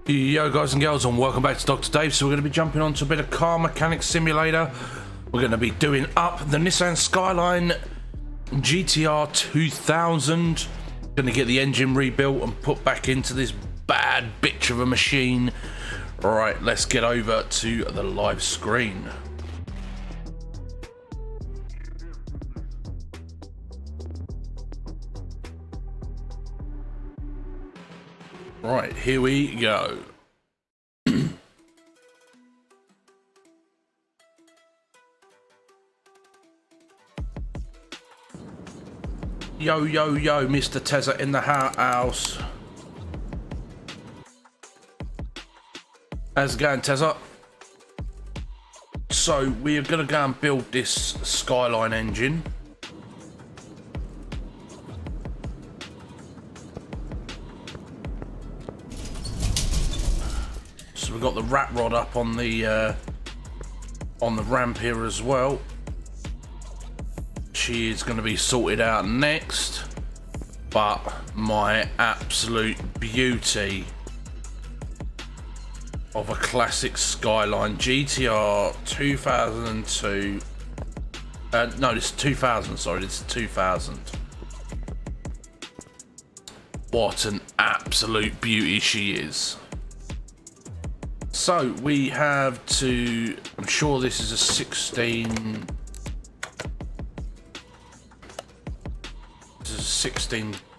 Yo guys and girls, and welcome back to Dr. Dave. So we're going to be jumping onto a bit of car mechanics simulator. We're going to be doing up the Nissan Skyline GTR 2000. Going to get the engine rebuilt and put back into this bad bitch of a machine. Alright, let's get over to the live screen. Right, here we go. Yo, yo, yo, Mr. Tezza in the house. How's it going, Tezza? So, we are going to go and build this Skyline engine. So we've got the rat rod up on the ramp here as well. She is going to be sorted out next, but my absolute beauty of a classic Skyline GTR 2002. No, this is 2000. Sorry, this is 2000. What an absolute beauty she is. So we have to, I'm sure this is a 16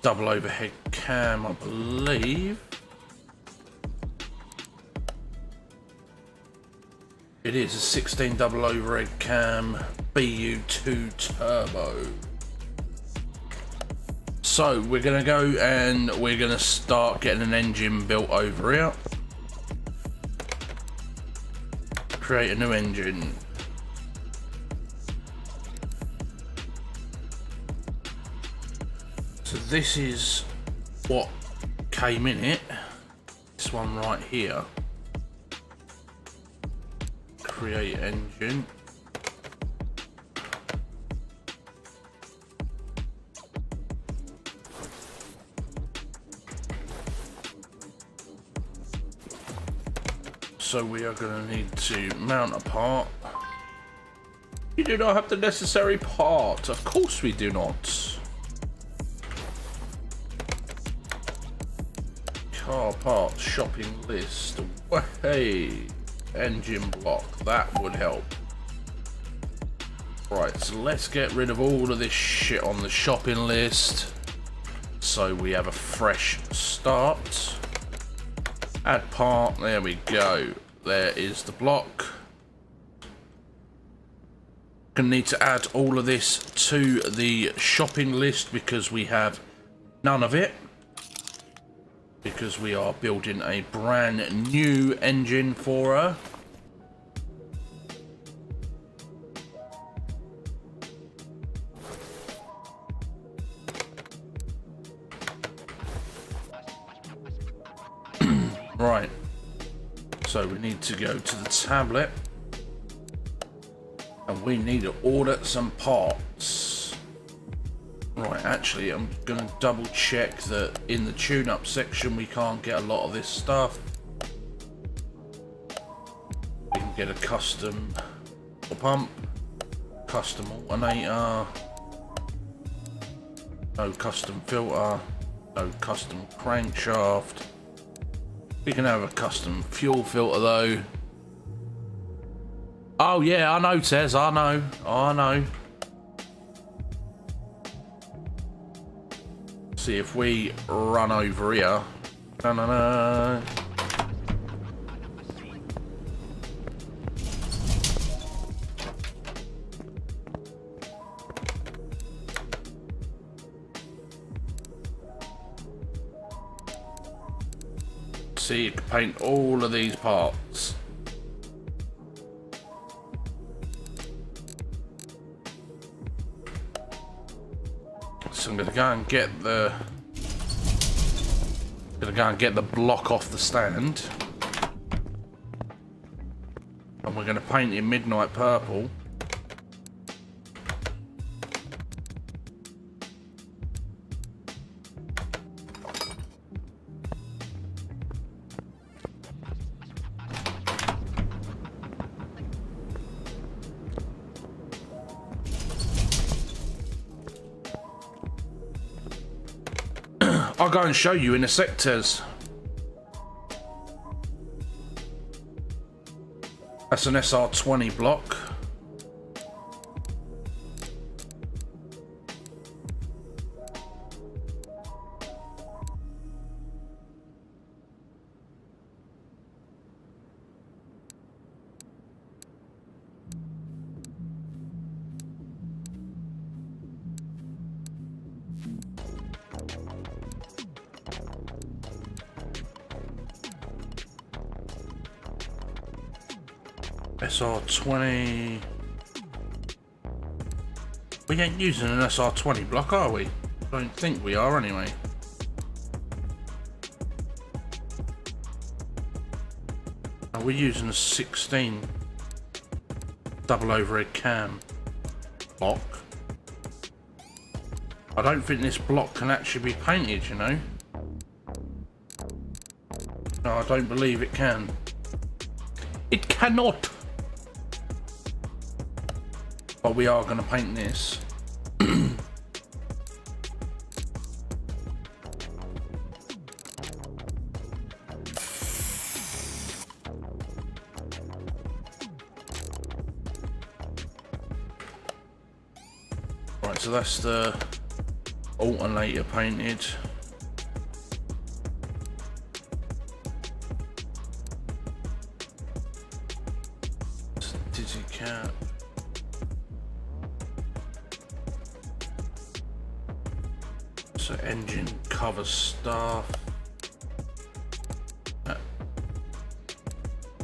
double overhead cam, I believe. It is a 16 double overhead cam BU2 turbo. So we're gonna go and we're gonna start getting an engine built over here. Create a new engine. So this is what came in it. This one right here. Create engine. So we are going to need to mount a part. You do not have the necessary part. Of course we do not. Car parts shopping list. Hey, engine block. That would help. Right, so let's get rid of all of this shit on the shopping list. So we have a fresh start. Add part, there we go. There is the block. Gonna need to add all of this to the shopping list because we have none of it. Because we are building a brand new engine for her. Right, so we need to go to the tablet and we need to order some parts. Right, actually I'm going to double check that in the tune-up section we can't get a lot of this stuff. We can get a custom pump, custom alternator, no custom filter, no custom crankshaft. We can have a custom fuel filter though. Oh yeah, I know, Tez, I know. See if we run over here. No. See, you can paint all of these parts. So I'm gonna go and get the block off the stand. And we're gonna paint it midnight purple. I'll go and show you in a sec, Tez. That's an SR20 block. SR20. We ain't using an SR20 block, are we? Don't think we are anyway. No, we're using a 16 double overhead cam block. I don't think this block can actually be painted, you know. No, I don't believe it can. It cannot. But we are going to paint this. Right, so that's the alternator painted. Digicap. So engine cover stuff.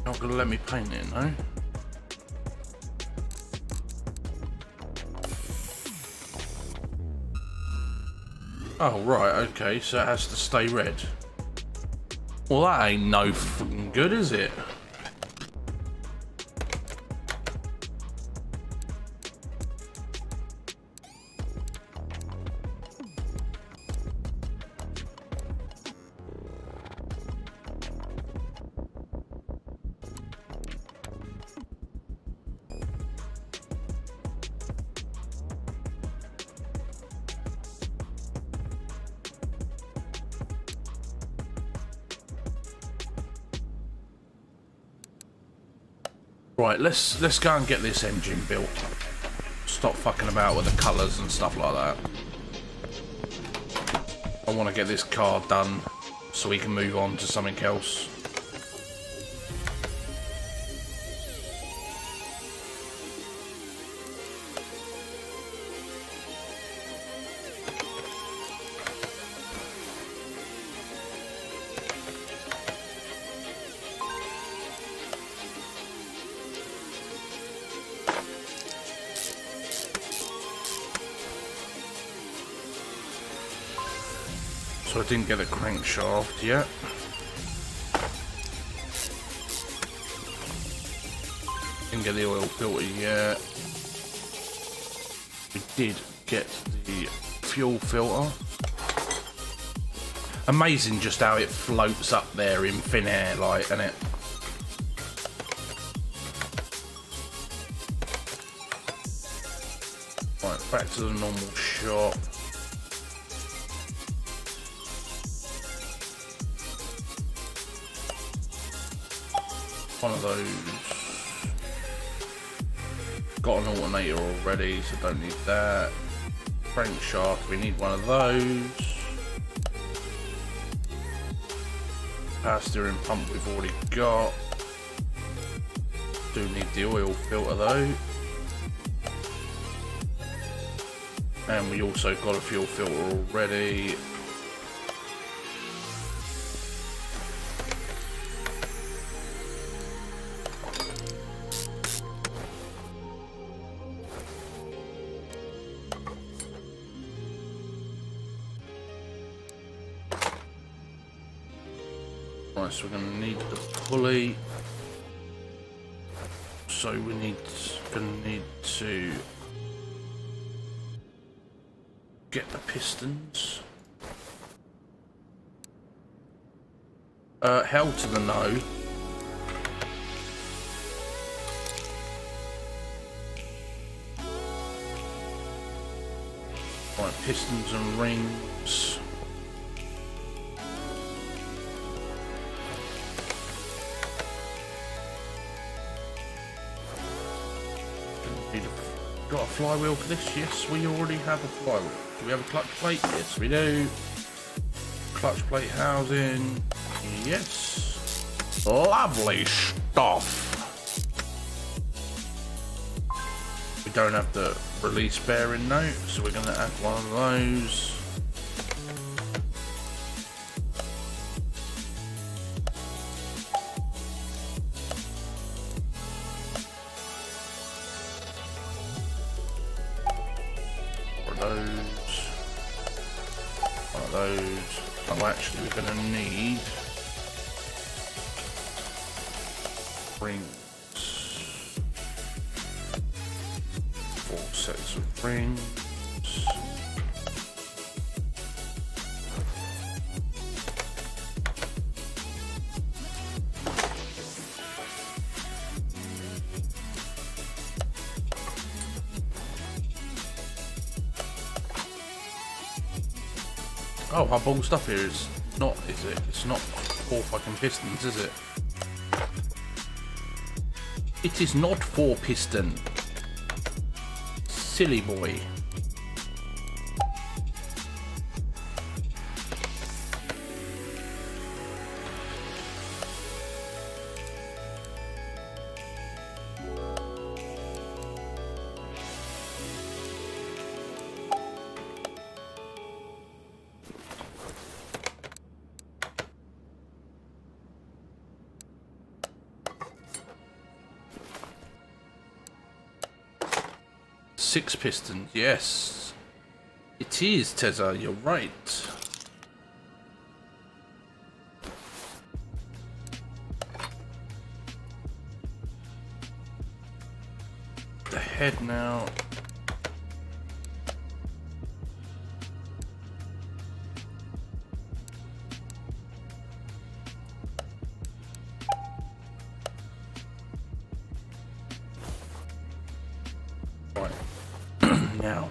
Not gonna let me paint it, no? Oh right, okay, so it has to stay red. Well, that ain't no fucking good, is it? Right, let's go and get this engine built. Stop fucking about with the colours and stuff like that. I want to get this car done so we can move on to something else. So I didn't get a crankshaft yet. Didn't get the oil filter yet. We did get the fuel filter. Amazing just how it floats up there in thin air, like, isn't it? Right, back to the normal shop. One of those. Got an alternator already, so don't need that. Crankshaft, we need one of those. Power steering pump we've already got. Do need the oil filter though. And we also got a fuel filter already. Right, so we're going to need the pulley. So we need to get the pistons. Hell to the no. Right, pistons and rings. Got a flywheel for this? Yes, we already have a flywheel. Do we have a clutch plate? Yes, we do. Clutch plate housing. Yes. Lovely stuff. We don't have the release bearing note, so we're going to add one of those. One of those. Oh, actually, we're going to need rings. 4 sets of rings. Oh, our ball stuff here is not, is it? It's not 4 fucking pistons, is it? It is not 4 piston. Silly boy. Six pistons, yes. It is, Tezza, you're right. The head now. Right. Now.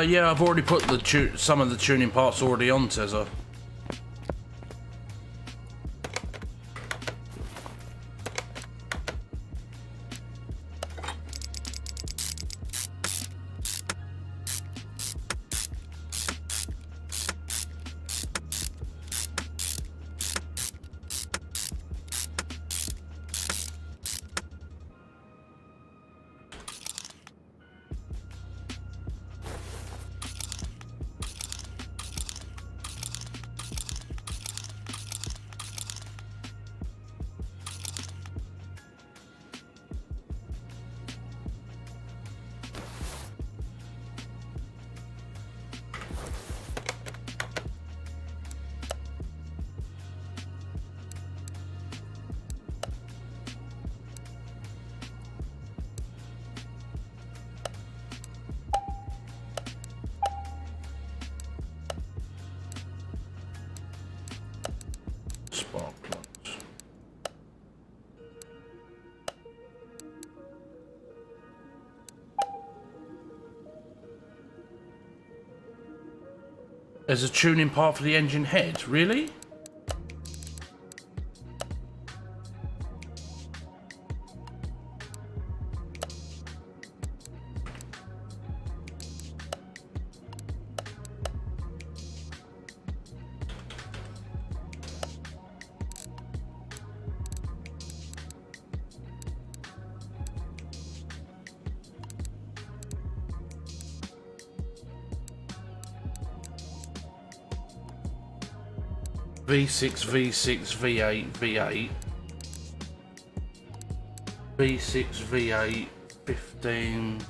Yeah, I've already put the some of the tuning parts already on, Tezza. Spark plugs. There's a tuning part for the engine head, really? V6, V6, V8, V8, V6, V8, 15,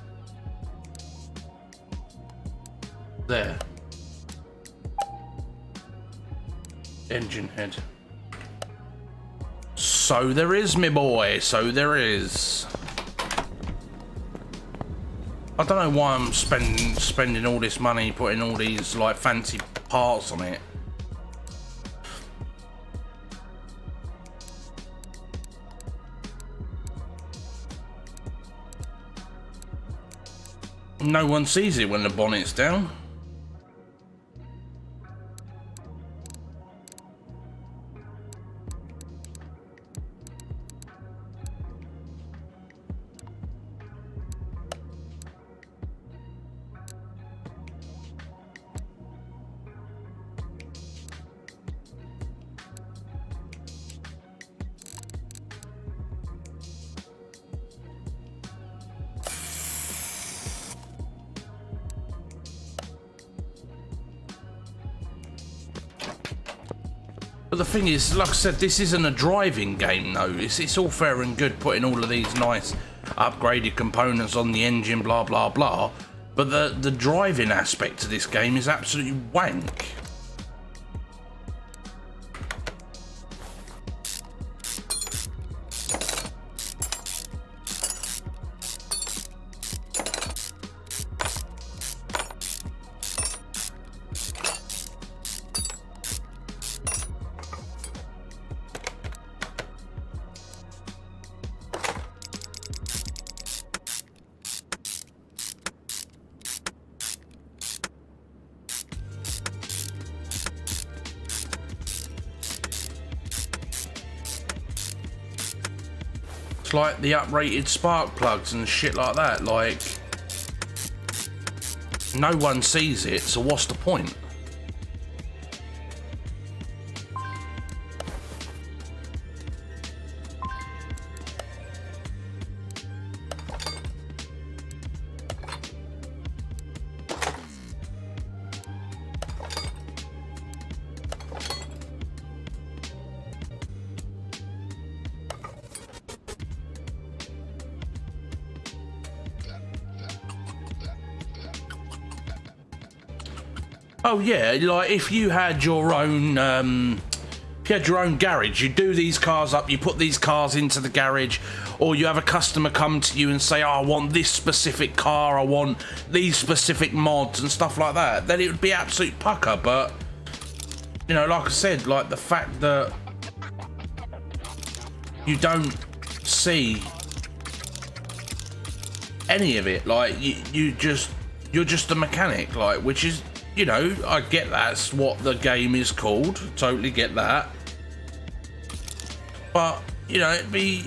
there, engine head, So there is, me boy, so there is. I don't know why I'm spending all this money putting all these like fancy parts on it. No one sees it when the bonnet's down. But the thing is, like I said, this isn't a driving game though. It's all fair and good putting all of these nice upgraded components on the engine, blah blah blah. But the driving aspect of this game is absolutely wank. Like the uprated spark plugs and shit like that, like no one sees it, so what's the point? Oh yeah, like if you had your own garage, you do these cars up, you put these cars into the garage, or you have a customer come to you and say, oh, I want this specific car, I want these specific mods and stuff like that, then it would be absolute pucker. But you know, like I said, like the fact that you don't see any of it, like you're just a mechanic, like, which is, you know, I get that's what the game is called, totally get that. But, you know, it'd be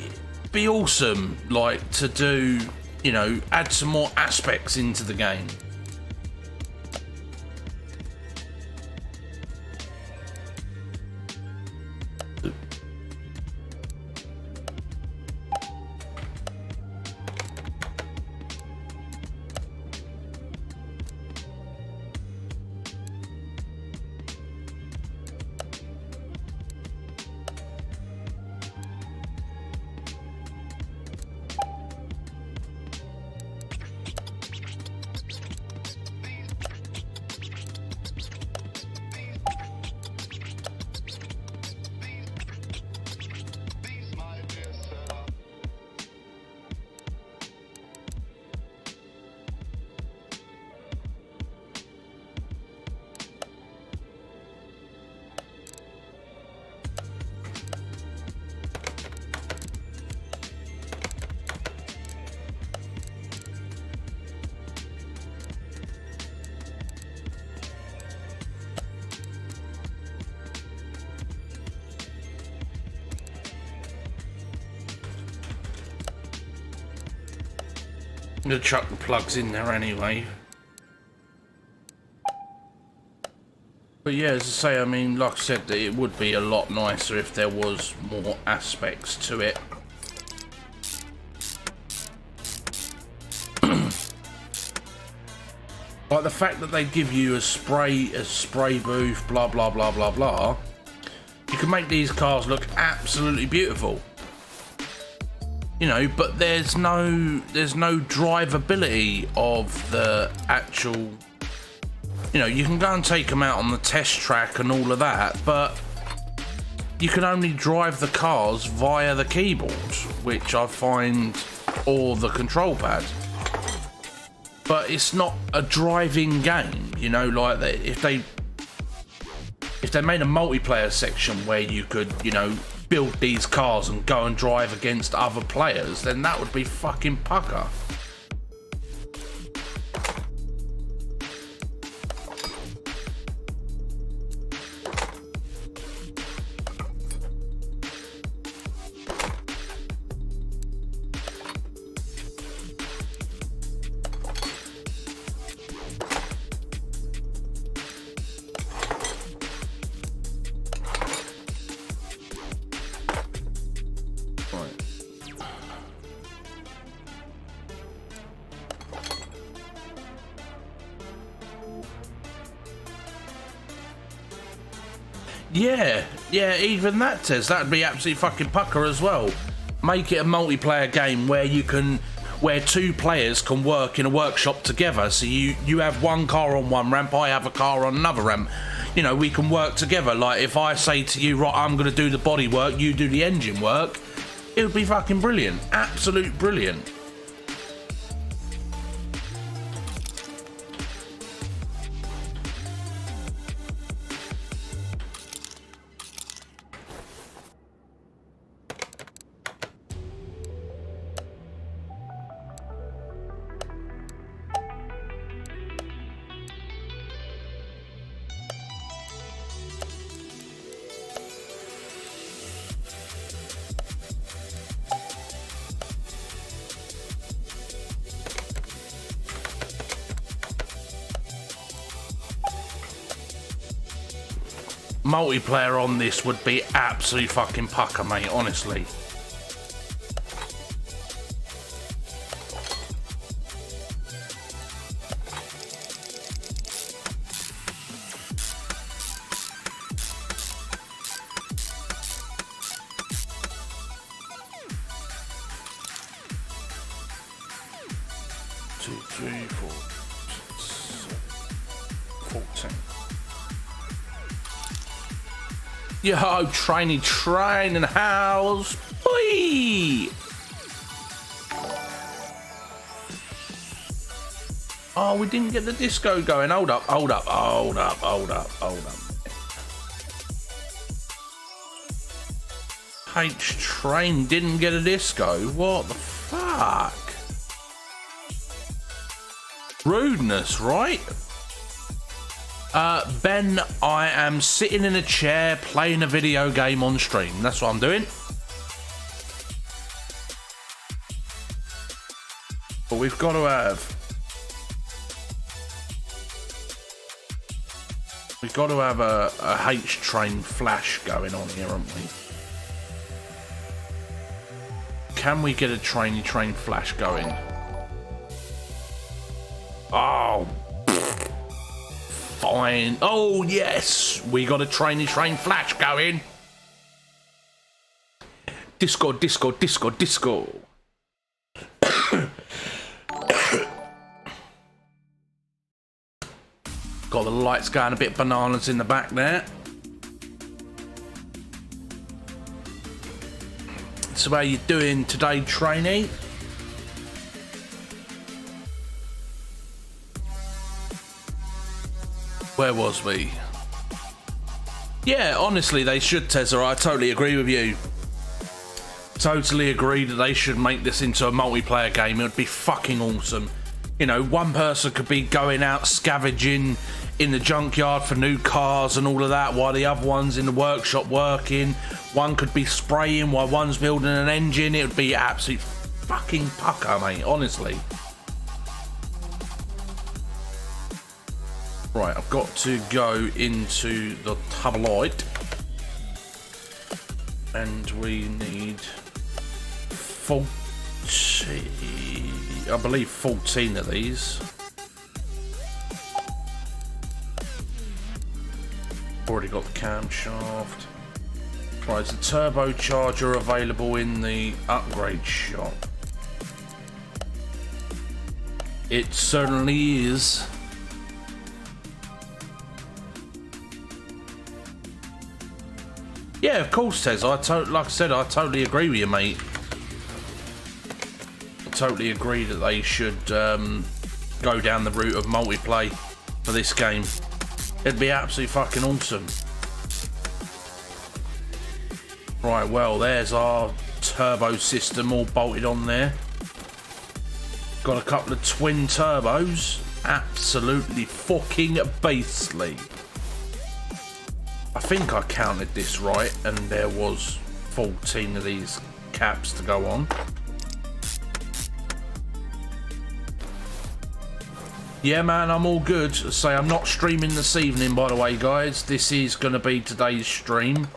awesome, like, to do, you know, add some more aspects into the game. I'm gonna chuck the plugs in there anyway. But yeah, as I say, I mean, like I said, it would be a lot nicer if there was more aspects to it. Like the fact that they give you a spray booth, blah blah blah blah blah. You can make these cars look absolutely beautiful. You know, but there's no drivability of the actual, you know, you can go and take them out on the test track and all of that, but you can only drive the cars via the keyboard, which I find, or the control pad. But it's not a driving game, you know, like if they made a multiplayer section where you could, you know, build these cars and go and drive against other players, then that would be fucking pucker. Yeah, even that, Tez, that'd be absolutely fucking pucker as well. Make it a multiplayer game where two players can work in a workshop together. So you have one car on one ramp, I have a car on another ramp. You know, we can work together. Like if I say to you, right, I'm going to do the body work, you do the engine work, it would be fucking brilliant. Absolute brilliant. Multiplayer on this would be absolutely fucking pucker, mate, honestly. Two, three, four, 14. Yo, train in the house. Boy! Oh, we didn't get the disco going. Hold up. H-Train didn't get a disco. What the fuck? Rudeness, right? Ben, I am sitting in a chair playing a video game on stream. That's what I'm doing. But we've got to have a H-Train flash going on here, haven't we? Can we get a train flash going? Oh, fine. Oh, yes. We got a train flash going. Disco. Got the lights going a bit bananas in the back there. So how you doing today, trainee? Where was we? Yeah, honestly, they should, Tezza. I totally agree with you. Totally agree that they should make this into a multiplayer game. It would be fucking awesome. You know, one person could be going out scavenging in the junkyard for new cars and all of that, while the other one's in the workshop working. One could be spraying while one's building an engine. It would be absolute fucking pucker, mate, honestly. Right, I've got to go into the tabloid. And we need 40, I believe 14 of these. Already got the camshaft. Right, is the turbocharger available in the upgrade shop? It certainly is. Yeah, of course, Tez. Like I said, I totally agree with you, mate. I totally agree that they should go down the route of multiplayer for this game. It'd be absolutely fucking awesome. Right, well, there's our turbo system all bolted on there. Got a couple of twin turbos. Absolutely fucking beastly. I think I counted this right, and there was 14 of these caps to go on. Yeah, man, I'm all good. Say, I'm not streaming this evening, by the way, guys. This is going to be today's stream.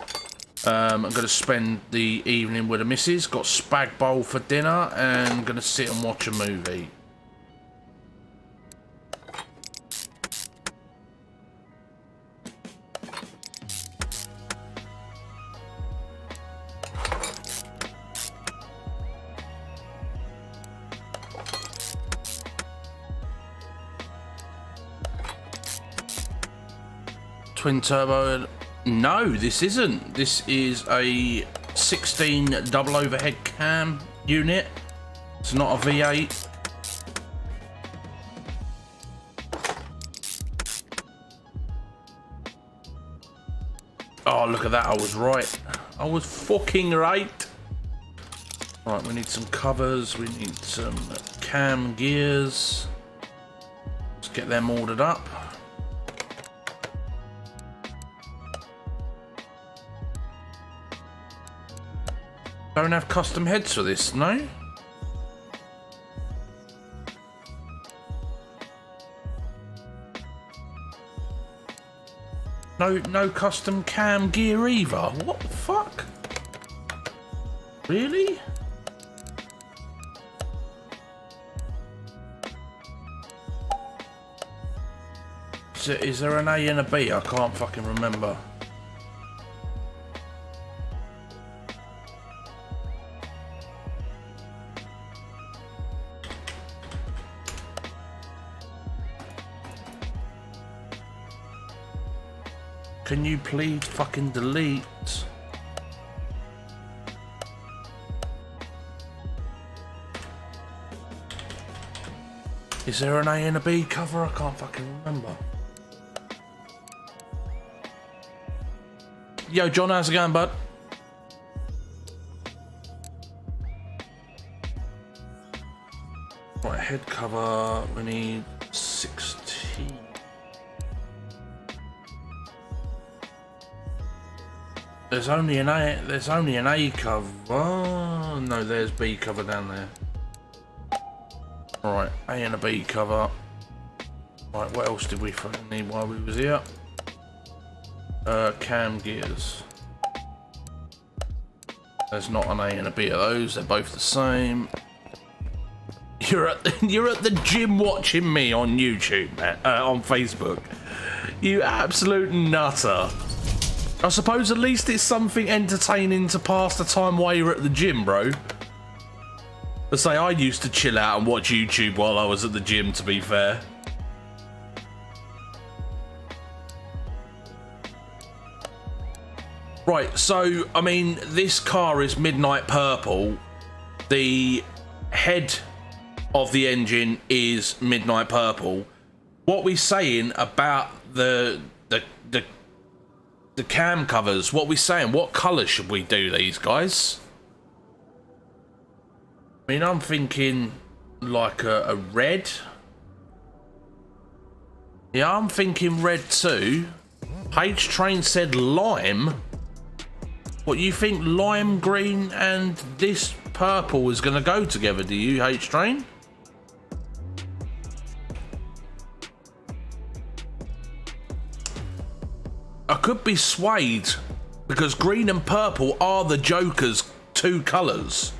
I'm going to spend the evening with the missus. Got spag bowl for dinner, and going to sit and watch a movie. Twin turbo. No, this isn't. This is a 16 double overhead cam unit. It's not a V8. Oh, look at that. I was right. I was fucking right. Right, we need some covers. We need some cam gears. Let's get them ordered up. Don't have custom heads for this, no? No custom cam gear either. What the fuck? Really? Is there an A and a B? I can't fucking remember. Can you please fucking delete? Is there an A and a B cover? I can't fucking remember. Yo, John, how's it going, bud? Right, head cover, we need 16. There's only an A cover. Oh, no, there's B cover down there. Right, A and a B cover. Right, what else did we fucking need while we was here? Cam gears. There's not an A and a B of those. They're both the same. You're at the gym watching me on YouTube, man, on Facebook. You absolute nutter. I suppose at least it's something entertaining to pass the time while you're at the gym, bro. Let's say I used to chill out and watch YouTube while I was at the gym, to be fair. Right, so, I mean, this car is midnight purple. The head of the engine is midnight purple. What we saying about the cam covers? What we saying? What colour should we do these, guys? I mean, I'm thinking like a red. Yeah, I'm thinking red too. H-Train said lime. What, you think lime green and this purple is going to go together, do you, H-Train? I could be swayed because green and purple are the Joker's two colours.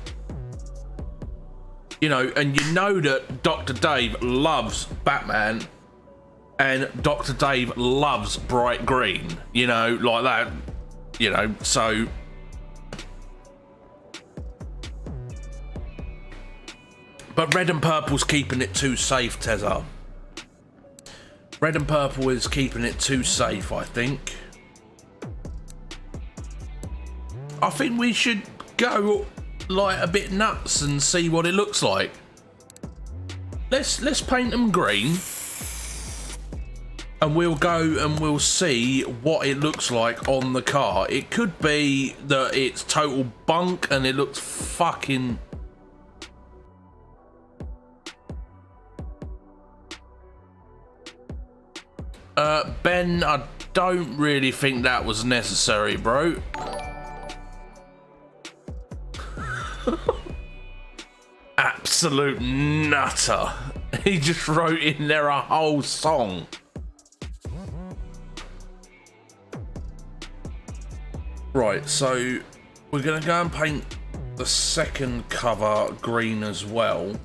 You know, and you know that Dr. Dave loves Batman and Dr. Dave loves bright green, you know, like that, you know, so. But red and purple's keeping it too safe, Tezza. Red and purple is keeping it too safe, I think. I think we should go like a bit nuts and see what it looks like. Let's paint them green, and we'll go and we'll see what it looks like on the car. It could be that it's total bunk and it looks fucking... Ben, I don't really think that was necessary, bro. Absolute nutter. He just wrote in there a whole song. Right, so we're gonna go and paint the second cover green as well.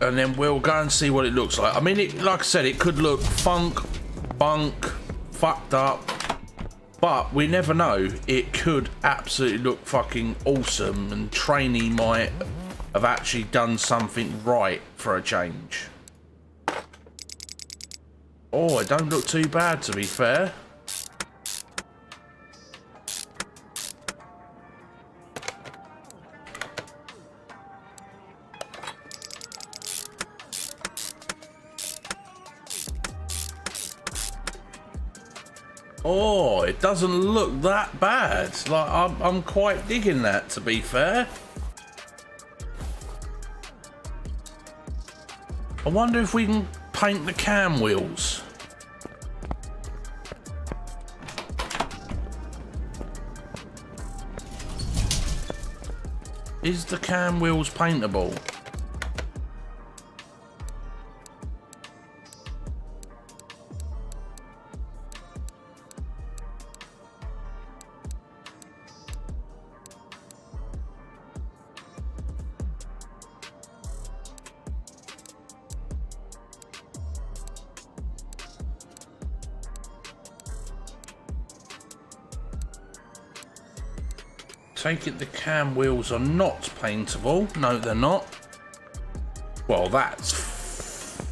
And then we'll go and see what it looks like. I mean, like I said, it could look bunk, fucked up, but we never know. It could absolutely look fucking awesome, and Trainee might have actually done something right for a change. Oh, it don't look too bad, to be fair. Oh, it doesn't look that bad. Like, I'm quite digging that, to be fair. I wonder if we can paint the cam wheels. Is the cam wheels paintable? Take it the cam wheels are not paintable. No, they're not. Well, that's...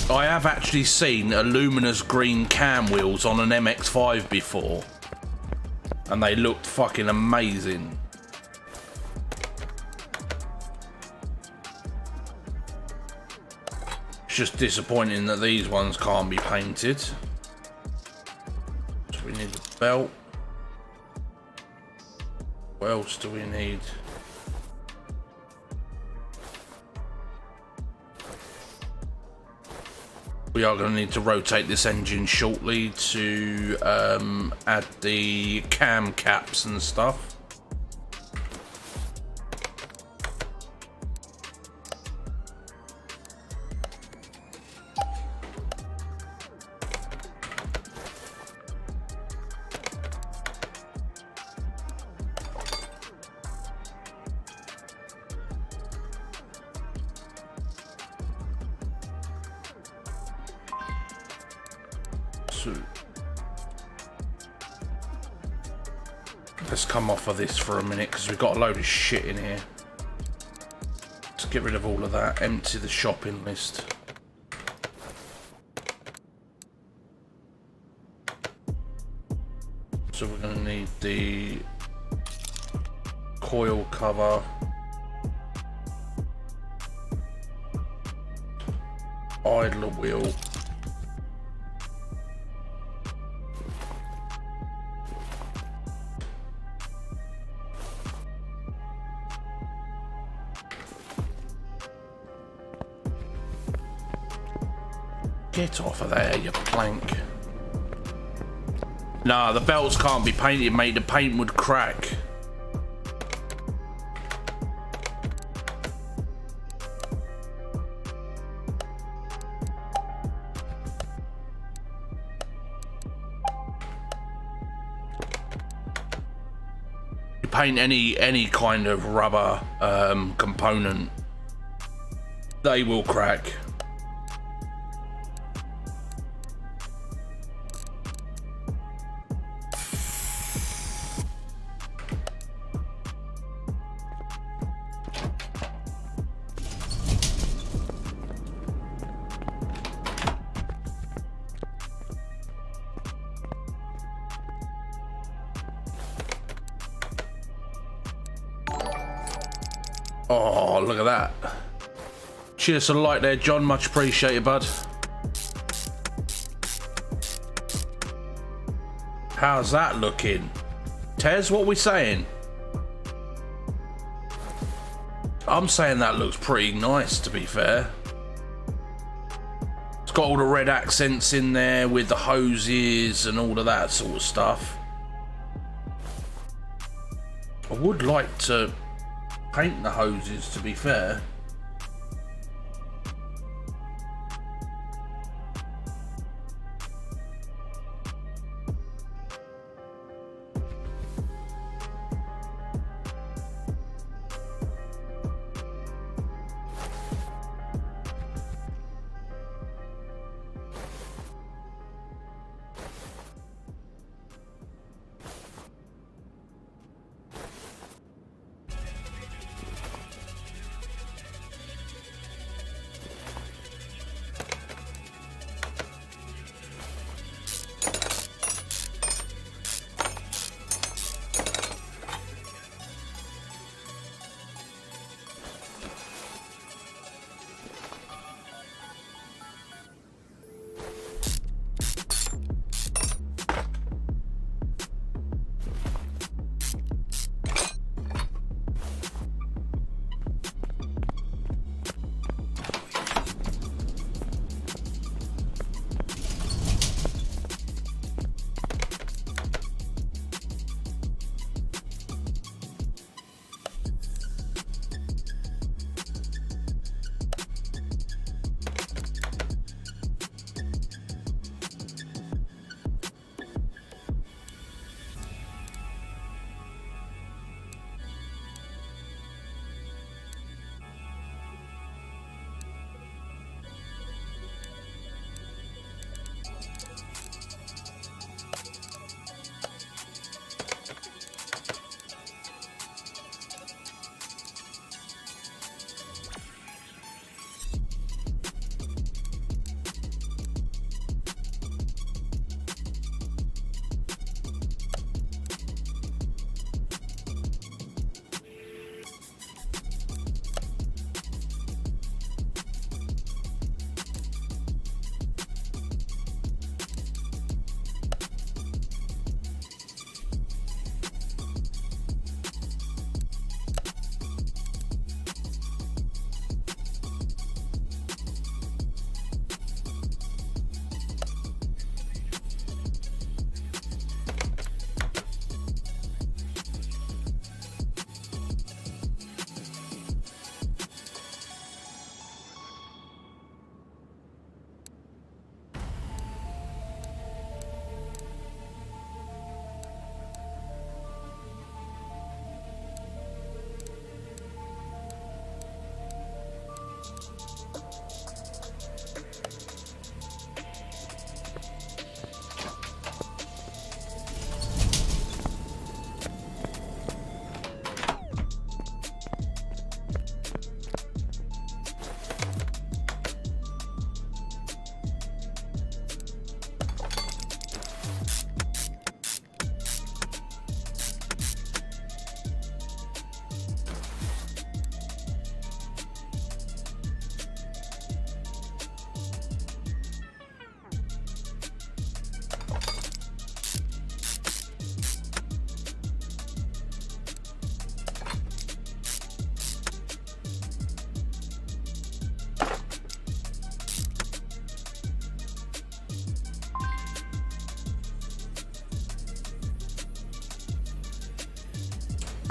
I have actually seen a luminous green cam wheels on an MX-5 before, and they looked fucking amazing. It's just disappointing that these ones can't be painted. So we need a belt. What else do we need? We are going to need to rotate this engine shortly to add the cam caps and stuff. Let's come off of this for a minute because we've got a load of shit in here. Let's get rid of all of that, empty the shopping list. So we're going to need the coil cover, idler wheel, get off of there, you plank. Nah, the belts can't be painted, mate. The paint would crack. You paint any kind of rubber component, they will crack. Oh, look at that. Cheers to the light there, John. Much appreciated, bud. How's that looking? Tez, what are we saying? I'm saying that looks pretty nice, to be fair. It's got all the red accents in there with the hoses and all of that sort of stuff. I would like to paint the hoses, to be fair.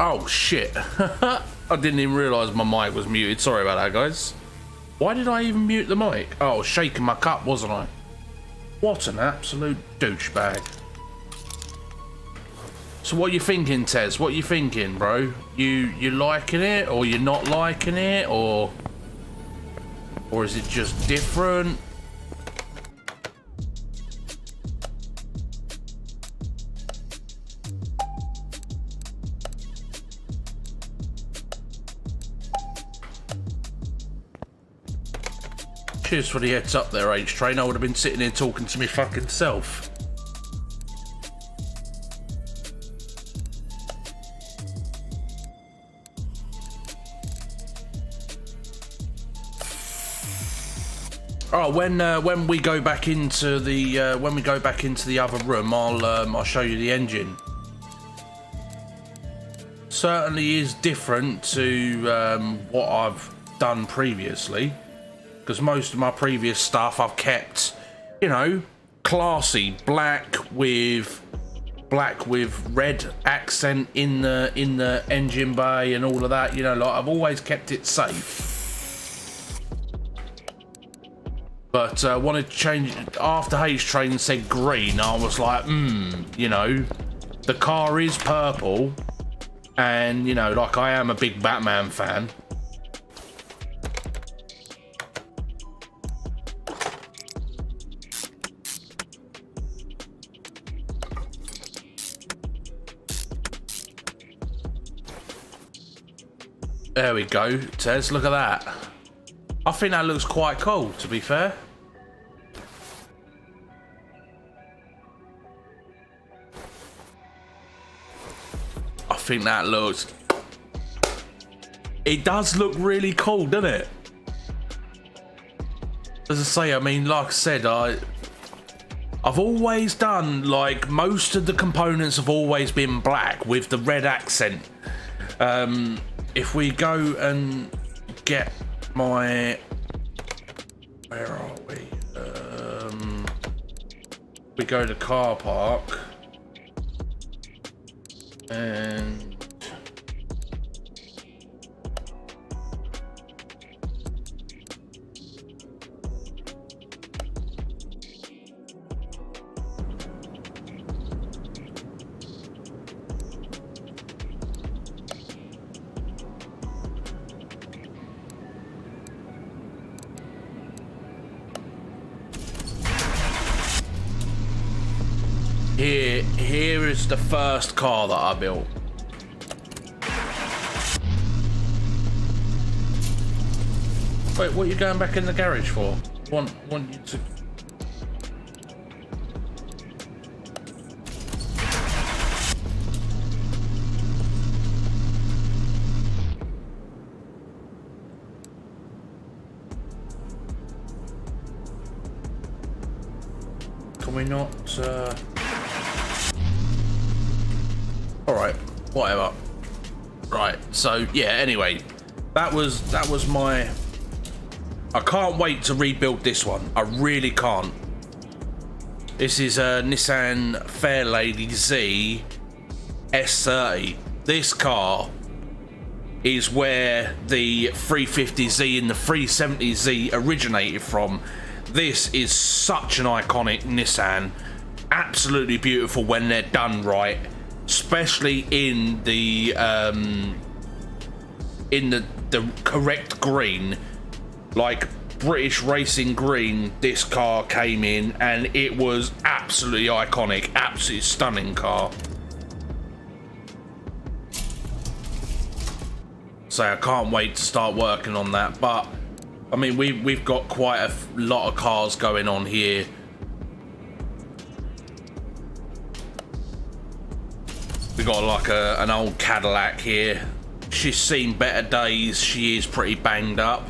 Oh shit. I didn't even realise my mic was muted. Sorry about that, guys. Why did I even mute the mic? Oh, I was shaking my cup, wasn't I? What an absolute douchebag. So what are you thinking, Tez? What are you thinking, bro? You liking it, or you're not liking it, or is it just different? Cheers for the heads up there, H-Train. I would have been sitting here talking to me fucking self. Oh, when we go back into the other room, I'll show you the engine. Certainly is different to what I've done previously, because most of my previous stuff I've kept, you know, classy, black with red accent in the engine bay and all of that. You know, like I've always kept it safe. But wanted to change it after H-Train said green. I was like, you know, the car is purple, and you know, like I am a big Batman fan. There we go, Tez. Look at that. I think that looks quite cool, to be fair. I think that looks... It does look really cool, doesn't it? As I say, I mean, like I said, I've always done, like, most of the components have always been black with the red accent. If we go and get my... Where are we? We go to car park. And... Here is the first car that I built. Wait, what are you going back in the garage for? Want you to... Can we not... Alright, whatever. Right, so yeah, anyway, that was my... I can't wait to rebuild this one. I really can't. This is a Nissan Fairlady Z S30. This car is where the 350Z and the 370Z originated from. This is such an iconic Nissan. Absolutely beautiful when they're done right. Especially in the correct green, like British racing green. This car came in and it was absolutely iconic, absolutely stunning car. So I can't wait to start working on that. But I mean, we've got quite a lot of cars going on here. We got like an old Cadillac here. She's seen better days. She is pretty banged up.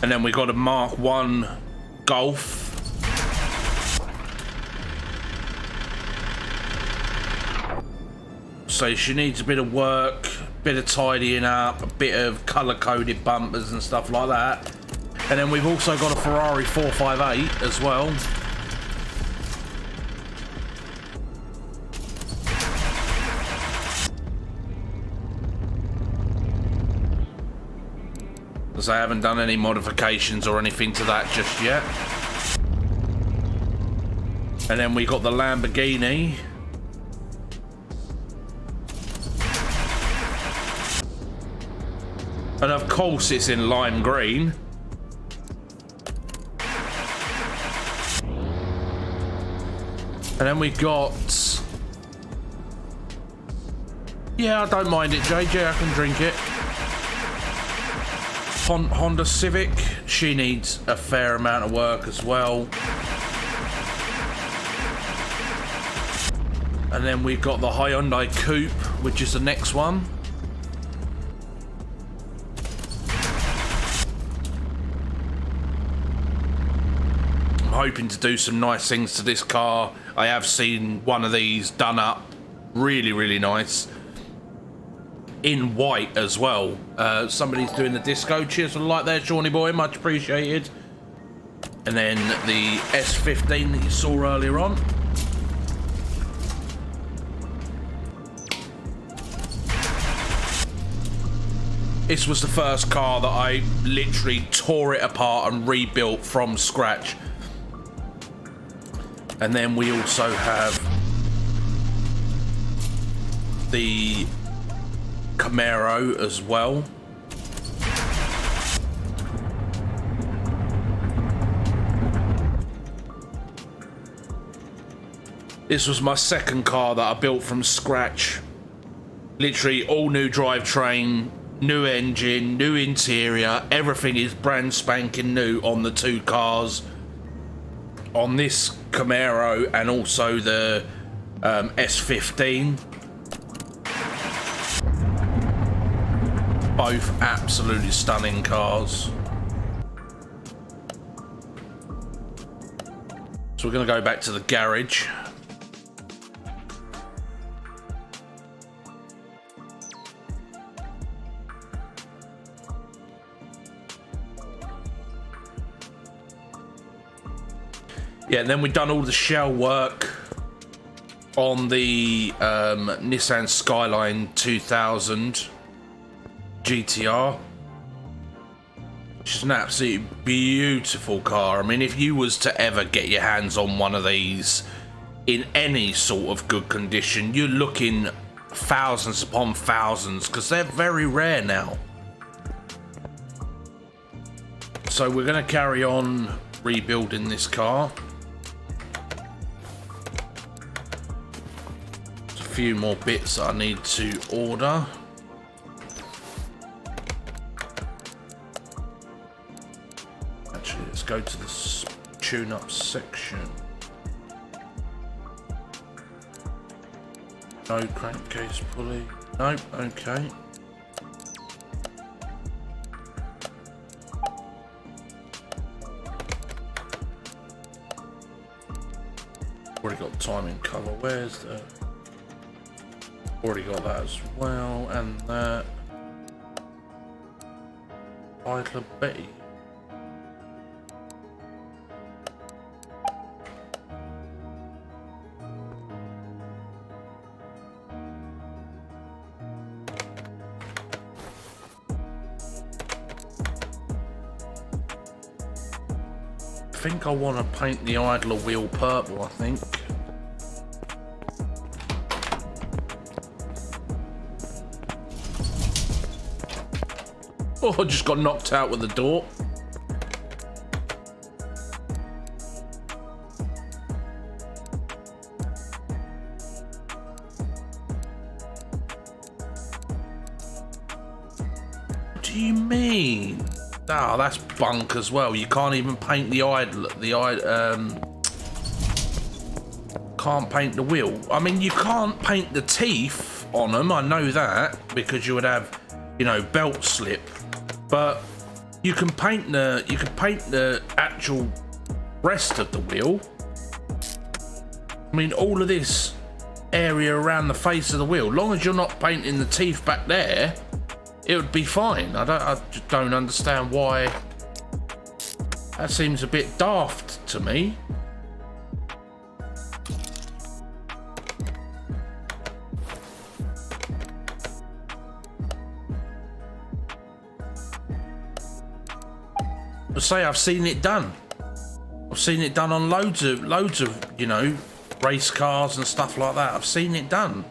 And then we got a Mark 1 Golf. So she needs a bit of work, a bit of tidying up, a bit of colour-coded bumpers and stuff like that. And then we've also got a Ferrari 458 as well. Because I haven't done any modifications or anything to that just yet. And then we got the Lamborghini. And of course it's in lime green. And then we got... Yeah, I don't mind it, JJ, I can drink it. Honda Civic, she needs a fair amount of work as well. And then we've got the Hyundai Coupe, which is the next one. hoping to do some nice things to this car. I have seen one of these done up really, really nice. In white as well. Somebody's doing the disco. Cheers for the light there, Shawnee boy. Much appreciated. And then the S15 that you saw earlier on. This was the first car that I literally tore it apart and rebuilt from scratch. And then we also have the Camaro as well. This was my second car that I built from scratch. Literally all new drivetrain, new engine, new interior, everything is brand spanking new on the two cars. On this Camaro and also the S15. Both absolutely stunning cars. So we're going to go back to the garage. Yeah, and then we've done all the shell work on the Nissan Skyline 2000 GTR, which is an absolutely beautiful car. I mean, if you was to ever get your hands on one of these in any sort of good condition, you're looking thousands upon thousands, because they're very rare now. So we're going to carry on rebuilding this car. There's a few more bits that I need to order. Actually, let's go to the tune-up section. No crankcase pulley. Nope, okay. Already got timing cover. Where's the... Already got that as well, and that. Idler Betty. I think I want to paint the idler wheel purple, I think. Oh, I just got knocked out with the door. What do you mean? Oh, that's bunk as well. You can't even paint the idler. Can't paint the wheel. I mean, you can't paint the teeth on them. I know that, because you would have, you know, belt slip. But you can paint the actual rest of the wheel. I mean, all of this area around the face of the wheel, long as you're not painting the teeth back there, it would be fine. I just don't understand why. That seems a bit daft to me. Say I've seen it done. I've seen it done on loads of, you know, race cars and stuff like that. I've seen it done.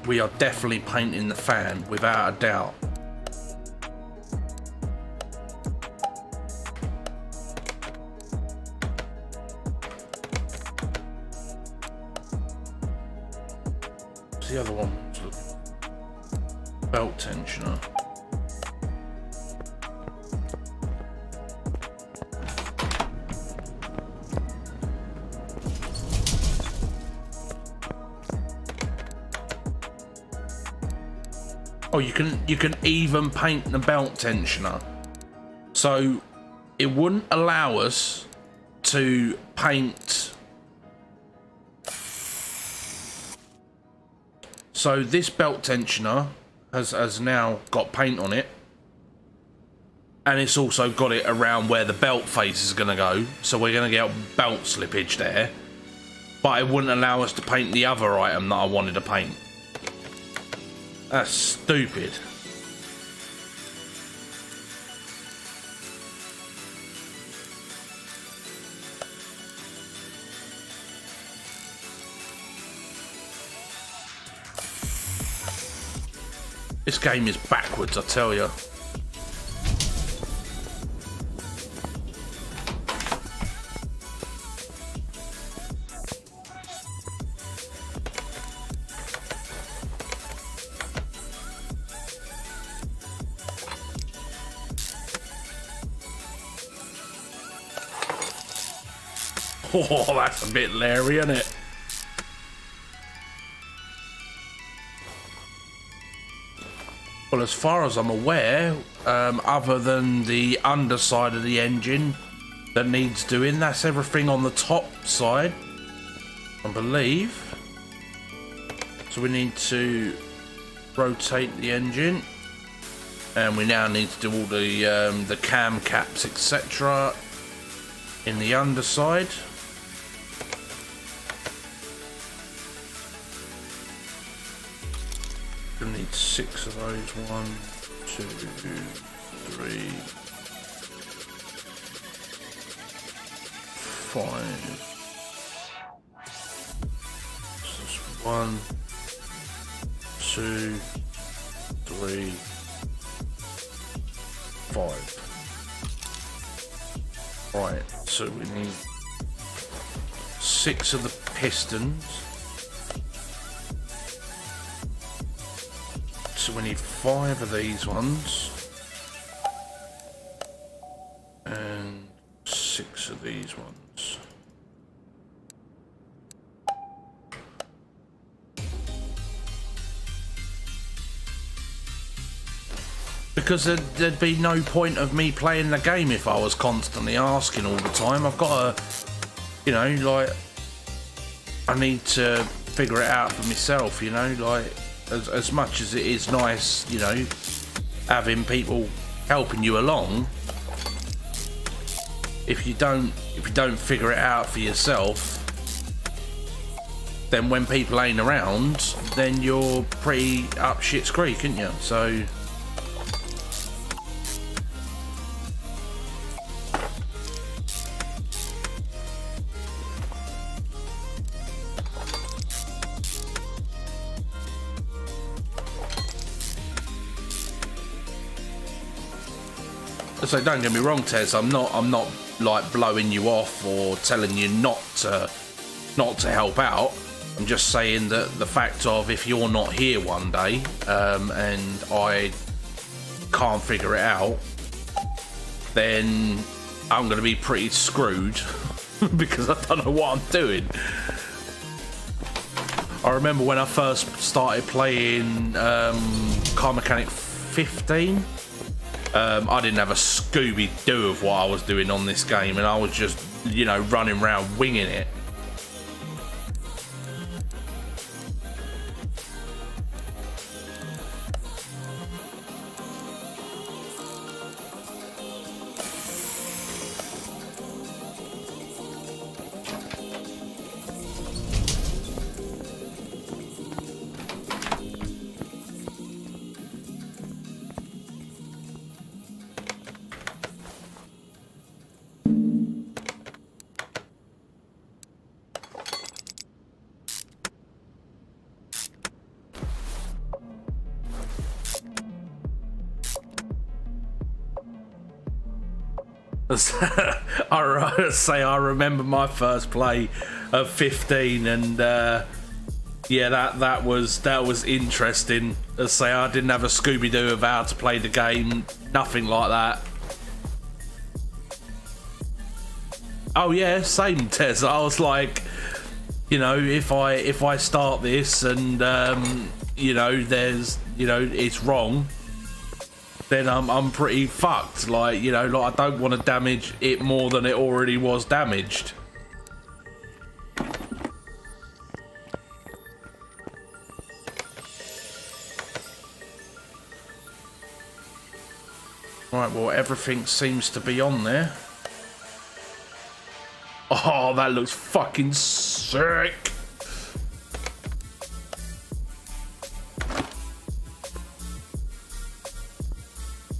We are definitely painting the fan, without a doubt. What's the other one? Belt tensioner. Oh, you can even paint the belt tensioner. So it wouldn't allow us to paint. So this belt tensioner has now got paint on it, and it's also got it around where the belt face is going to go, so we're going to get belt slippage there, but it wouldn't allow us to paint the other item that I wanted to paint. That's stupid. This game is backwards, I tell you. Oh, that's a bit leery, isn't it? Well, as far as I'm aware, other than the underside of the engine that needs doing, that's everything on the top side, I believe. So we need to rotate the engine, and we now need to do all the cam caps, etc. in the underside. We need 6 of those. 1, 2, 3, 5. So it's 1, 2, 3, 5. Right, so we need 6 of the pistons. So we need 5 of these ones and 6 of these ones. Because there'd be no point of me playing the game if I was constantly asking all the time. I've got to, you know, like, I need to figure it out for myself, you know, like, as much as it is nice, you know, having people helping you along, if you don't figure it out for yourself, then when people ain't around, then you're pretty up shit's creek, aren't you? So so don't get me wrong, Tez. I'm not like blowing you off or telling you not to help out. I'm just saying that the fact of if you're not here one day and I can't figure it out, then I'm going to be pretty screwed because I don't know what I'm doing. I remember when I first started playing Car Mechanic 15. I didn't have a Scooby-Doo of what I was doing on this game, and I was just, you know, running around winging it. I remember my first play of 15, and yeah, that was interesting. I didn't have a Scooby-Doo of how to play the game, nothing like that. Oh yeah, same, Tess. I was like, you know, if I start this and you know, there's, you know, it's wrong, then I'm pretty fucked. Like, you know, like I don't want to damage it more than it already was damaged. Right, well, everything seems to be on there. Oh, that looks fucking sick.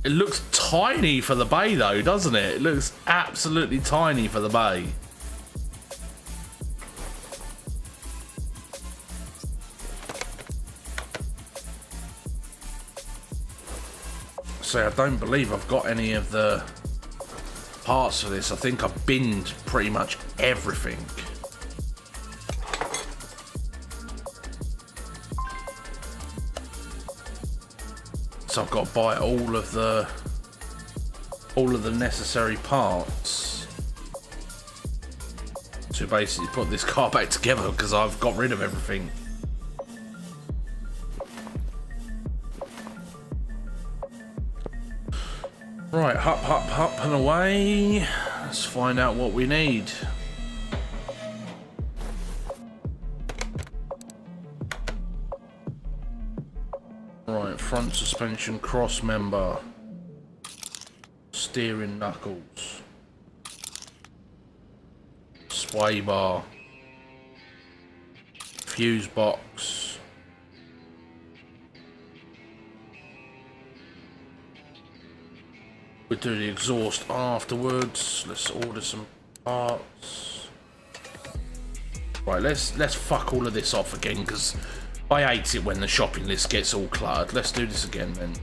It looks tiny for the bay though, doesn't it? It looks absolutely tiny for the bay. So I don't believe I've got any of the parts for this. I think I've binned pretty much everything. So I've got to buy all of the necessary parts to basically put this car back together, because I've got rid of everything. Right, up and away. Let's find out what we need. Right, front suspension cross member, steering knuckles, sway bar, fuse box, we'll do the exhaust afterwards. Let's order some parts. Right, let's fuck all of this off again, because I hate it when the shopping list gets all cluttered. Let's do this again then.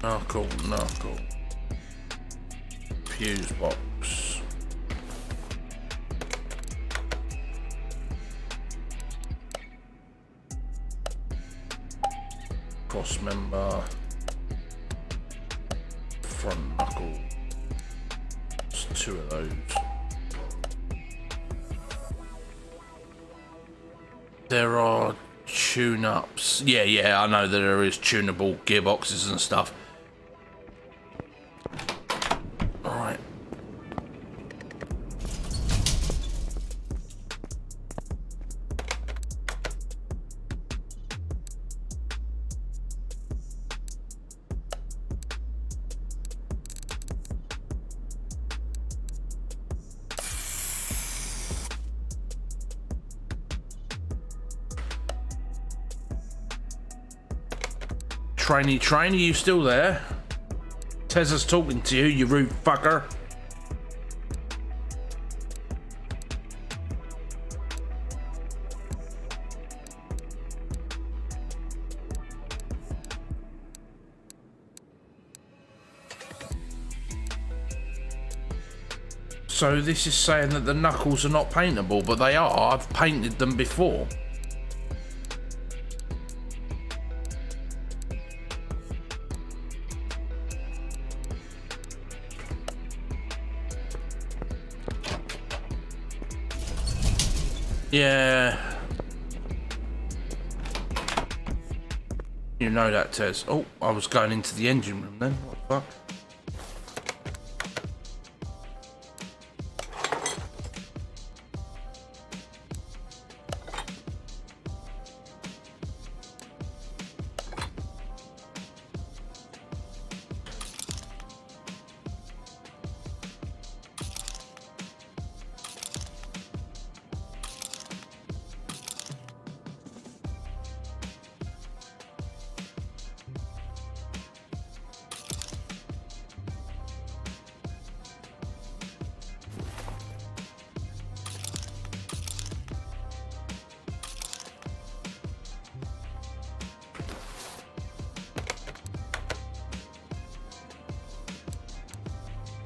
Knuckle, fuse box, cross member, front knuckle. There's two of those. There are tune-ups. Yeah, I know that there is tunable gearboxes and stuff. Alright. Trainee, you still there? Tezza's talking to you, you rude fucker. So this is saying that the knuckles are not paintable, but they are. I've painted them before. Yeah. You know that, Tez. Oh, I was going into the engine room then. What the fuck?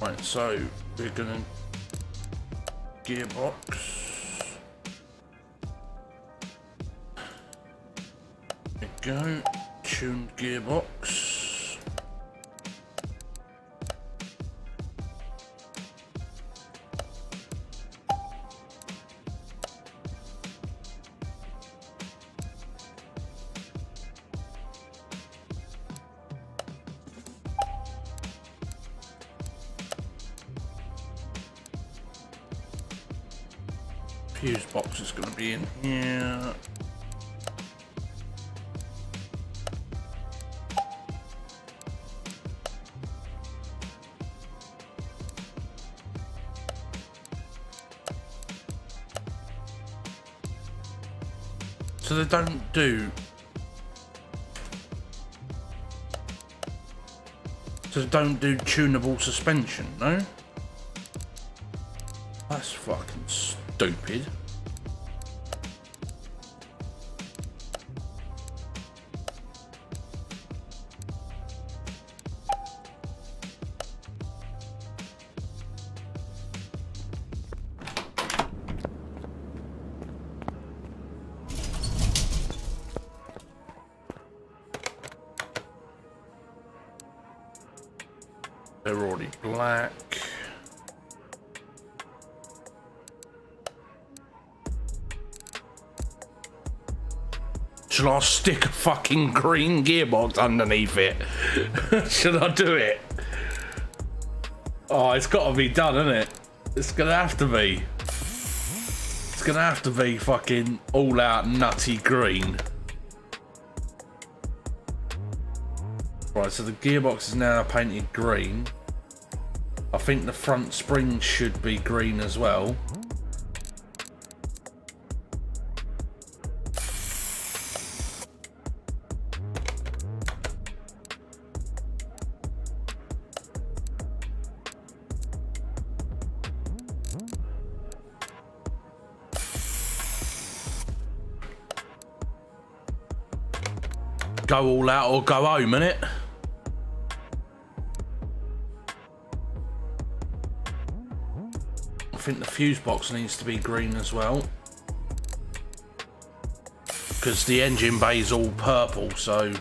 Right, so we're gonna gearbox. There we go, tuned gearbox. fuse box is going to be in here. So they don't do... So they don't do tunable suspension, no? That's fucking stupid. They're already black. Shall I stick a fucking green gearbox underneath it? Should I do it? Oh, it's got to be done, isn't it? It's gonna have to be. It's gonna have to be fucking all out nutty green. Right, so the gearbox is now painted green. I think the front spring should be green as well. Go all out or go home, innit? I think the fuse box needs to be green as well, because the engine bay is all purple, so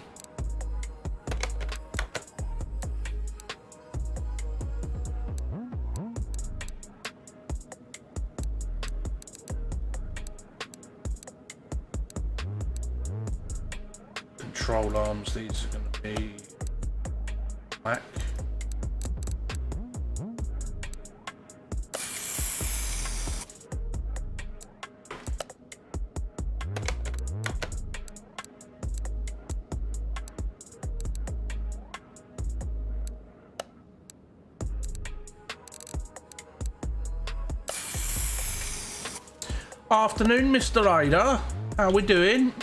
control arms, these are going to be black. Afternoon, Mr. Ryder. How we doing?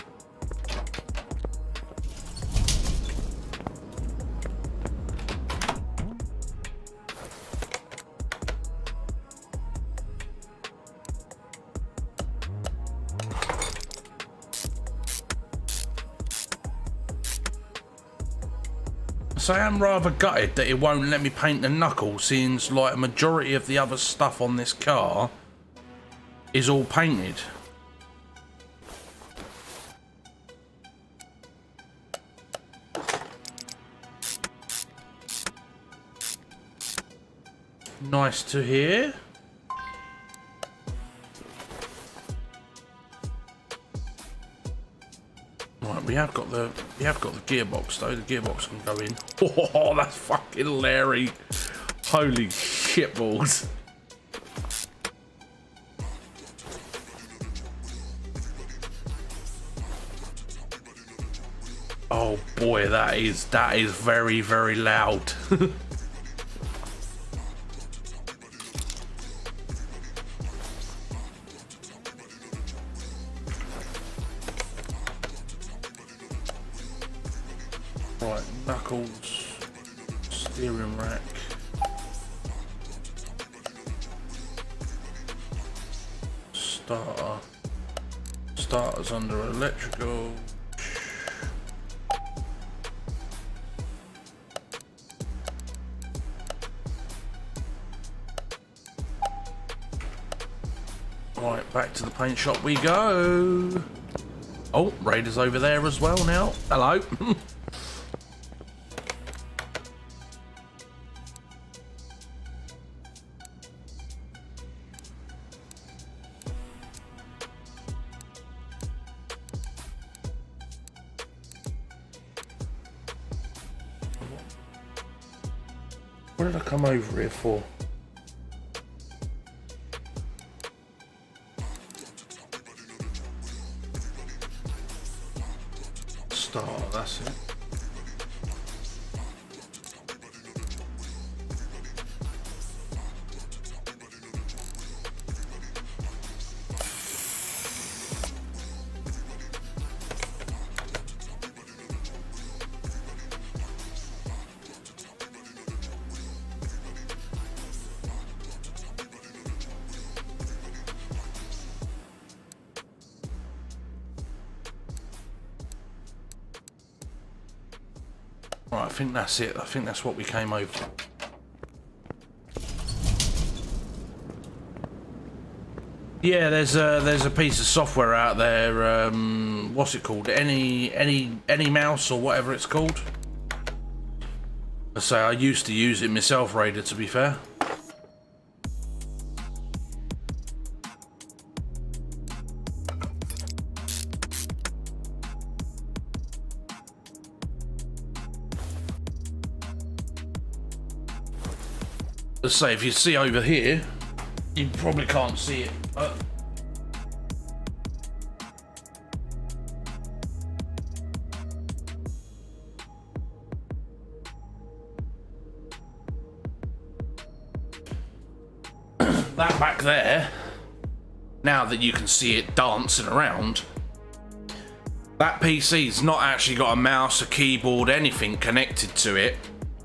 So I am rather gutted that it won't let me paint the knuckles, seeing like a majority of the other stuff on this car is all painted. Nice to hear. Right, we have got the gearbox though. The gearbox can go in. Oh, that's fucking Larry. Holy shitballs. Oh boy, that is very, very loud. Right, knuckles, steering rack. Starters under electrical. Right, back to the paint shop we go. Oh, Raider's over there as well now. Hello. What did I come over here for? start, that's it. Right, I think that's it. I think that's what we came over. Yeah, there's a piece of software out there. What's it called? Any mouse or whatever it's called. I say I used to use it myself, Raider. To be fair. Let's say if you see over here, you probably can't see it. That back there, now that you can see it dancing around, that PC's not actually got a mouse, a keyboard, anything connected to it.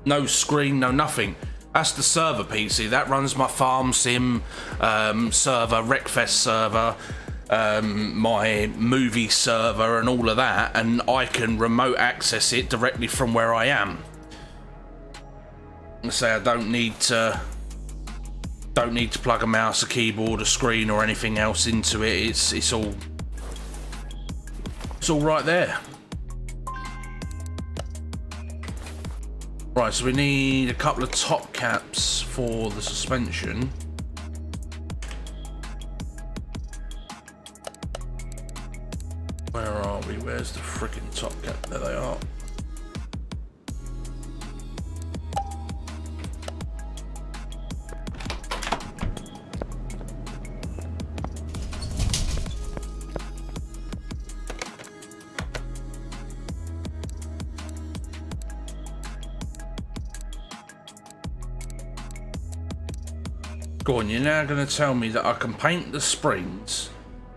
No screen, no nothing. That's the server PC. That runs my farm sim server, Wreckfest server, my movie server and all of that, and I can remote access it directly from where I am. I say I don't need to plug a mouse, a keyboard, a screen or anything else into it. It's all right there. Right, so we need a couple of top caps for the suspension. Where are we? Where's the freaking top cap? There they are. Go on, you're now going to tell me that I can paint the springs,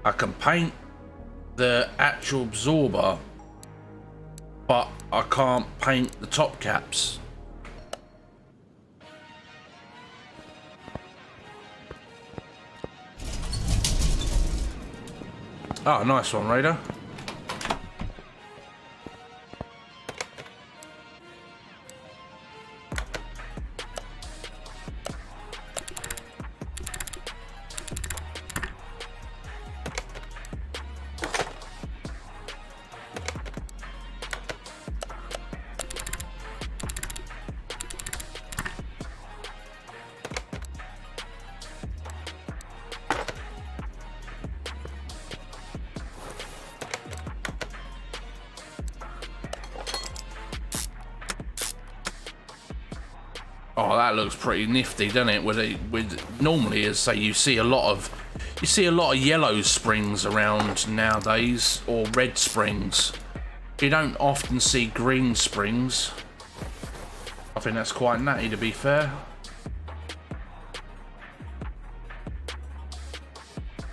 I can paint the actual absorber, but I can't paint the top caps. Oh, nice one, Raider. Oh, that looks pretty nifty, doesn't it? With normally, as say, you see a lot of yellow springs around nowadays, or red springs. You don't often see green springs. I think that's quite natty, to be fair.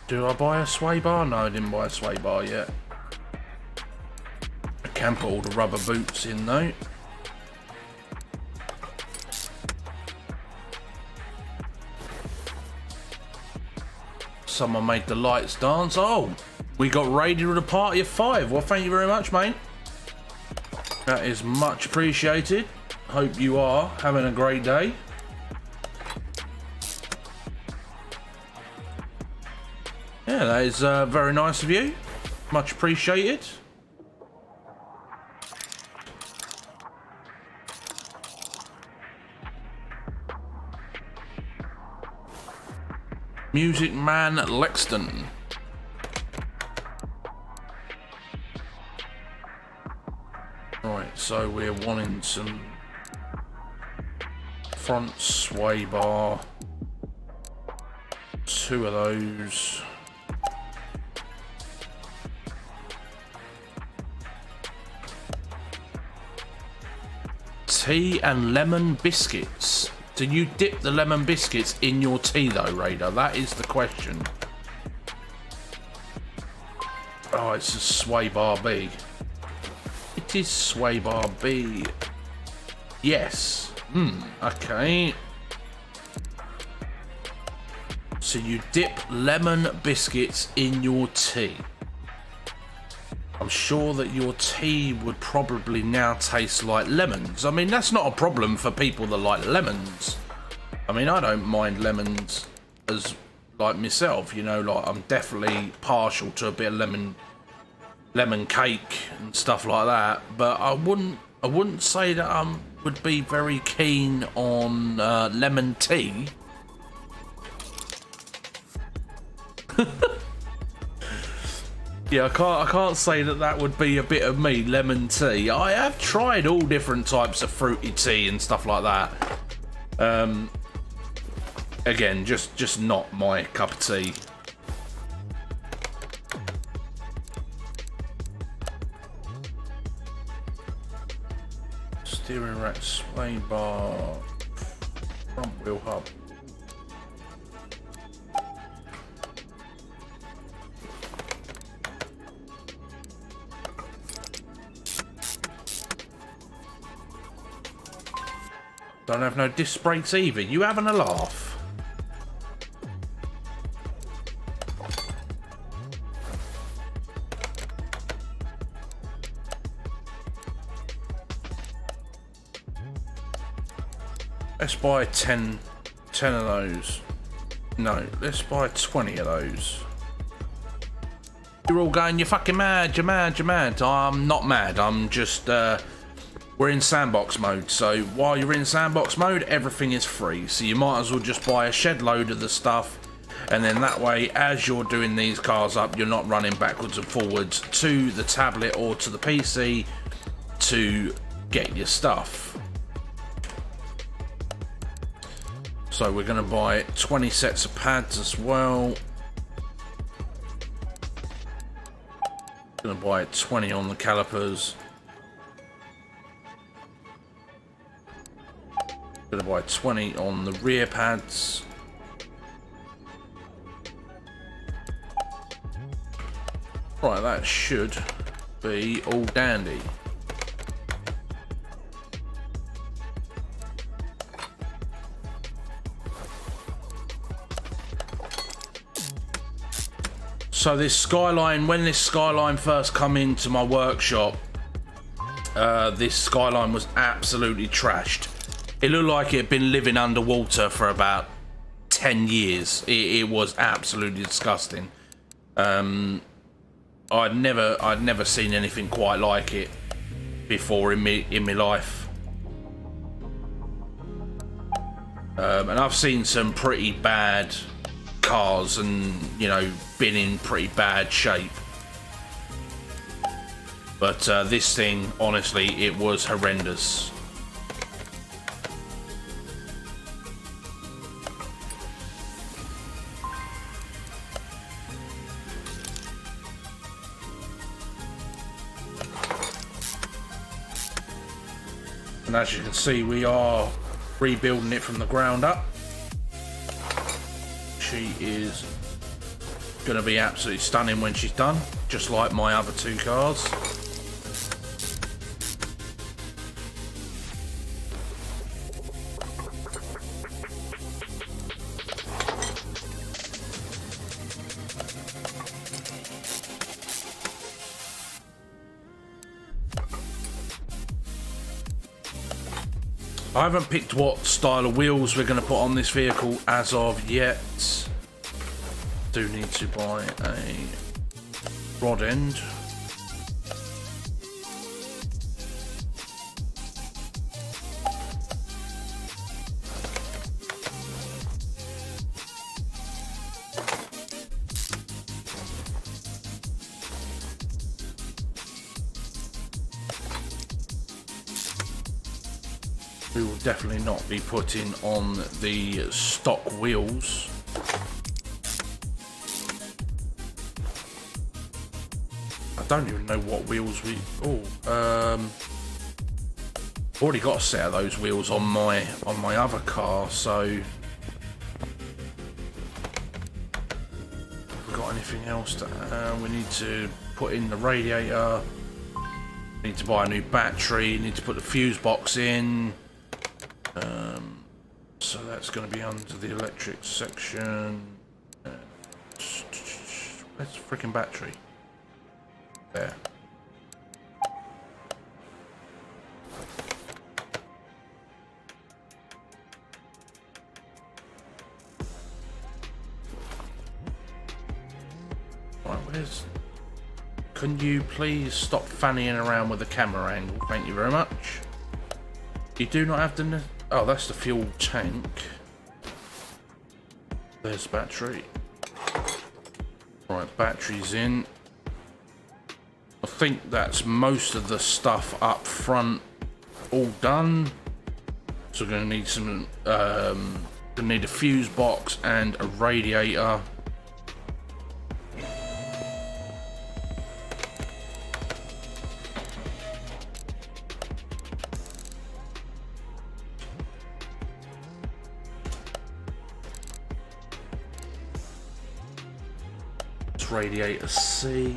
Do I buy a sway bar? No, I didn't buy a sway bar yet. I can put all the rubber boots in though. Someone made the lights dance. Oh, we got raided with a party of 5. Well, thank you very much, mate. That is much appreciated. Hope you are having a great day. Yeah, that is very nice of you. Much appreciated. Music Man Lexton. Right, so we're wanting some front sway bar. 2 of those. tea and lemon biscuits. Do you dip the lemon biscuits in your tea though, Raider? That is the question. Oh, it's a Sway Bar B. It is Sway Bar B. Yes. Okay. So you dip lemon biscuits in your tea. I'm sure that your tea would probably now taste like lemons. I mean, that's not a problem for people that like lemons. I mean, I don't mind lemons as like myself, you know, like I'm definitely partial to a bit of lemon cake and stuff like that, but I wouldn't say that I would be very keen on lemon tea. Yeah, I can't say that would be a bit of me, lemon tea. I have tried all different types of fruity tea and stuff like that. Again, just not my cup of tea. Steering rack, sway bar, front wheel hub. Don't have no disc brakes either. You having a laugh? Let's buy 10 of those. No, let's buy 20 of those. You're all going, you're fucking mad, you're mad, you're mad. I'm not mad, I'm just, we're in sandbox mode, so while you're in sandbox mode, everything is free. So you might as well just buy a shed load of the stuff, and then that way, as you're doing these cars up, you're not running backwards and forwards to the tablet or to the PC to get your stuff. So we're going to buy 20 sets of pads as well. Going to buy 20 on the calipers. Going to buy 20 on the rear pads. Right, that should be all dandy. So this Skyline, when this Skyline first come into my workshop, this Skyline was absolutely trashed. It looked like it had been living underwater for about 10 years. It was absolutely disgusting. I'd never seen anything quite like it before in my life. And I've seen some pretty bad cars and, you know, been in pretty bad shape. But this thing, honestly, it was horrendous. And as you can see, we are rebuilding it from the ground up. She is going to be absolutely stunning when she's done, just like my other two cars. I haven't picked what style of wheels we're going to put on this vehicle as of yet. Do need to buy a rod end. We will definitely not be putting on the stock wheels. I don't even know what wheels we... Oh, Already got a set of those wheels on my other car, so have we got anything else to we need to put in the radiator, need to buy a new battery, need to put the fuse box in, so that's going to be under the electric section. Where's the freaking battery? There. Right, where's... Can you please stop fannying around with the camera angle? Thank you very much. You do not have the... Oh, that's the fuel tank. There's the battery. Right, batteries in. I think that's most of the stuff up front all done. So we're going to need some, gonna need a fuse box and a radiator. It's radiator C.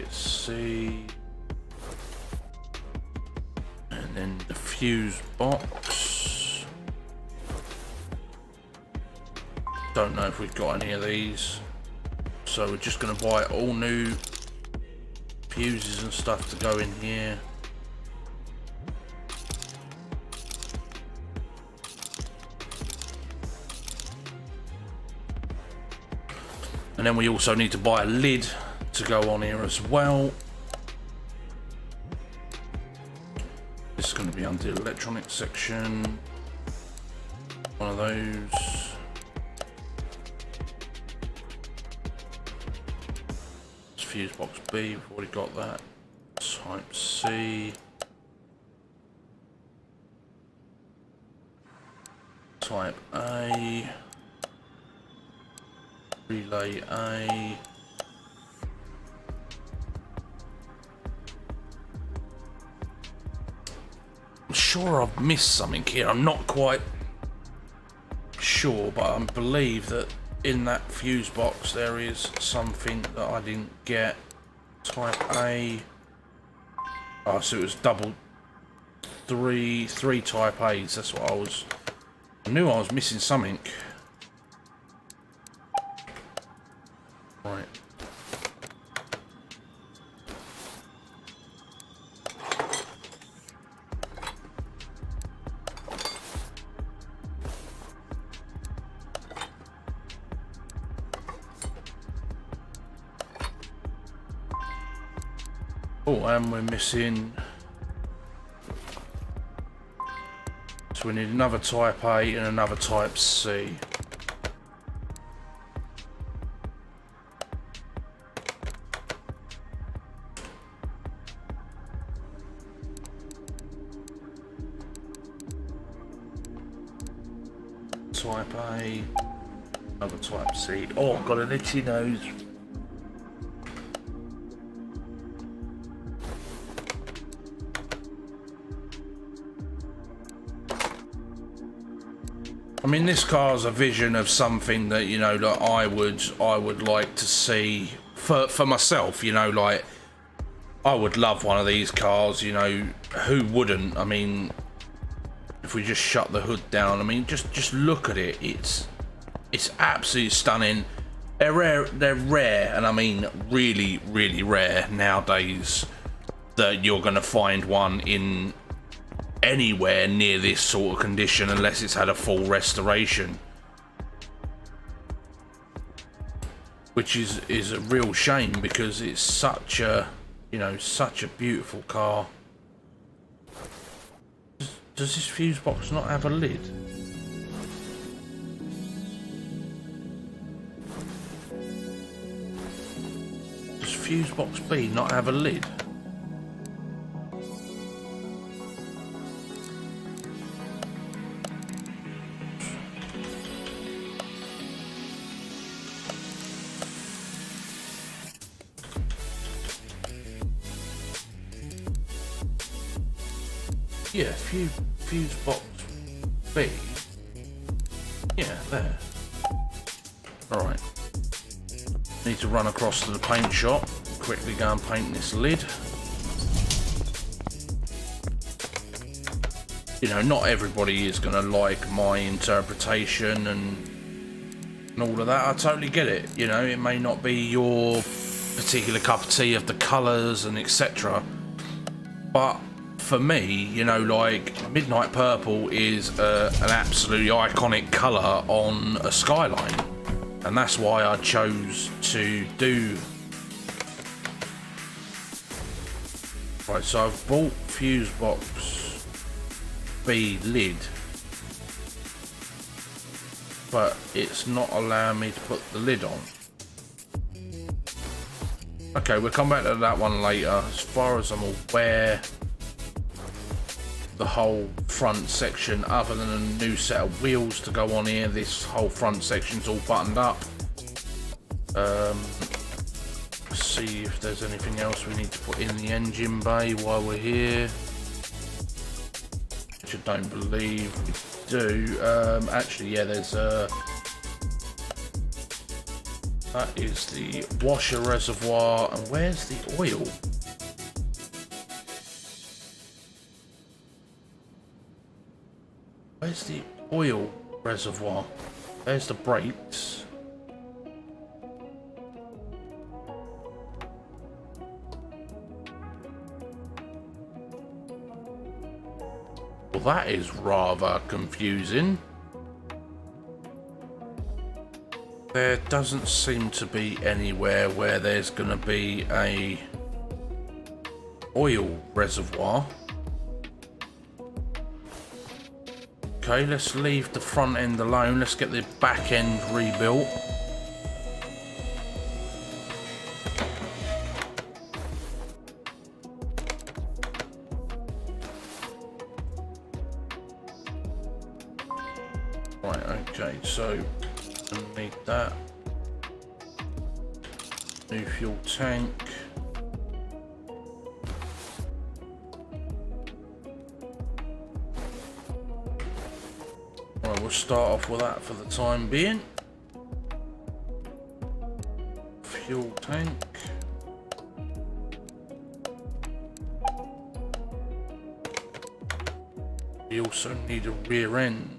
C, and then the fuse box. Don't know if we've got any of these, so we're just going to buy all new fuses and stuff to go in here. And then we also need to buy a lid to go on here as well. This is going to be under the electronics section. One of those. It's fuse box B, we've already got that. Type C. Type A. Relay A. I'm sure I've missed something here. I'm not quite sure, but I believe that in that fuse box there is something that I didn't get. Type A. Oh, so it was three type A's. That's what I knew I was missing something. Right. Oh, and we're missing. So we need another type A and another type C. Type A, another type C. Oh, I've got an itchy nose. I mean, this car's a vision of something that, you know, that I would like to see for myself, you know, like I would love one of these cars, you know, who wouldn't? I mean, if we just shut the hood down, I mean, just look at it. It's absolutely stunning. They're rare, and I mean really, really rare nowadays that you're going to find one in anywhere near this sort of condition unless it's had a full restoration, which is a real shame because it's such a, you know, such a beautiful car. Does this fuse box not have a lid? Does fuse box B not have a lid? Yeah, fuse box B. Yeah, there. Alright. Need to run across to the paint shop. Quickly go and paint this lid. You know, not everybody is going to like my interpretation and all of that. I totally get it. You know, it may not be your particular cup of tea of the colours and etc. But for me, you know, like midnight purple is an absolutely iconic colour on a skyline, and that's why I chose to do. Right, so I've bought fuse box B lid, but it's not allowing me to put the lid on. Okay, we'll come back to that one later. As far as I'm aware, the whole front section, other than a new set of wheels to go on here, this whole front section's all buttoned up. Let's see if there's anything else we need to put in the engine bay while we're here. Which I don't believe we do. Actually, yeah, there's that is the washer reservoir, and where's the oil? Where's the oil reservoir? There's the brakes. Well, that is rather confusing. There doesn't seem to be anywhere where there's going to be a oil reservoir. Okay, let's leave the front end alone. Let's get the back end rebuilt. Right, okay, so I need that. New fuel tank. Right, we'll start off with that for the time being. Fuel tank. We also need a rear end.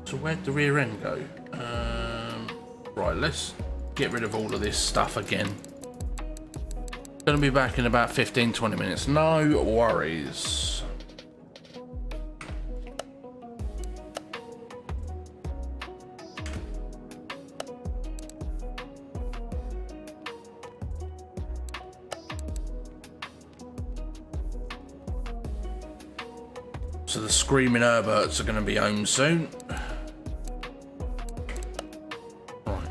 So where'd the rear end go? Right, let's get rid of all of this stuff again. Gonna be back in about 15-20 minutes. No worries. So the screaming Herberts are going to be home soon. Right.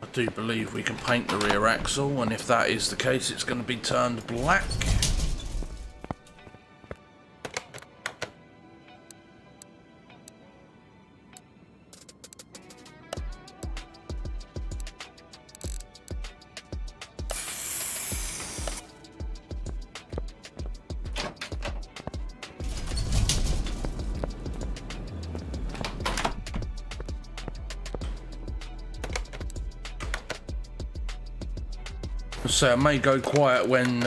I do believe we can paint the rear axle, and if that is the case, it's going to be turned black. So it may go quiet when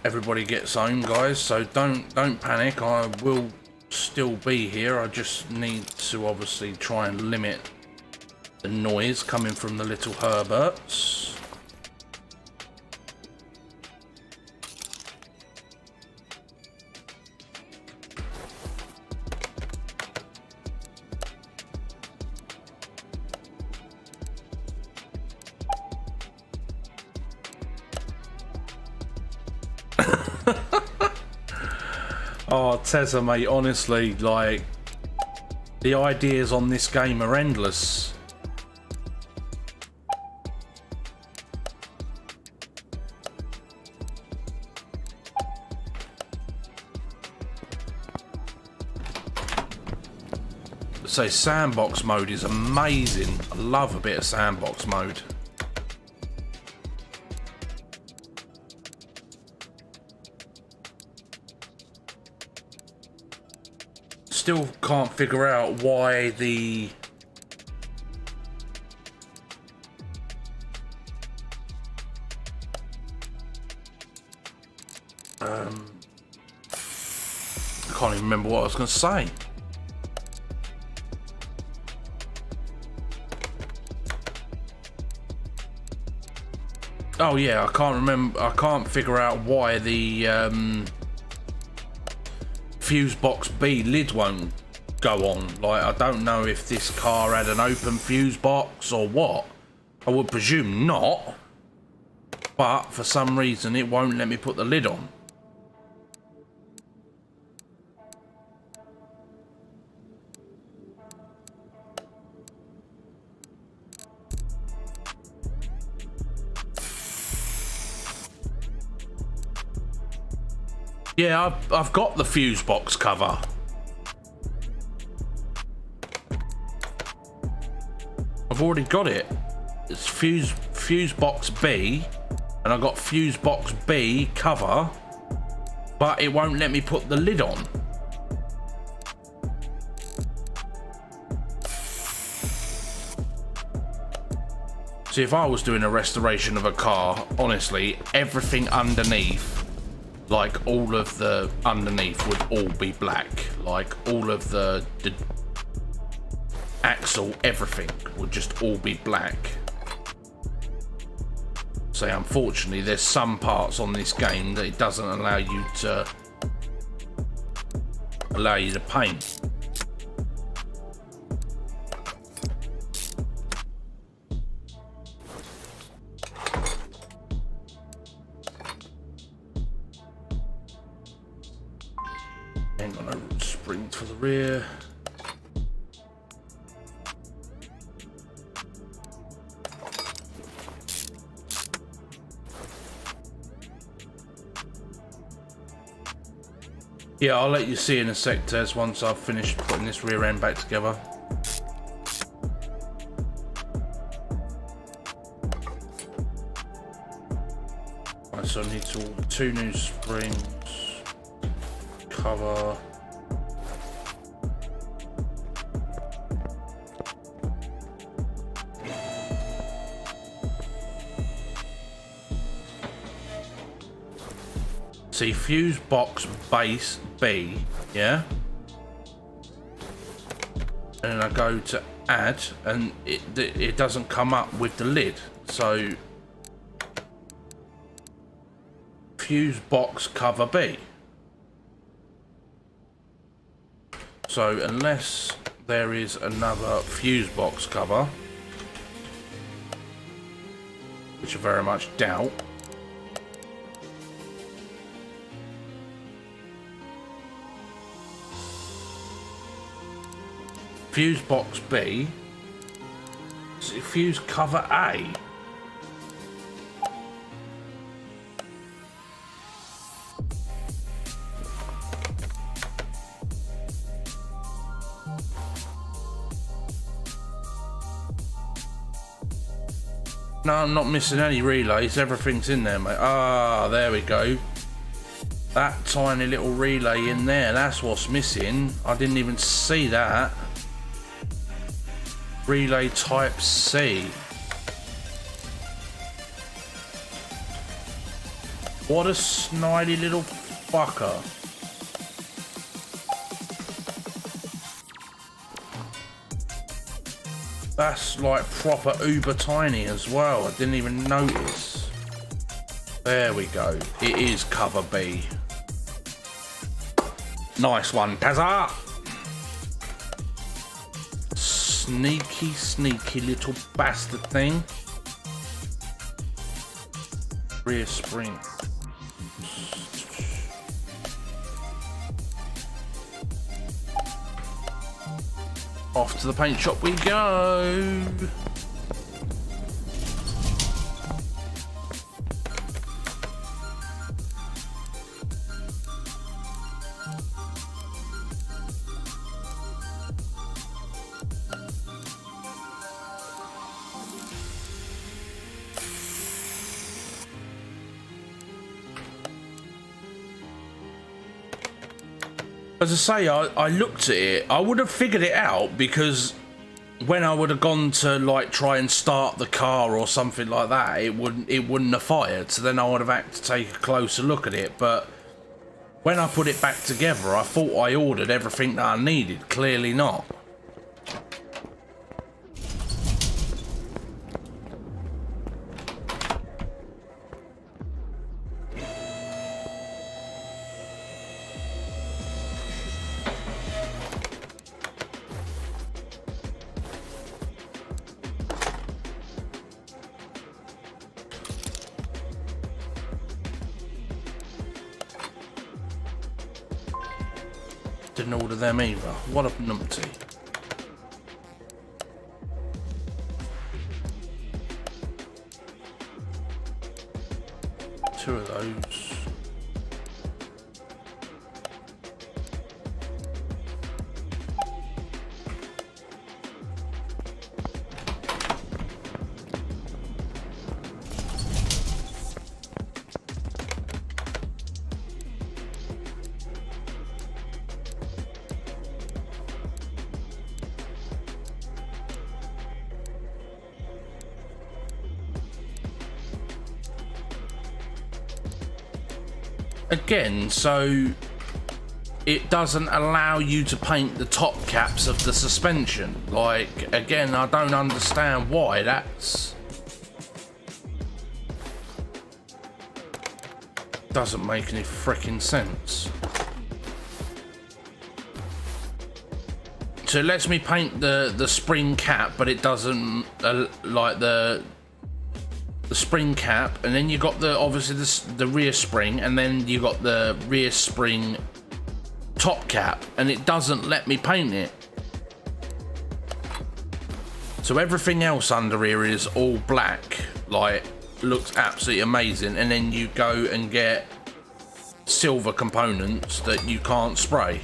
everybody gets home, guys, so don't panic. I will still be here. I just need to obviously try and limit the noise coming from the little Herberts. Oh, Tessa, mate, honestly, like, The ideas on this game are endless. So sandbox mode is amazing. I love a bit of sandbox mode. Still can't figure out why the I can't even remember what I was going to say. Oh yeah, I can't remember. I can't figure out why the fuse box B lid won't go on. Like, I don't know if this car had an open fuse box or what. I would presume not, but for some reason it won't let me put the lid on. Yeah, I've got the fuse box cover. I've already got it. It's fuse box B, and I got fuse box B cover, but it won't let me put the lid on. See, if I was doing a restoration of a car, honestly, everything underneath, like all of the underneath would all be black. Like all of the axle, everything would just all be black. So unfortunately there's some parts on this game that it doesn't allow you to paint. Hang on, a spring for the rear. Yeah, I'll let you see in a sec, Tez, once I've finished putting this rear end back together. Right, so I need two new springs, cover. See, fuse box base B, yeah? And then I go to add, and it doesn't come up with the lid. So, fuse box cover B. So, unless there is another fuse box cover, which I very much doubt. Fuse box B, fuse cover A. No, I'm not missing any relays, everything's in there, mate. Ah, there we go. That tiny little relay in there, that's what's missing. I didn't even see that. Relay type C. What a snidey little fucker. That's like proper uber tiny as well. I didn't even notice. There we go. It is cover B. Nice one, Tazza. Sneaky little bastard thing. Rear spring. Off to the paint shop we go. As I say, I looked at it. I would have figured it out, because when I would have gone to like try and start the car or something like that, it wouldn't have fired. So then I would have had to take a closer look at it. But when I put it back together, I thought I ordered everything that I needed. Clearly not. Didn't order them either. What a numpty. Two of those. Again, so it doesn't allow you to paint the top caps of the suspension. Like, again, I don't understand why. That's doesn't make any freaking sense. So it lets me paint the spring cap, but it doesn't like the spring cap, and then you got the obviously the rear spring, and then you got the rear spring top cap, and it doesn't let me paint it. So everything else under here is all black, like looks absolutely amazing, and then you go and get silver components that you can't spray.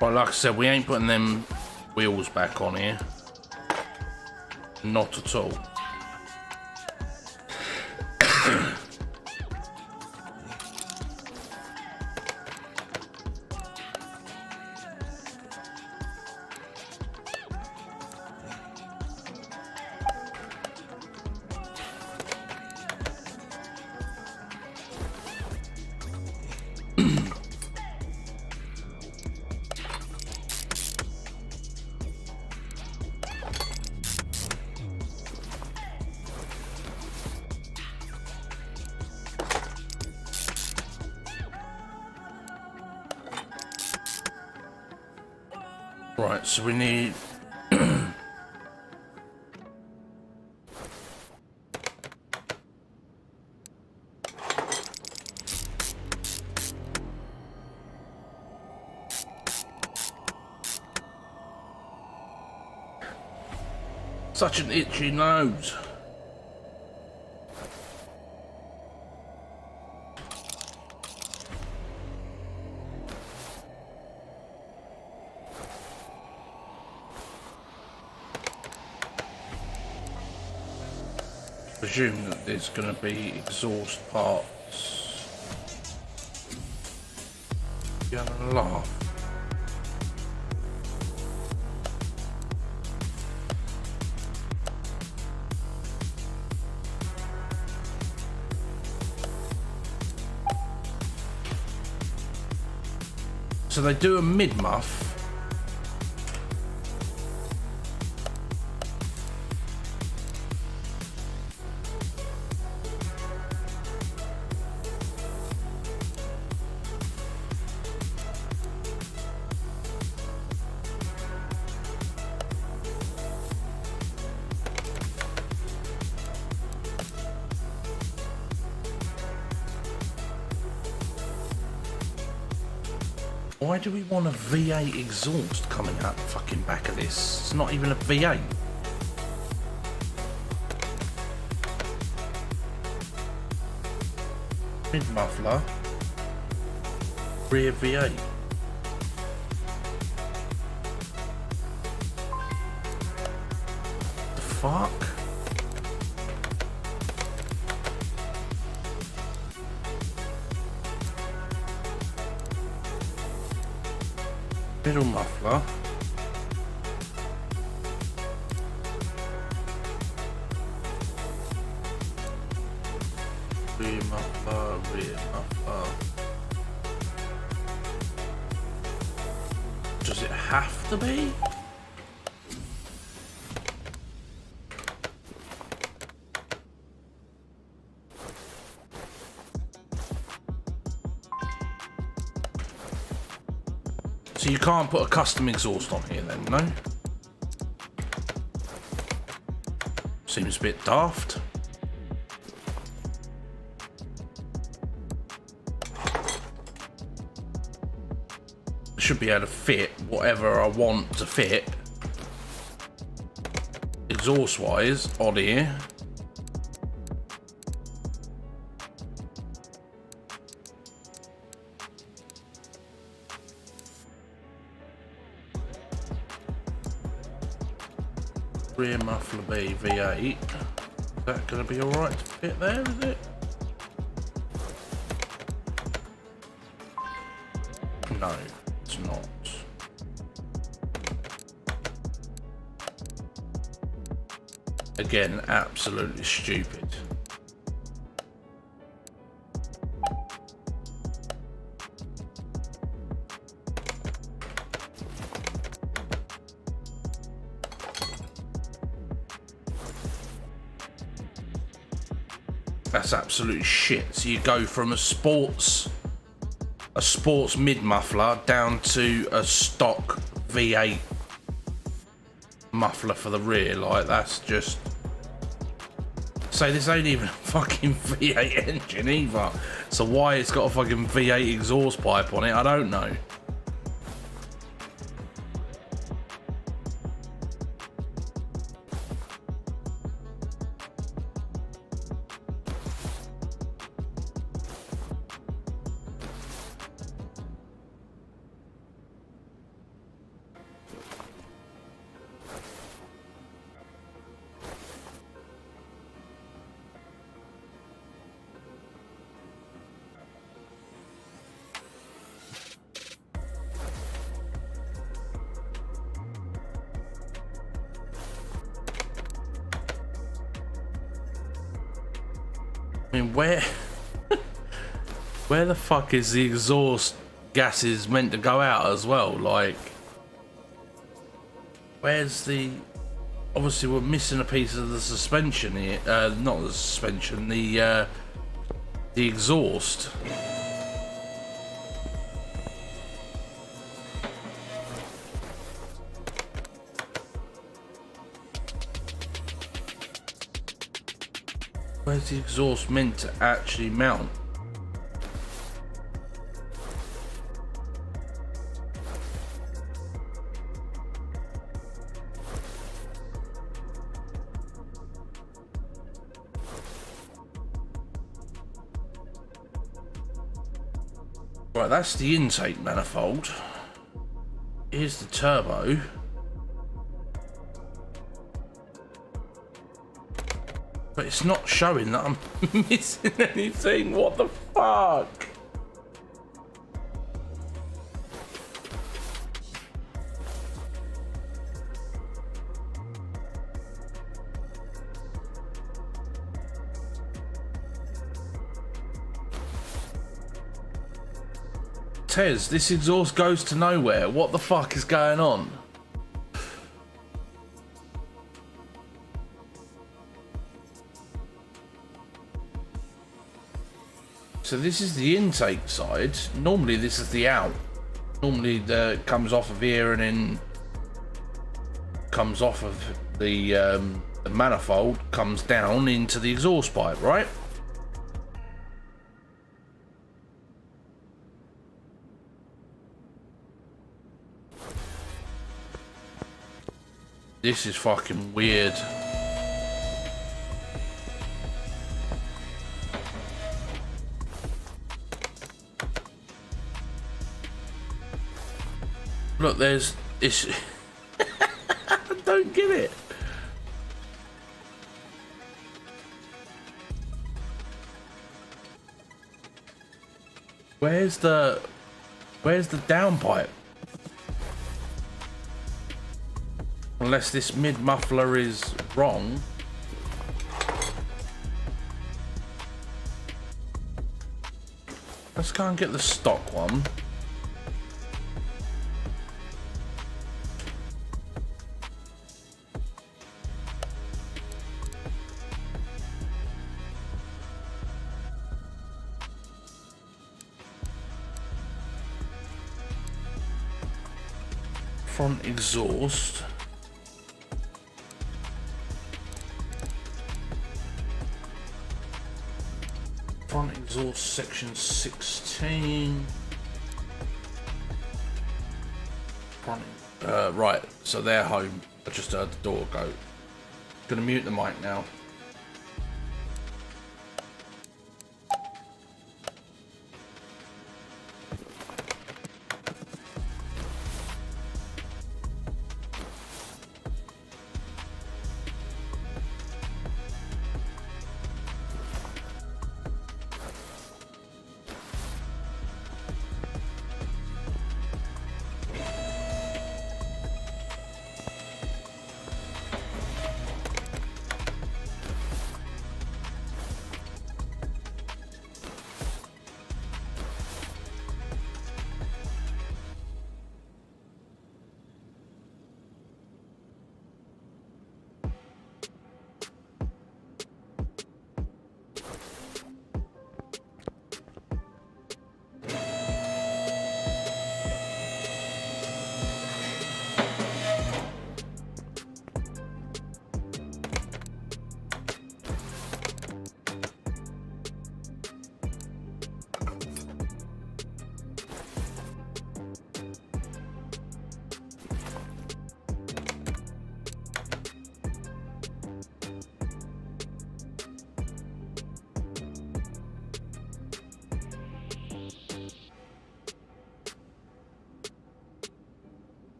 But like I said, we ain't putting them wheels back on here. Not at all. Right, so we need such an itchy nose. Presume that there's going to be exhaust parts. You're gonna laugh. So they do a mid-muff. Why do we want a V8 exhaust coming out the fucking back of this? It's not even a V8. Mid muffler, rear V8. The fuck? Middle muffler. Rear muffler, rear muffler. Does it have to be? So you can't put a custom exhaust on here then, no? Seems a bit daft. Should be able to fit whatever I want to fit exhaust wise on here. Rear muffler B V8. Is that going to be alright to fit there, is it? No, it's not. Again, absolutely stupid. That's absolute shit. So you go from a sports mid muffler down to a stock V8 muffler for the rear. Like, that's just... So this ain't even a fucking V8 engine either. So why it's got a fucking V8 exhaust pipe on it, I don't know. I mean, where the fuck is the exhaust gases meant to go out as well? Like, where's the... Obviously we're missing a piece of the suspension here. Not the suspension, the exhaust. Where's the exhaust meant to actually mount? Right, that's the intake manifold. Here's the turbo. But it's not showing that I'm missing anything. What the fuck? Tez, this exhaust goes to nowhere. What the fuck is going on? So this is the intake side. Normally this is the out. Normally the comes off of here and then comes off of the manifold, comes down into the exhaust pipe, right? This is fucking weird. Look, there's this. I don't get it. Where's the downpipe? Unless this mid muffler is wrong. Let's go and get the stock one. Front exhaust. Front exhaust section 16. Front, right, so they're home. I just heard the door go. Gonna mute the mic now.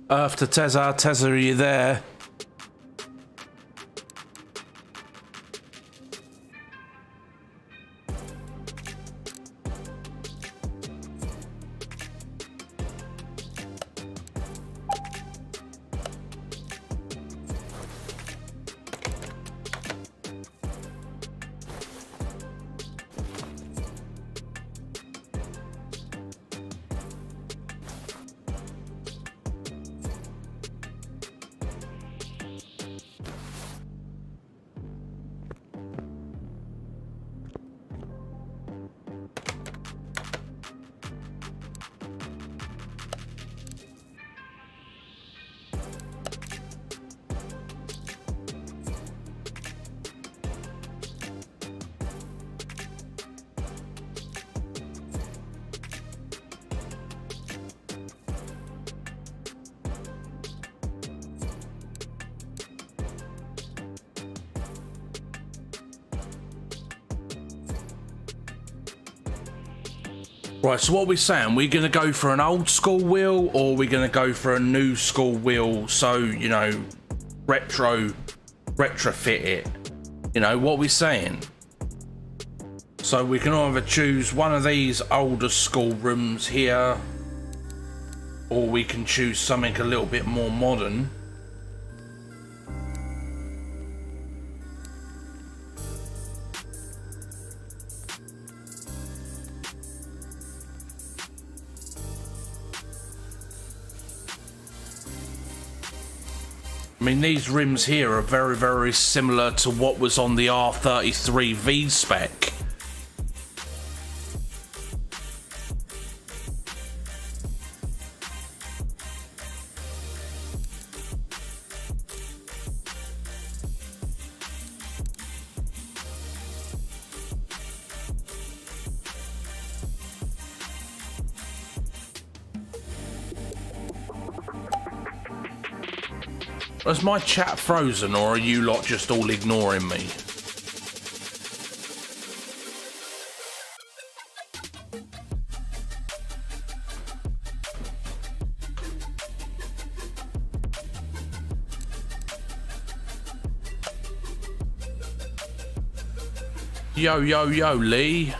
Earth to Tezza. Tezza, are you there? Right, so what we're saying, we're going to go for an old school wheel, or we're going to go for a new school wheel, so, you know, retrofit it. You know, what we're saying. So we can either choose one of these older school rooms here, or we can choose something a little bit more modern. I mean, these rims here are very, very similar to what was on the R33V spec. Is my chat frozen, or are you lot just all ignoring me? Yo, yo, yo, Lee.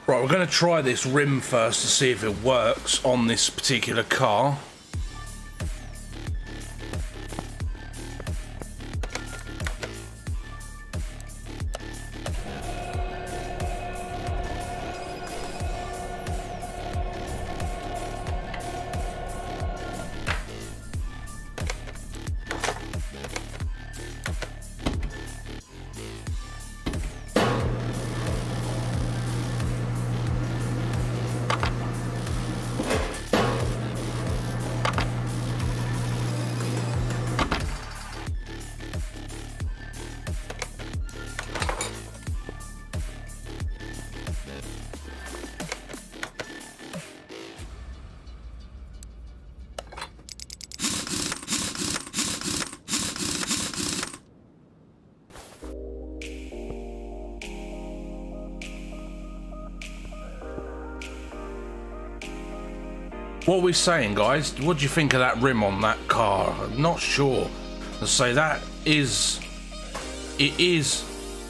Right, we're going to try this rim first to see if it works on this particular car. What are we saying, guys? What do you think of that rim on that car? I'm not sure. Let's say it is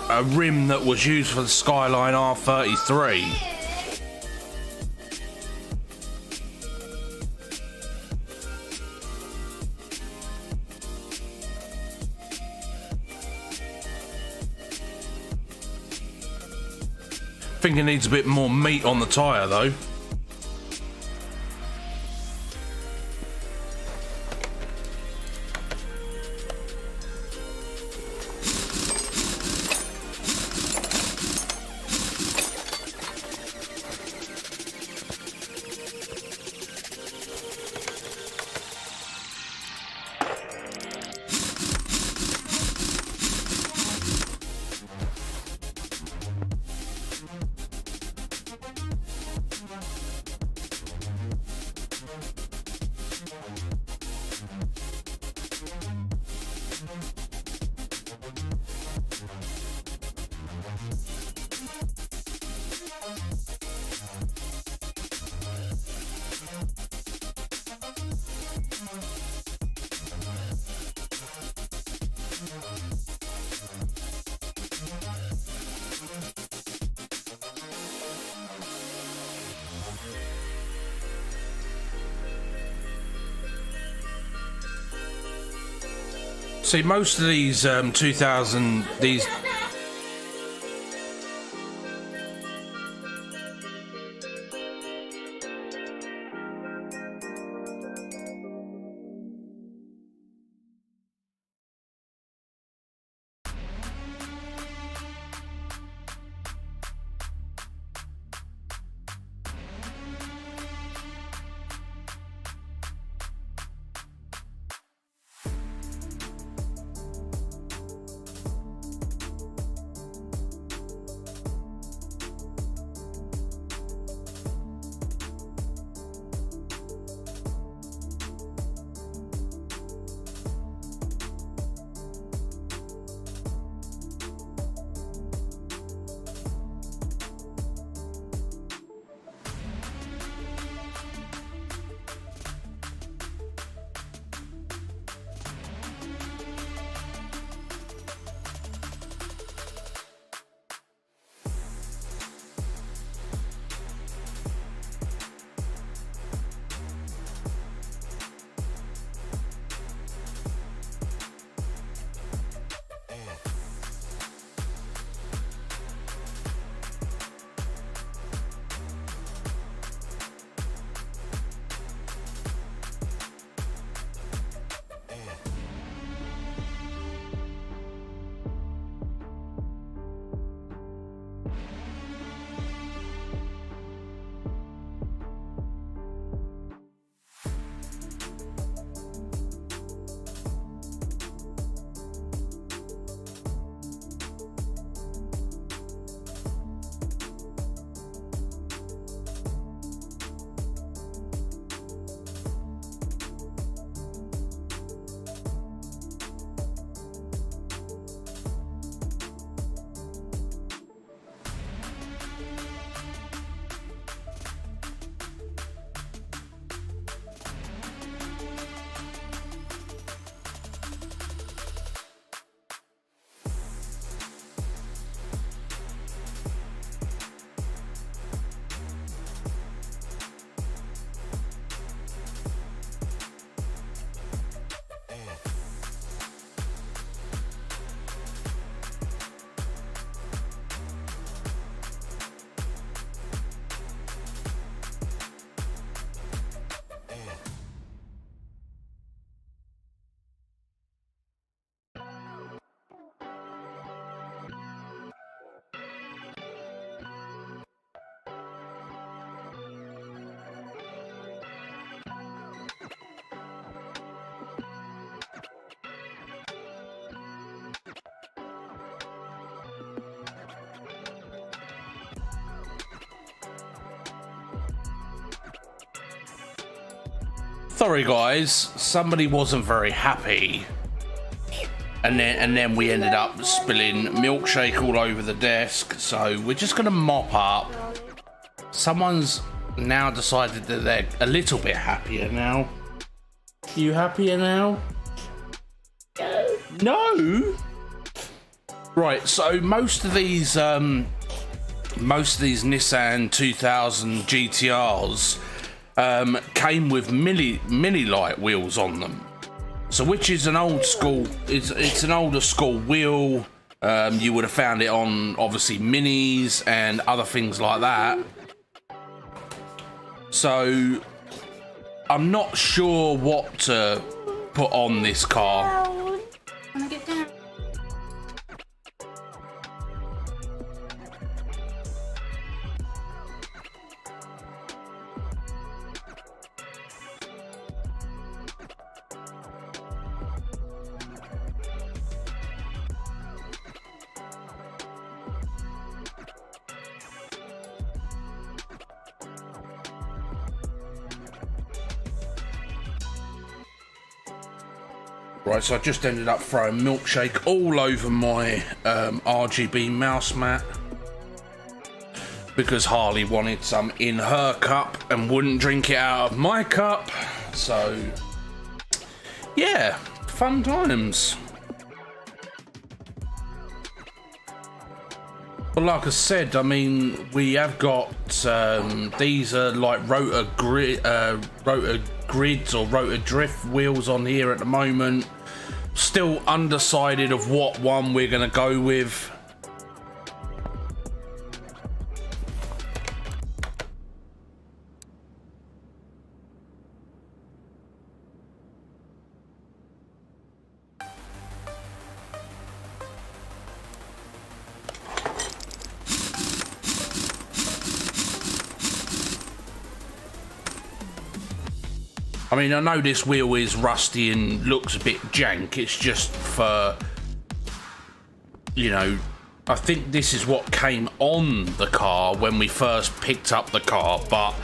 a rim that was used for the Skyline R33. I think it needs a bit more meat on the tyre though. See, most of these 2000, these sorry guys, somebody wasn't very happy, and then we ended up spilling milkshake all over the desk. So we're just gonna mop up. Someone's now decided that they're a little bit happier now. You happier now? No. Right. So most of these Nissan 2000 GTRs came with mini light wheels on them. So which is an old school. It's an older school wheel. You would have found it on obviously minis and other things like that. So I'm not sure what to put on this car. Wanna get down? Right, so I just ended up throwing milkshake all over my RGB mouse mat because Harley wanted some in her cup and wouldn't drink it out of my cup. So, yeah, fun times. But like I said, I mean, we have got these are like rotor grids or rotor drift wheels on here at the moment. Still undecided of what one we're going to go with. I mean, I know this wheel is rusty and looks a bit jank. It's just for, you know, I think this is what came on the car when we first picked up the car, but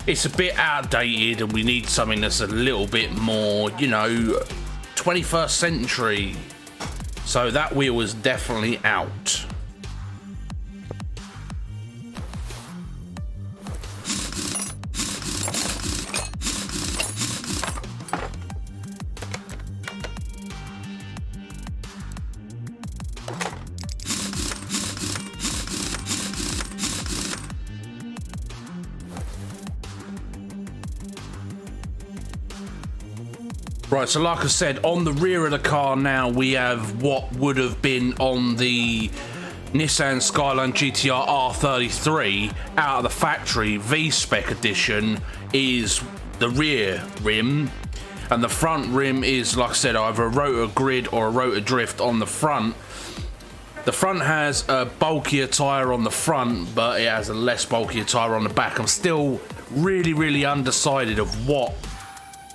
it's a bit outdated and we need something that's a little bit more, you know, 21st century. So that wheel is definitely out. Right, so like I said, on the rear of the car now, we have what would have been on the Nissan Skyline GTR R33 out of the factory. V-Spec edition is the rear rim, and the front rim is, like I said, either a rotor grid or a rotor drift on the front. The front has a bulkier tyre on the front, but it has a less bulkier tyre on the back. I'm still really undecided of what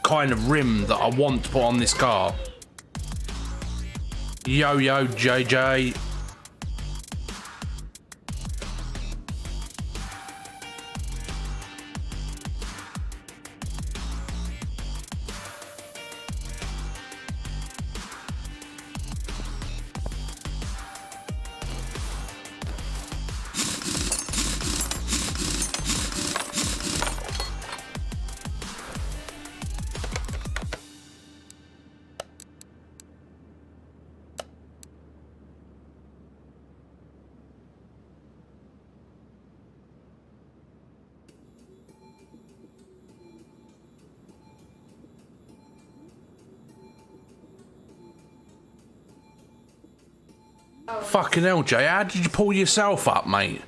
kind of rim that I want to put on this car. Yo JJ. Fucking hell, Jay, how did you pull yourself up, mate?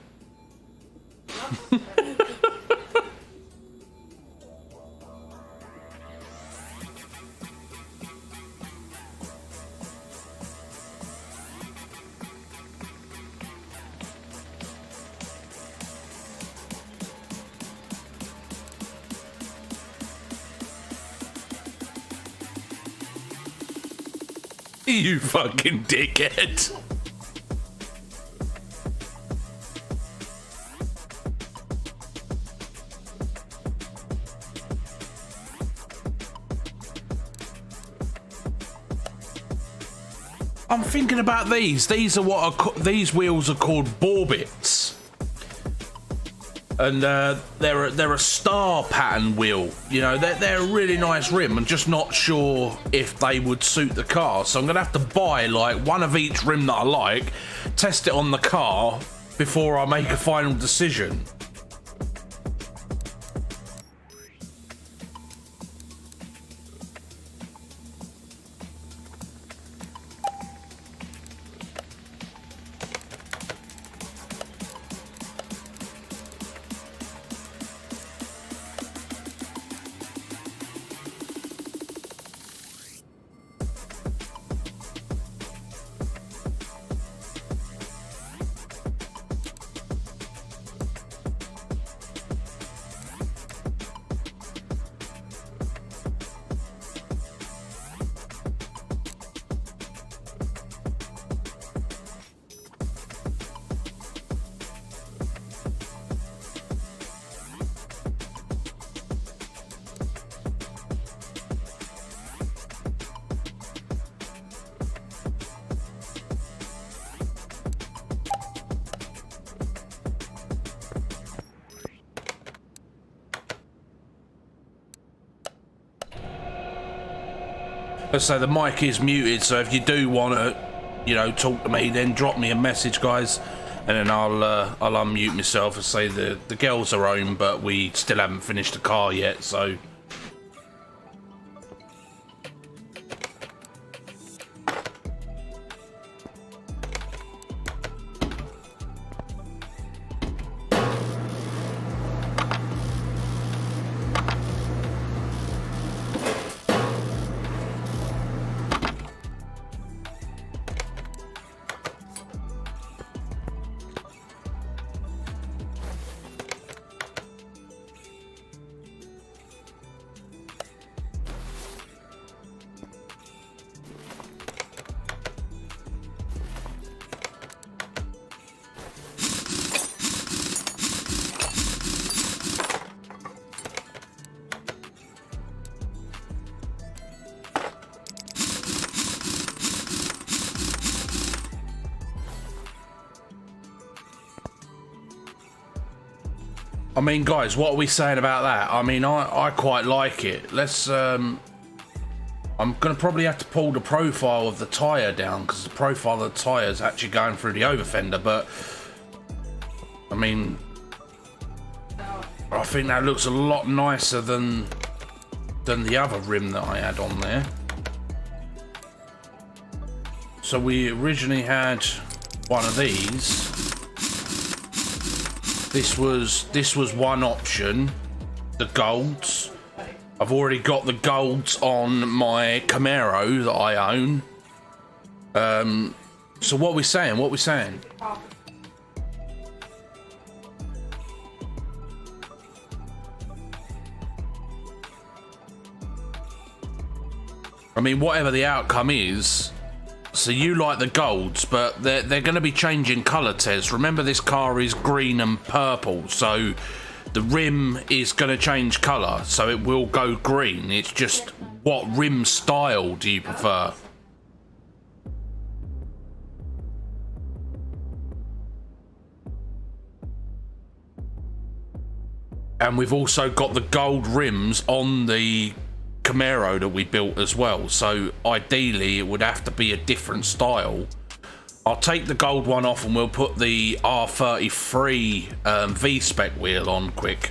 You fucking dickhead. I'm thinking about these. These are what these wheels are called bore bits. And they're a star pattern wheel. You know, they're a really nice rim. I'm just not sure if they would suit the car. So I'm gonna have to buy like one of each rim that I like, test it on the car before I make a final decision. So the mic is muted, so if you do want to, you know, talk to me, then drop me a message, guys, and then I'll unmute myself and say the girls are home, but we still haven't finished the car yet, so. I mean, guys, what are we saying about that? I mean, I quite like it. Let's, I'm going to probably have to pull the profile of the tyre down because the profile of the tyre is actually going through the over fender, but, I mean, I think that looks a lot nicer than the other rim that I had on there. So we originally had one of these. This was one option, the golds. I've already got the golds on my Camaro that I own. So what are we saying? What are we saying? I mean, whatever the outcome is. So you like the golds, but they're going to be changing colour, Tez. Remember, this car is green and purple, so the rim is going to change colour, so it will go green. It's just, what rim style do you prefer? And we've also got the gold rims on the Camaro that we built as well, so ideally it would have to be a different style. I'll take the gold one off and we'll put the R33 V-spec wheel on quick.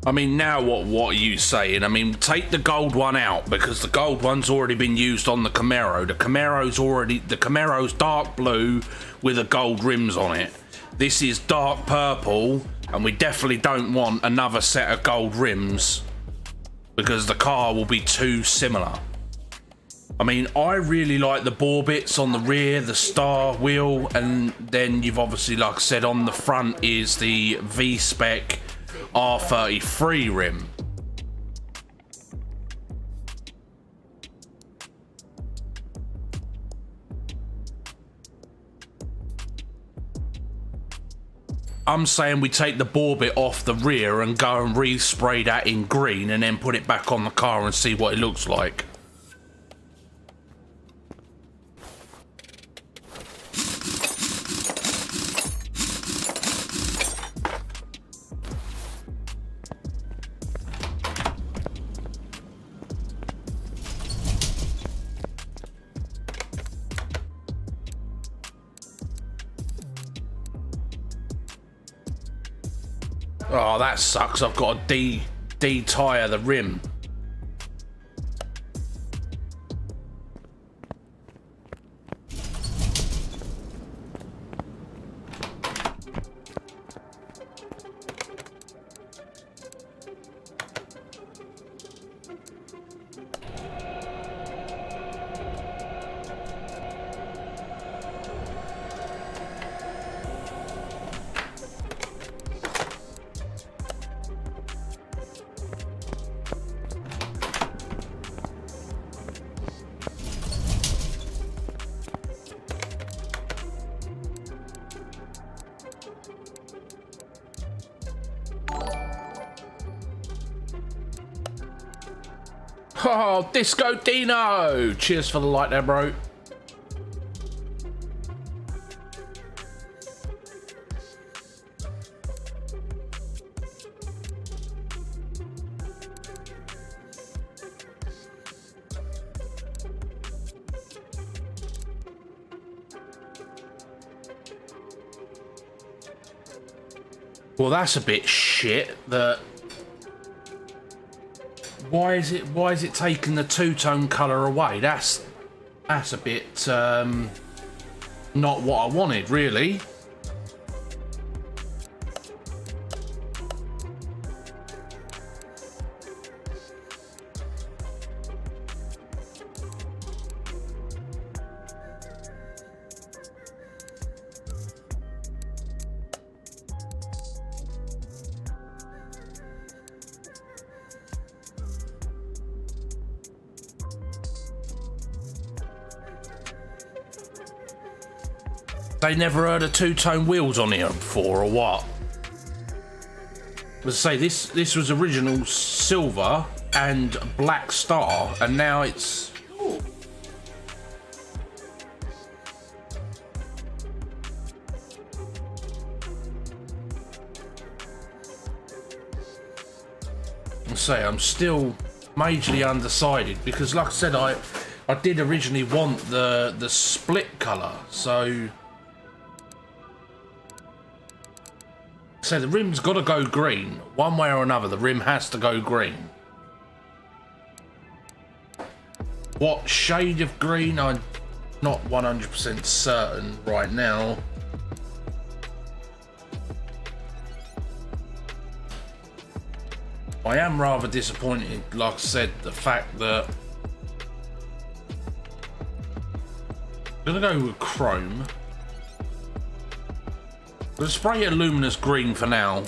I mean, now what are you saying? I mean, take the gold one out because the gold one's already been used on the Camaro. The Camaro's dark blue with the gold rims on it. This is dark purple, and we definitely don't want another set of gold rims because the car will be too similar. I mean, I really like the bore bits on the rear, the star wheel, and then you've obviously, like I said, on the front is the V-spec R33 rim. I'm saying we take the bore bit off the rear and go and respray that in green and then put it back on the car and see what it looks like. Oh, that sucks. I've got to de-tire the rim. Oh, Disco Dino! Cheers for the light there, bro. Well, that's a bit shit. Why is it taking the two-tone colour away? That's a bit not what I wanted, really. They never heard of two-tone wheels on here before, or what? Let's say this was original silver and black star, and now it's... Let's say I'm still majorly undecided because, like I said, I did originally want the split colour, so. So the rim's got to go green. One way or another, the rim has to go green. What shade of green? I'm not 100% certain right now. I am rather disappointed, like I said, the fact that... I'm going to go with chrome. Let's spray it luminous green for now.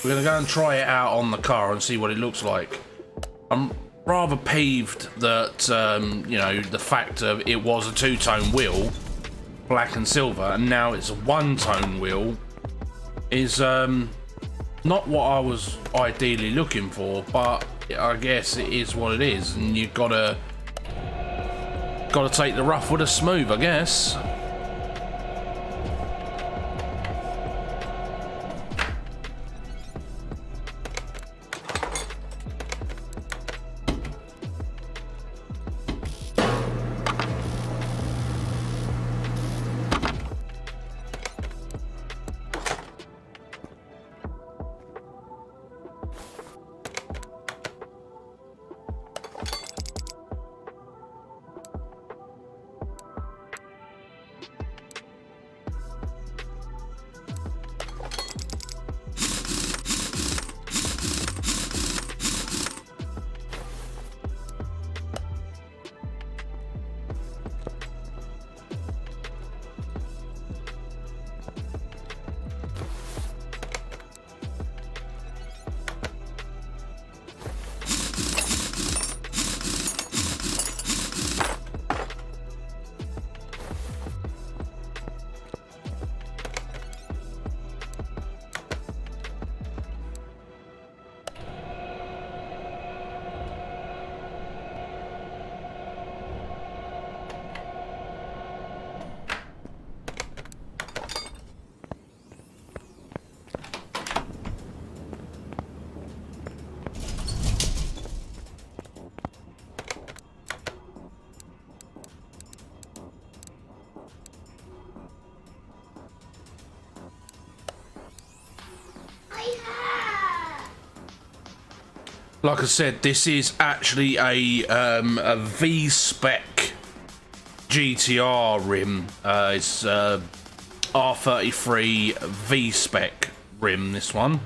We're going to go and try it out on the car and see what it looks like. I'm rather peeved that, you know, the fact of it was a two-tone wheel, black and silver, and now it's a one-tone wheel, is not what I was ideally looking for, but I guess it is what it is, and you've got to take the rough with the smooth, I guess. Like I said, this is actually a V-spec GTR rim. It's R33 V-spec rim, this one.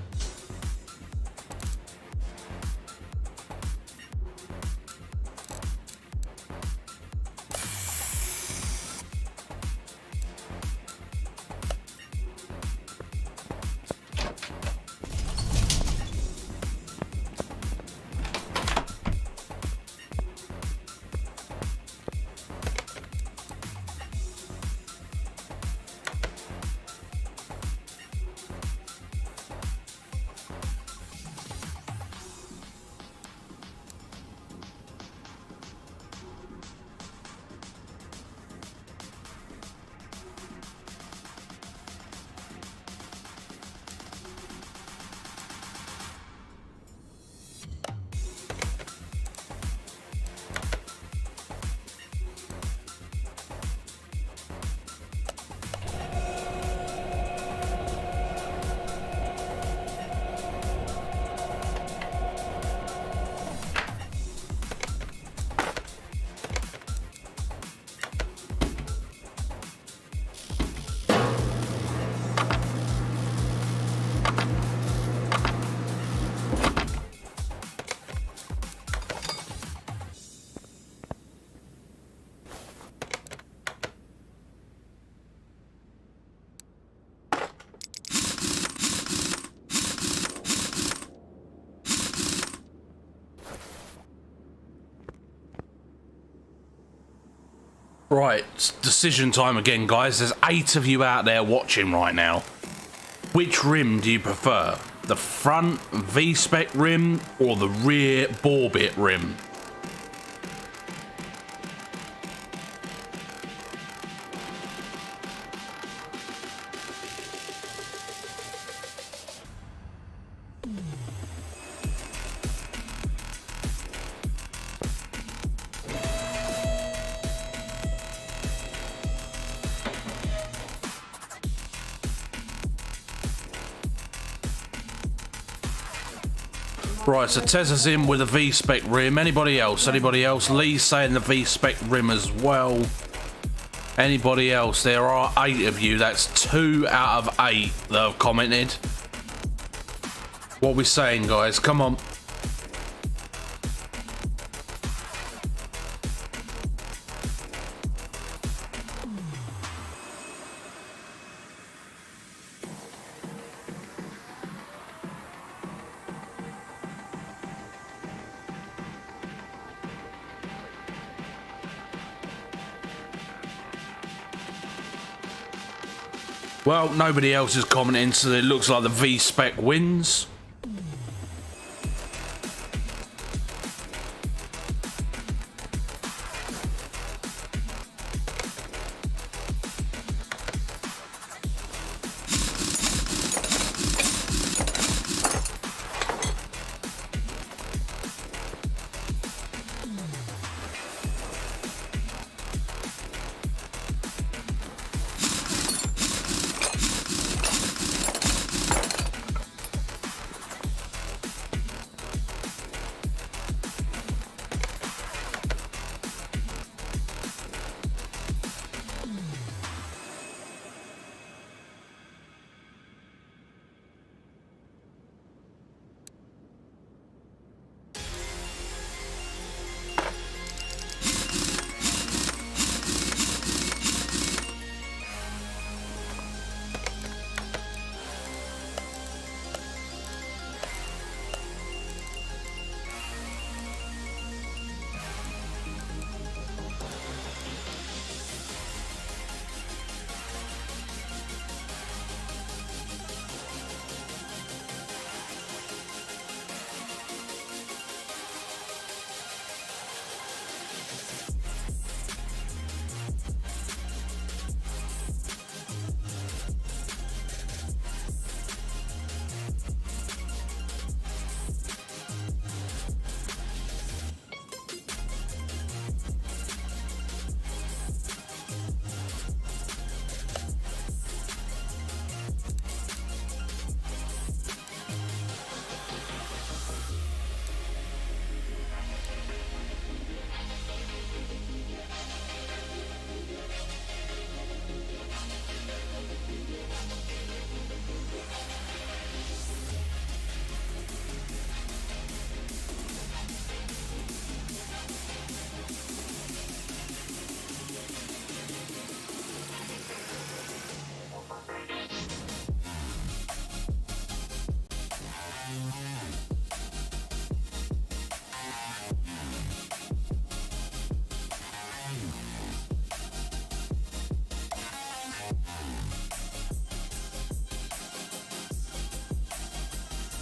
Right, it's decision time again, guys. There's 8 of you out there watching right now. Which rim do you prefer? The front V-spec rim or the rear ball bit rim? Right, so Tezza's in with a V-spec rim. Anybody else? Anybody else? Lee's saying the V-spec rim as well. Anybody else? There are 8 of you. That's 2 out of 8 that have commented. What are we saying, guys? Come on. Well, nobody else is commenting, so it looks like the V-spec wins.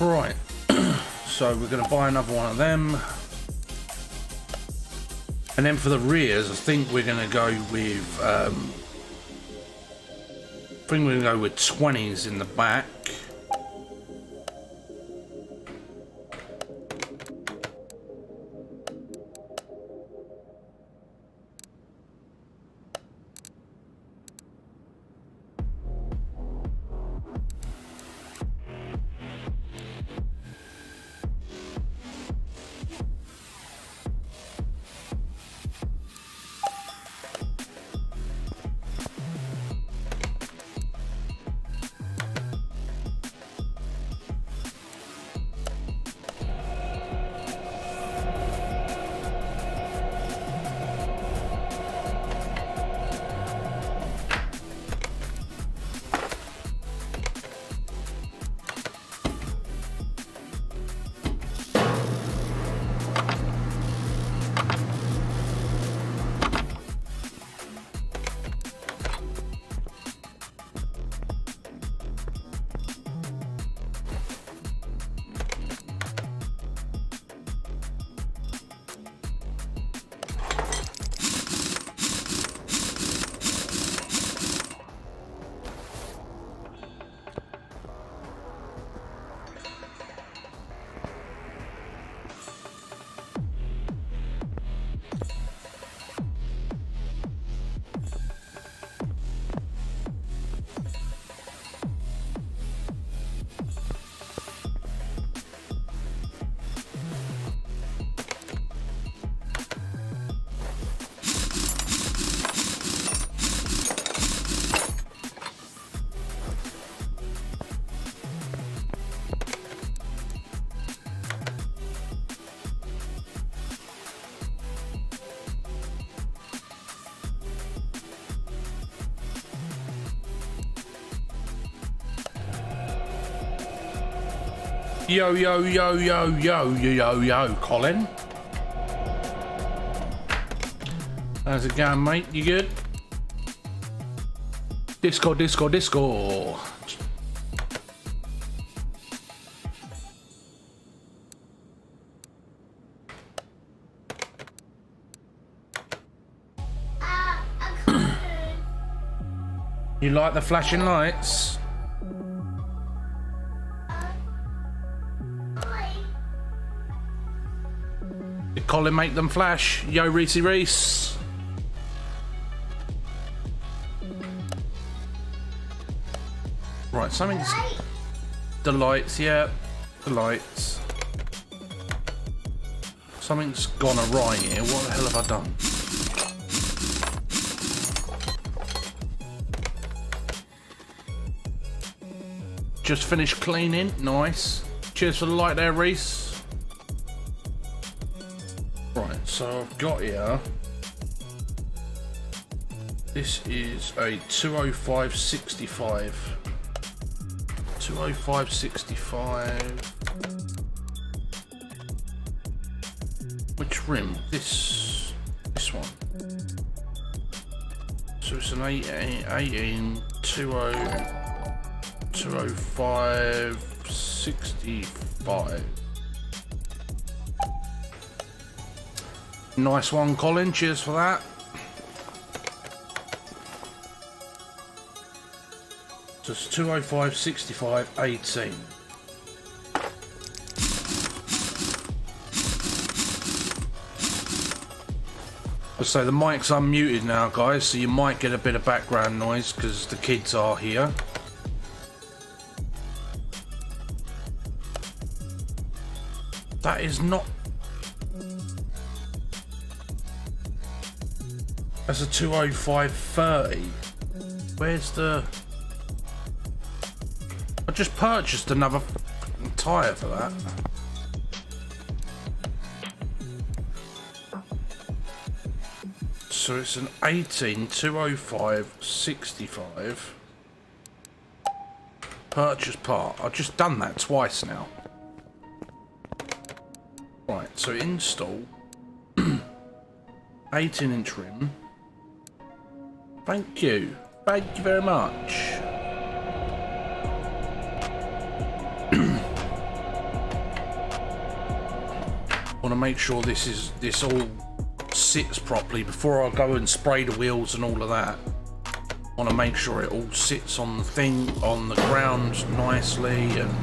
Right, so we're going to buy another one of them. And then for the rears, I think we're going to go with 20s in the back. Yo, yo, yo, yo, yo, yo, yo, Colin. How's it going, mate? You good? Disco, disco, disco. You like the flashing lights? Did Colin make them flash? Yo, Reese Reese. Right, something's... The lights, yeah. The lights. Something's gone awry here. What the hell have I done? Just finished cleaning. Nice. Cheers for the light there, Reese. Right, so I've got here. This is a 205/65. 205/65. Which rim? This one. So it's an 18 205/65. Nice one, Colin. Cheers for that. Just 205/65/18. So the mic's unmuted now, guys, so you might get a bit of background noise because the kids are here. That is not... That's a 205/30. Where's the... I just purchased another tyre for that. So it's an 18 205/65 purchase part. I've just done that twice now. Right, so install 18-inch rim. Thank you very much. want to make sure this all sits properly before I go and spray the wheels and all of that. I want to make sure it all sits on the thing, on the ground nicely, and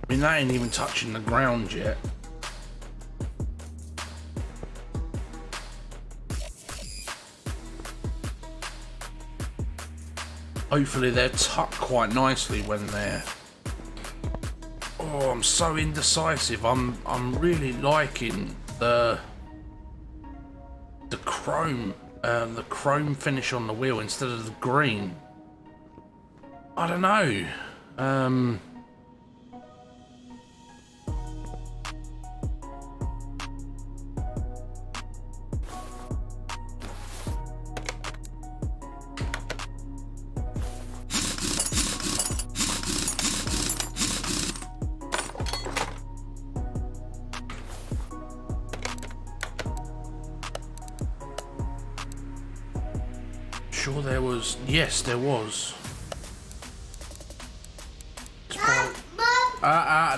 I mean, that ain't even touching the ground yet. Hopefully they're tucked quite nicely when they're... Oh, I'm so indecisive. I'm really liking the chrome finish on the wheel instead of the green. I don't know. Sure there was. Yes, there was.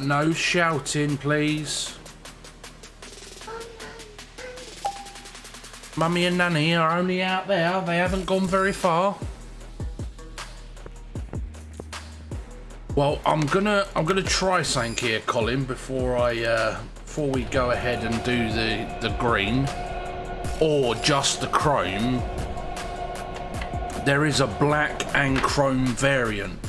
No shouting, please. Mummy and Nanny are only out there. They haven't gone very far. Well, I'm gonna try something here, Colin, before we go ahead and do the green or just the chrome. There is a black and chrome variant.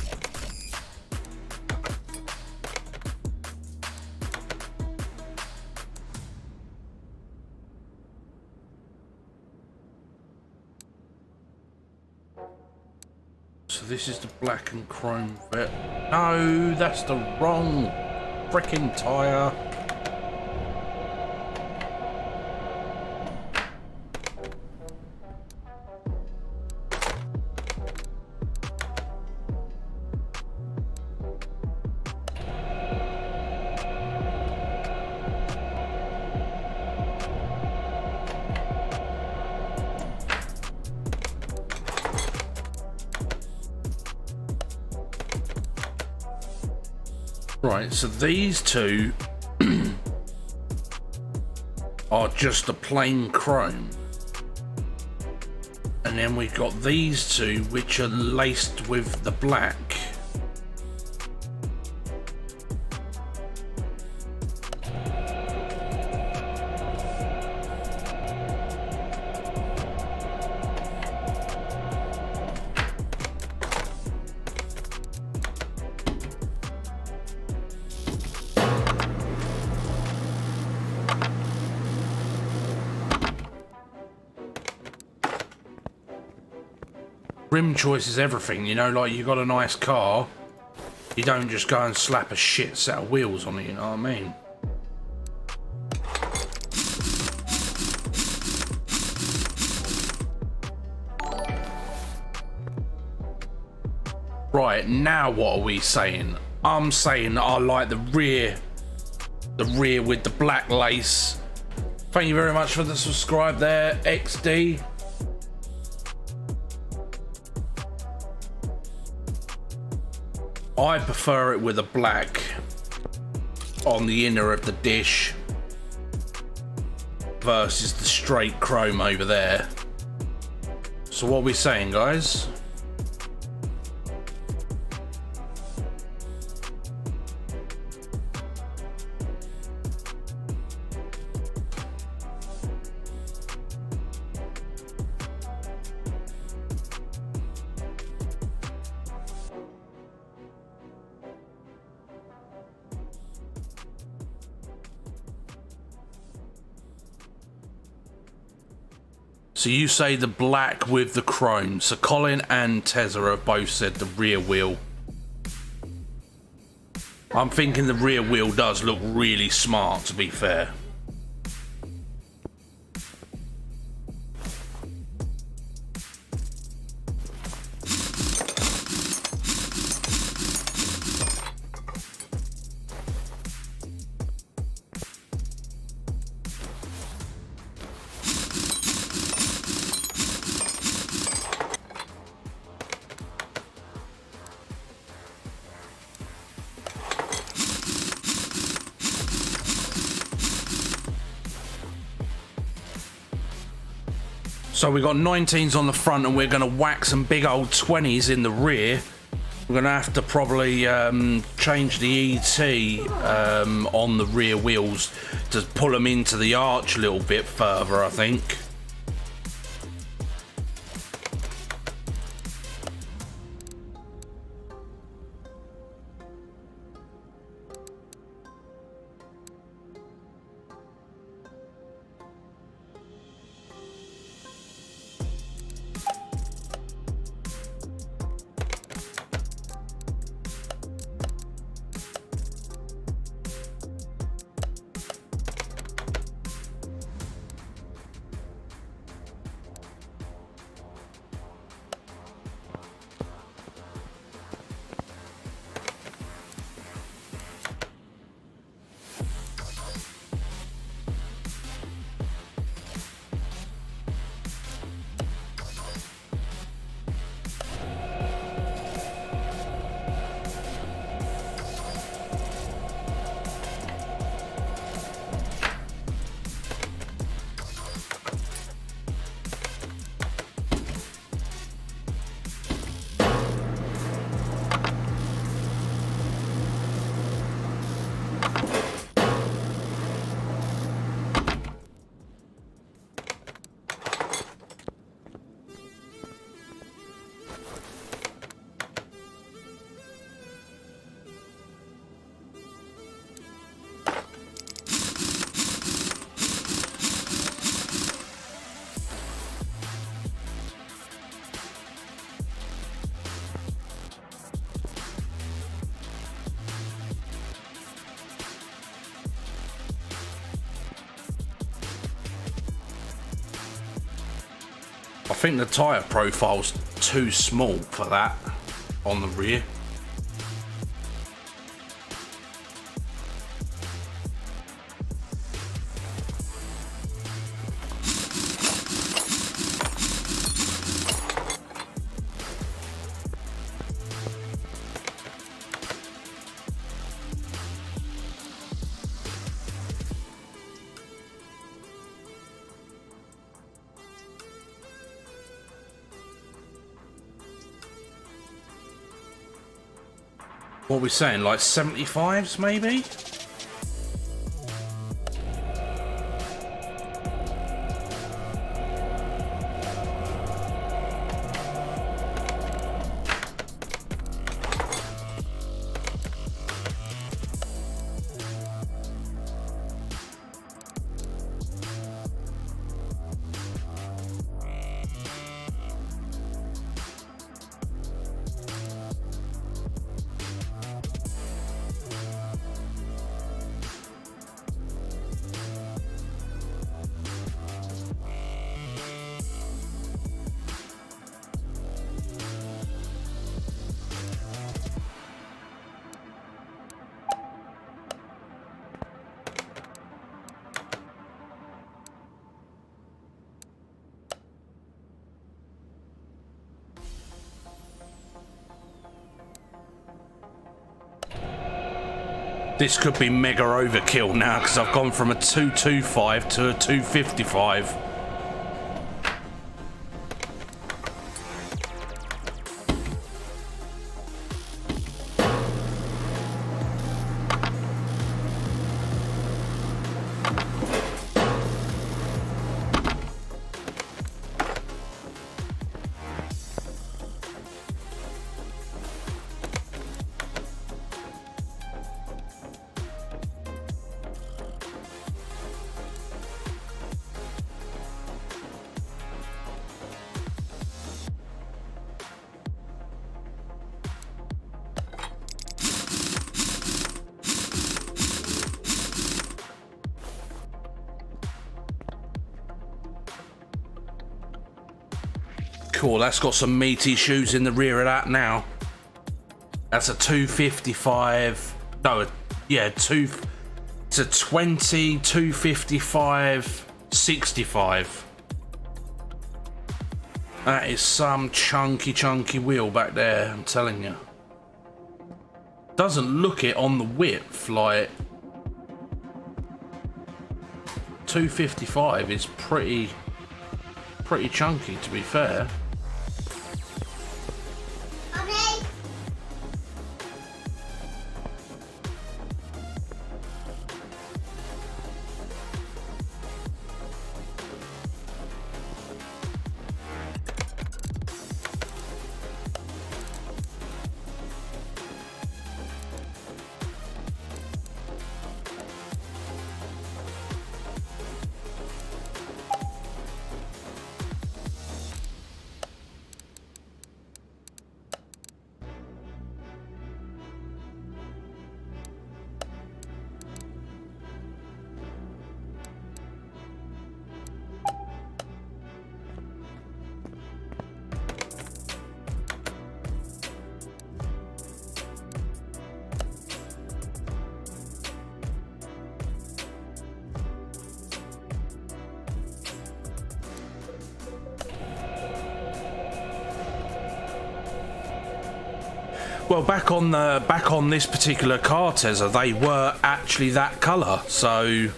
So this is the black and chrome variant. No, that's the wrong freaking tyre. Right, so these two are just a plain chrome. And then we've got these two which are laced with the black. Rim choice is everything, you know, like you got a nice car, you don't just go and slap a shit set of wheels on it, you know what I mean? Right, now what are we saying? I'm saying I like the rear with the black lace. Thank you very much for the subscribe there, XD. I prefer it with a black on the inner of the dish versus the straight chrome over there. So what are we saying, guys? So you say the black with the chrome. So Colin and Tezza have both said the rear wheel. I'm thinking the rear wheel does look really smart, to be fair. So we got 19s on the front and we're going to whack some big old 20s in the rear. We're going to have to probably change the ET on the rear wheels to pull them into the arch a little bit further, I think. I think the tyre profile's too small for that on the rear. What are we saying, like 75s maybe? This could be mega overkill now because I've gone from a 225 to a 255. Cool, that's got some meaty shoes in the rear of that now. That's a 255. No, yeah, it's a 20, 255, 65. That is some chunky wheel back there, I'm telling you. Doesn't look it on the width, like 255 is pretty pretty chunky, to be fair. Well, back on this particular car, Tezza, they were actually that colour, so.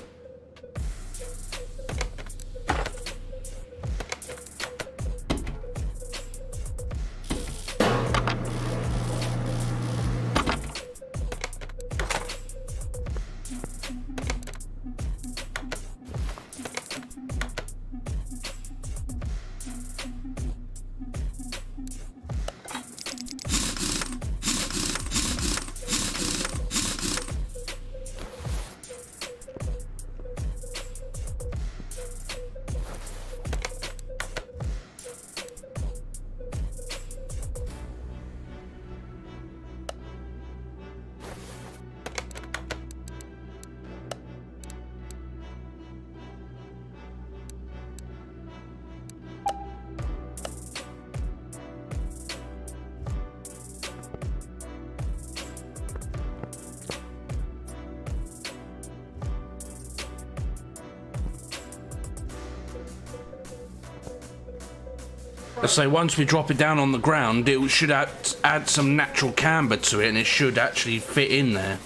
So once we drop it down on the ground, it should add some natural camber to it, and it should actually fit in there.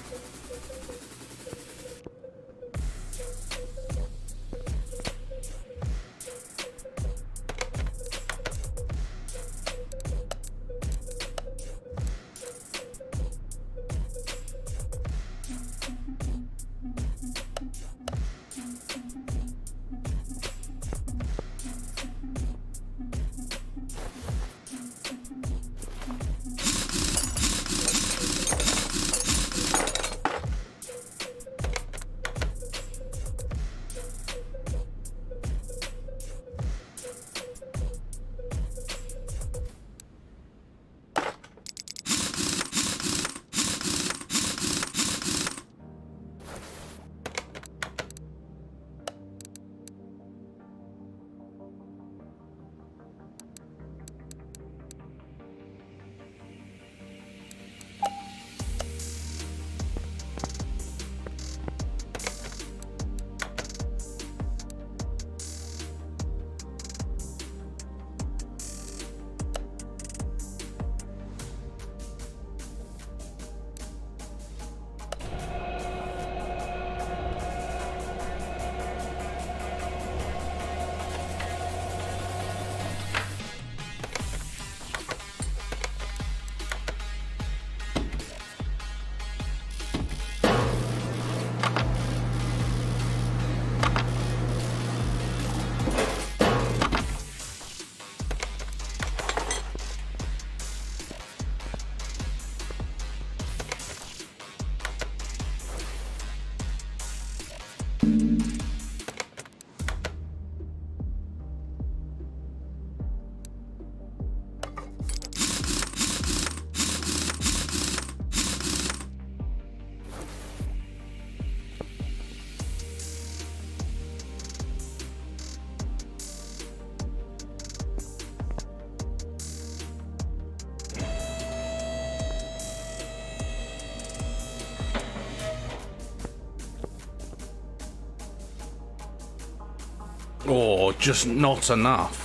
Or just not enough.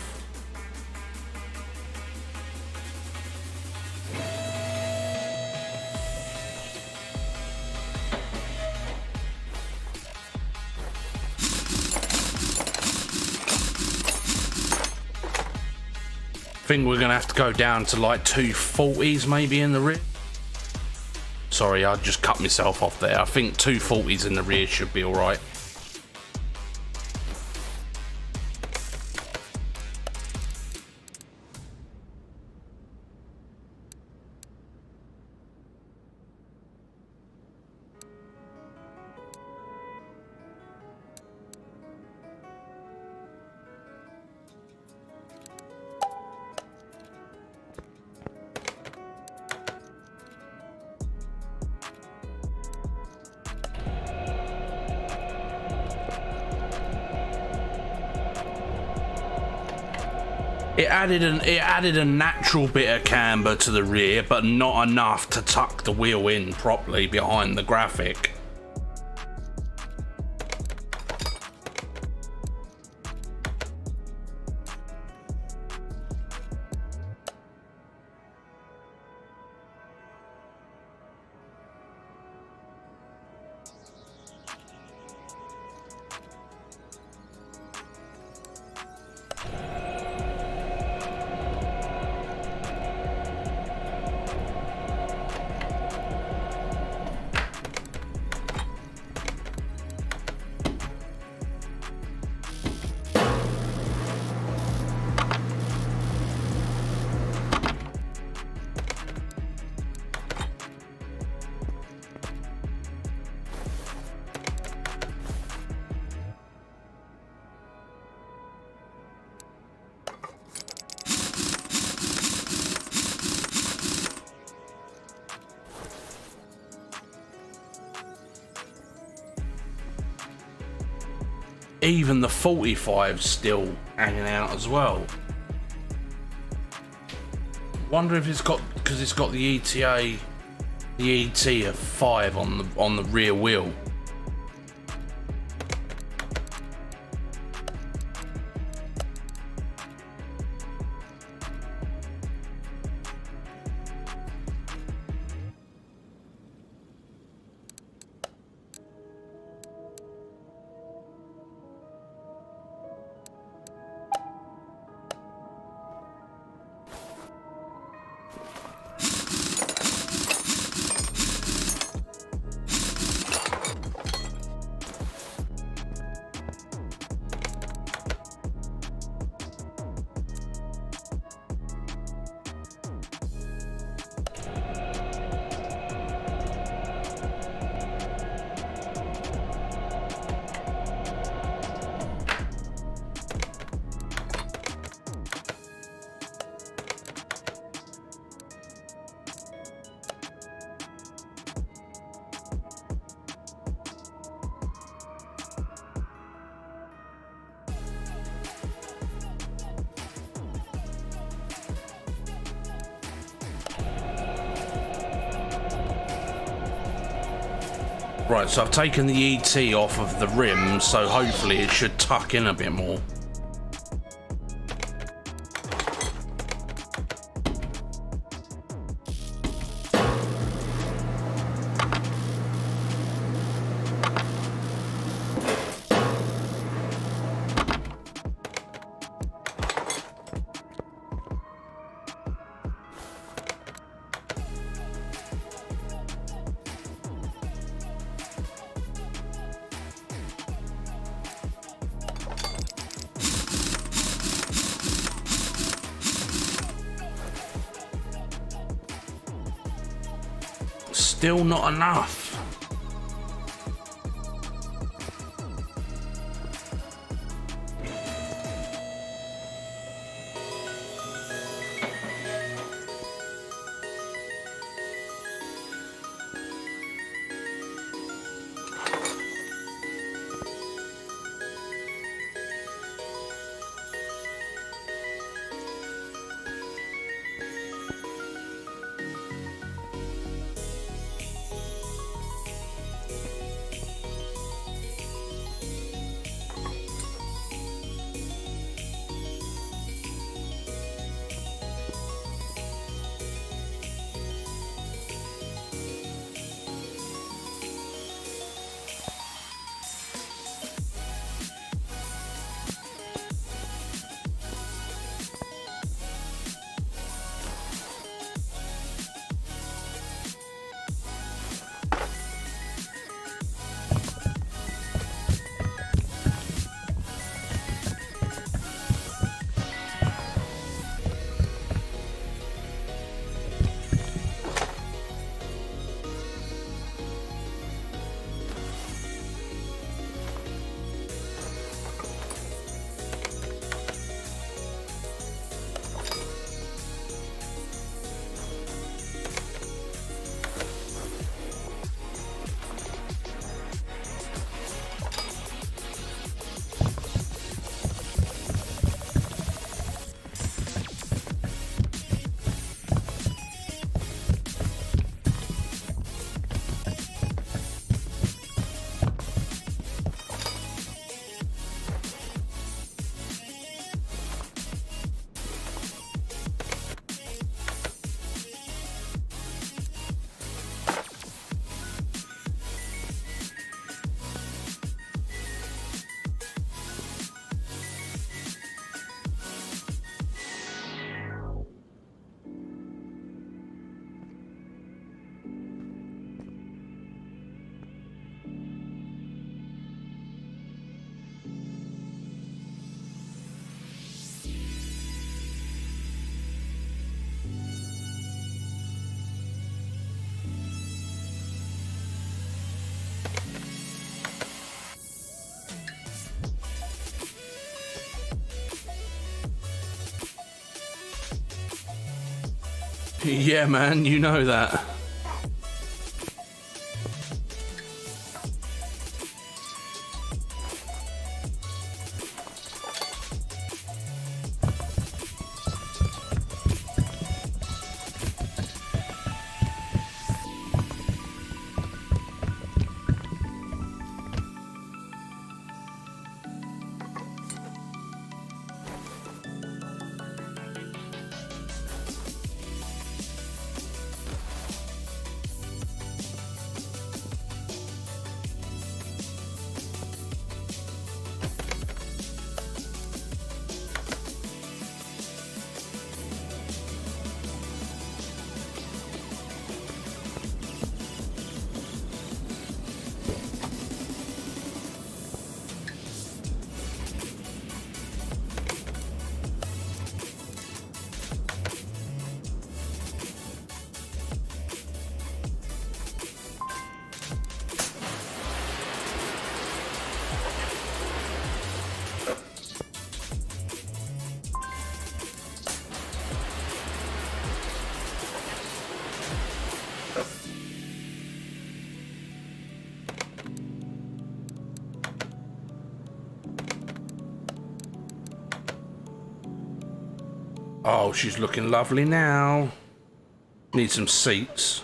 think we're gonna have to go down to like 240s maybe in the rear. Sorry, I just cut myself off there. I think 240s in the rear should be all right. It added a natural bit of camber to the rear, but not enough to tuck the wheel in properly behind the graphic. Even the 45's still hanging out as well. Wonder if it's got, because it's got the ETA, the ET of 5 on the rear wheel. Right, so I've taken the ET off of the rim, so hopefully it should tuck in a bit more. Still not enough. Yeah, man, you know that. Oh, she's looking lovely now. Need some seats.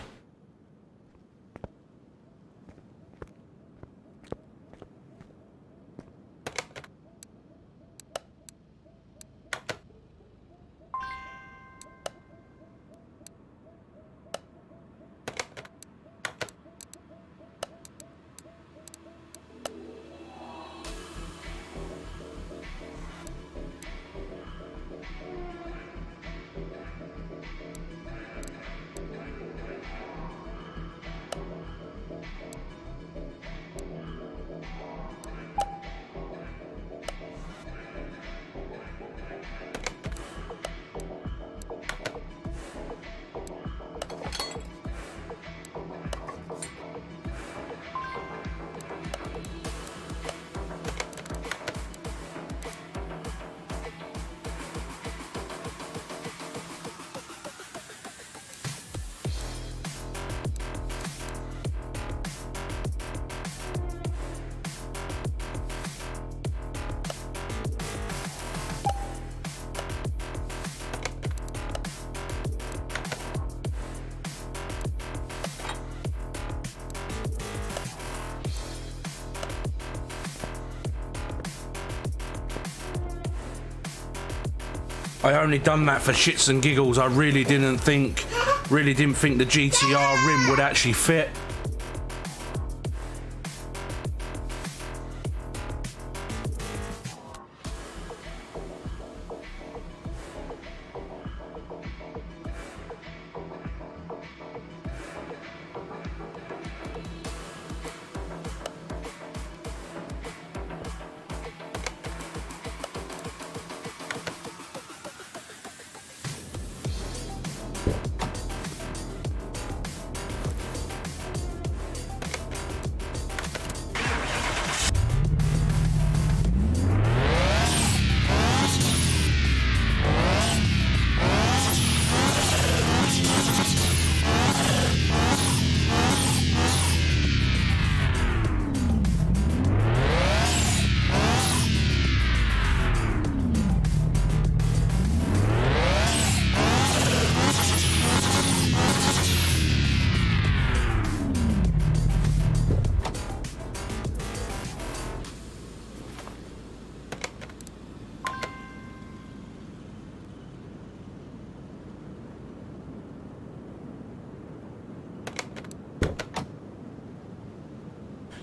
I only done that for shits and giggles. I really didn't think the GTR rim would actually fit.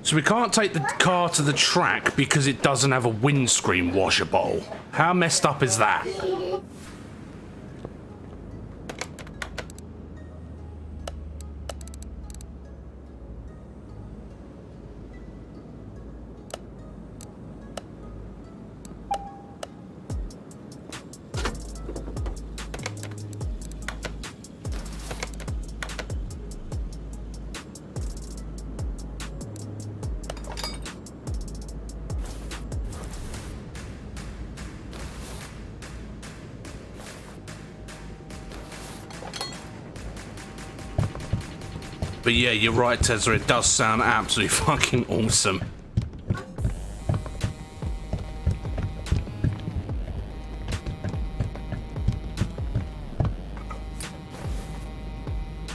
So we can't take the car to the track because it doesn't have a windscreen washer bowl. How messed up is that? But yeah, you're right, Tezza, it does sound absolutely fucking awesome.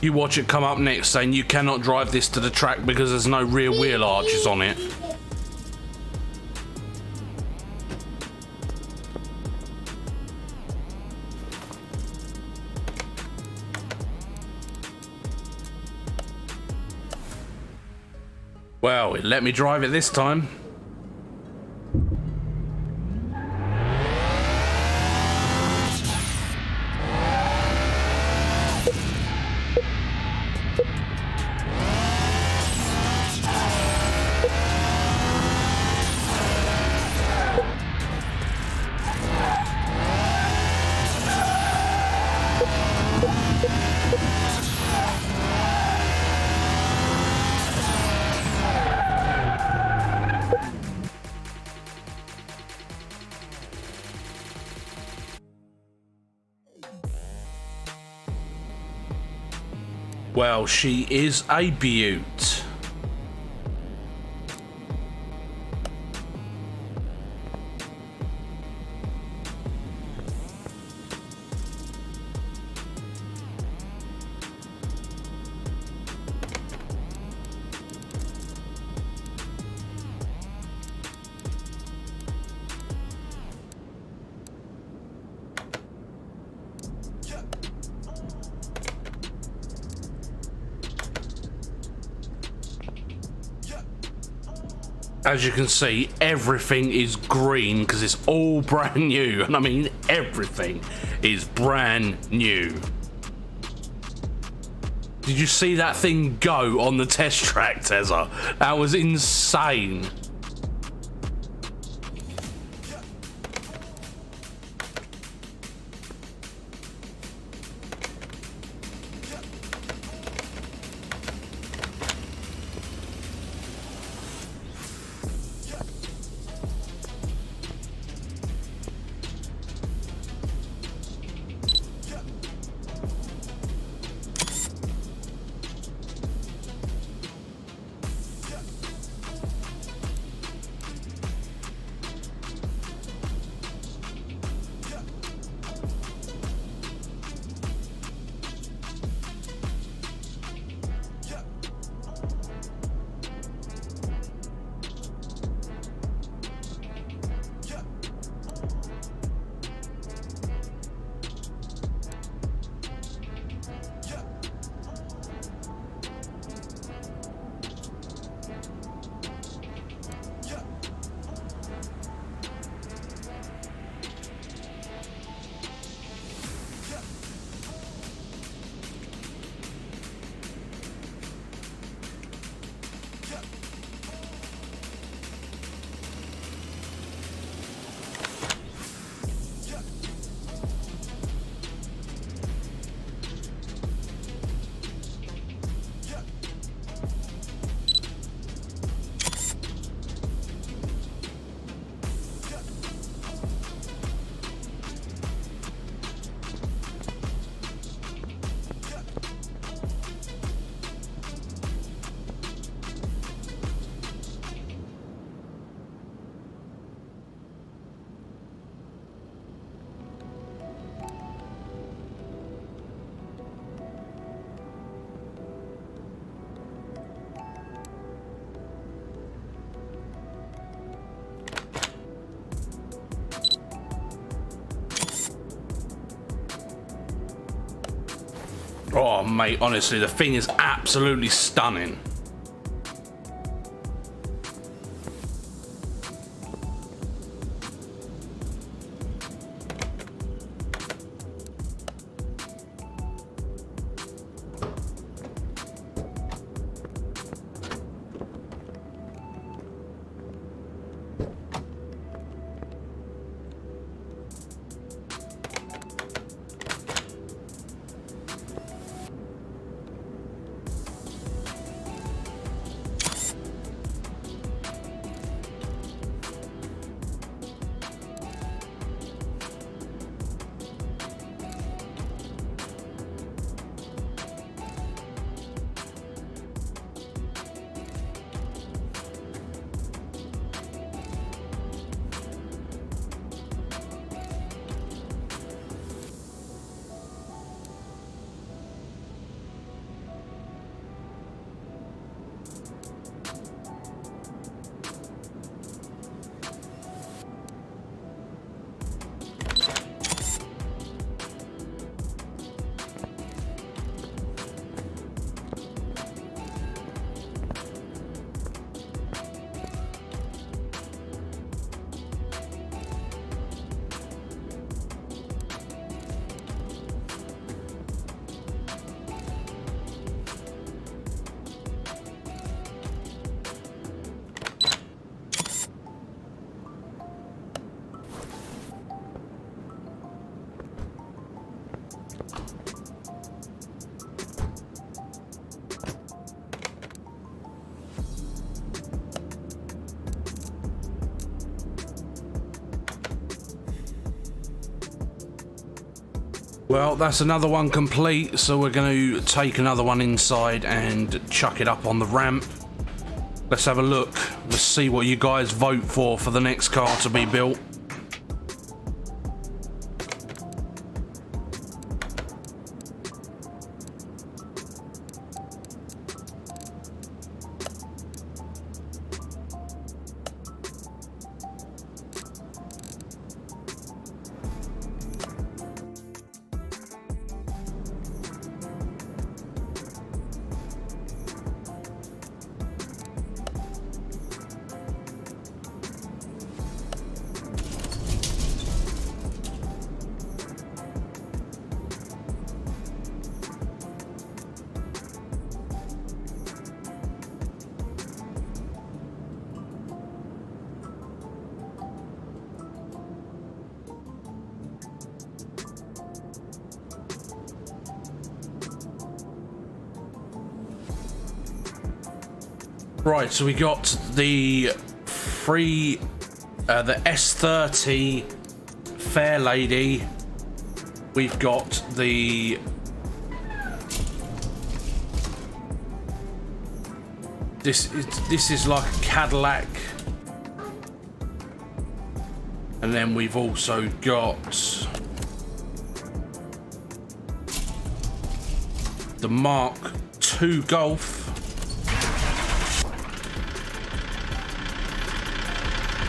You watch it come up next saying you cannot drive this to the track because there's no rear wheel arches on it. Well, it let me drive it this time. Well, she is a beaut. As you can see, everything is green because it's all brand new. And I mean, everything is brand new. Did you see that thing go on the test track, Tezza? That was insane. Oh, mate, honestly, the thing is absolutely stunning. Well, that's another one complete, so we're going to take another one inside and chuck it up on the ramp. Let's have a look. Let's see what you guys vote for the next car to be built. Right, so we got the the S30 Fair Lady. We've got the this is like a Cadillac, and then we've also got the Mark II Golf.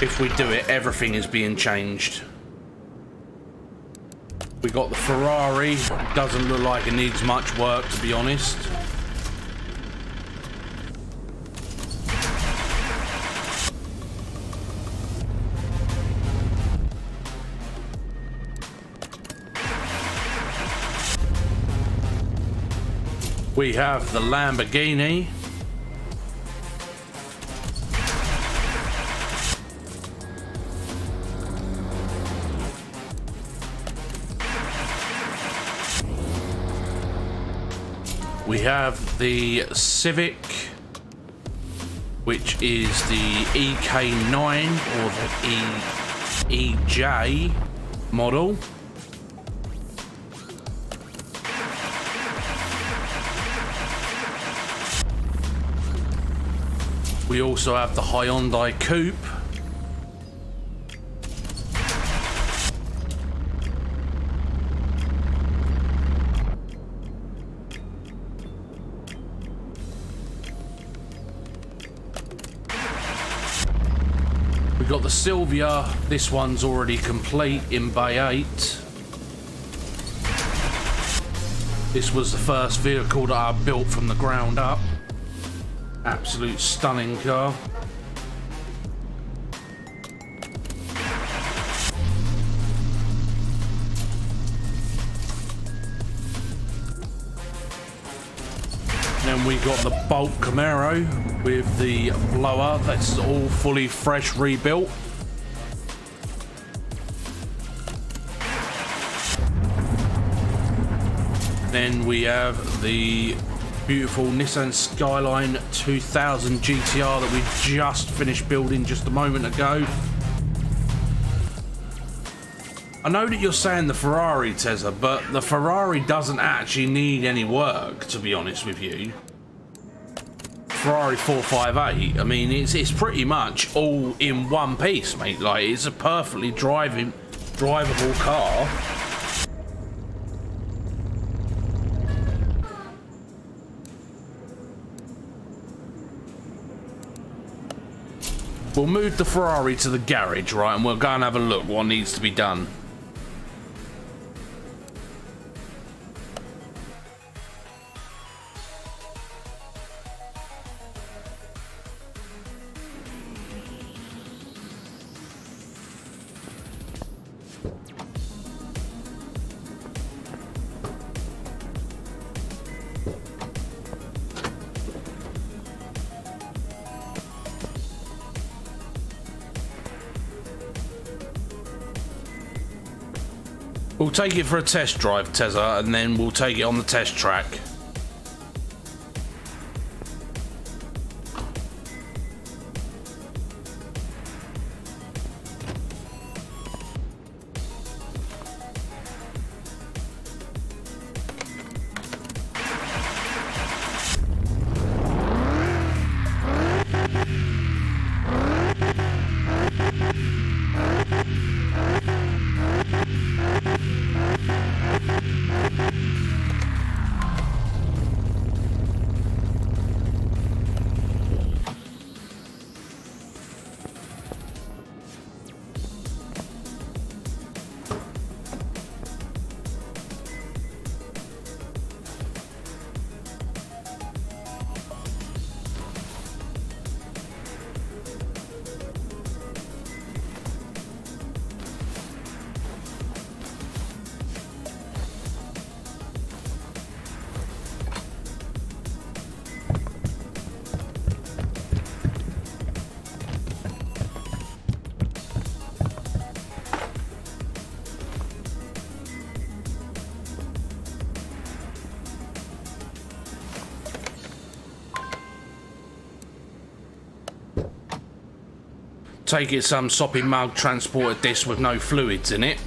If we do it, everything is being changed. We got the Ferrari. Doesn't look like it needs much work, to be honest. We have the Lamborghini. We have the Civic, which is the EK9 or the EJ model. We also have the Hyundai Coupe. We've got the Sylvia. This one's already complete in Bay 8. This was the first vehicle that I built from the ground up. Absolute stunning car. Then we got the Bolt Camaro with the blower. That's all fully fresh rebuilt. Then we have the beautiful Nissan Skyline 2000 GTR that we just finished building just a moment ago. I know that you're saying the Ferrari, Tezza, but the Ferrari doesn't actually need any work, to be honest with you. Ferrari 458, I mean, it's pretty much all in one piece, mate. Like, it's a perfectly drivable car. We'll move the Ferrari to the garage, right, and we'll go and have a look what needs to be done. We'll take it for a test drive, Tezza, and then we'll take it on the test track. Take it some soppy mug transported this with no fluids in it.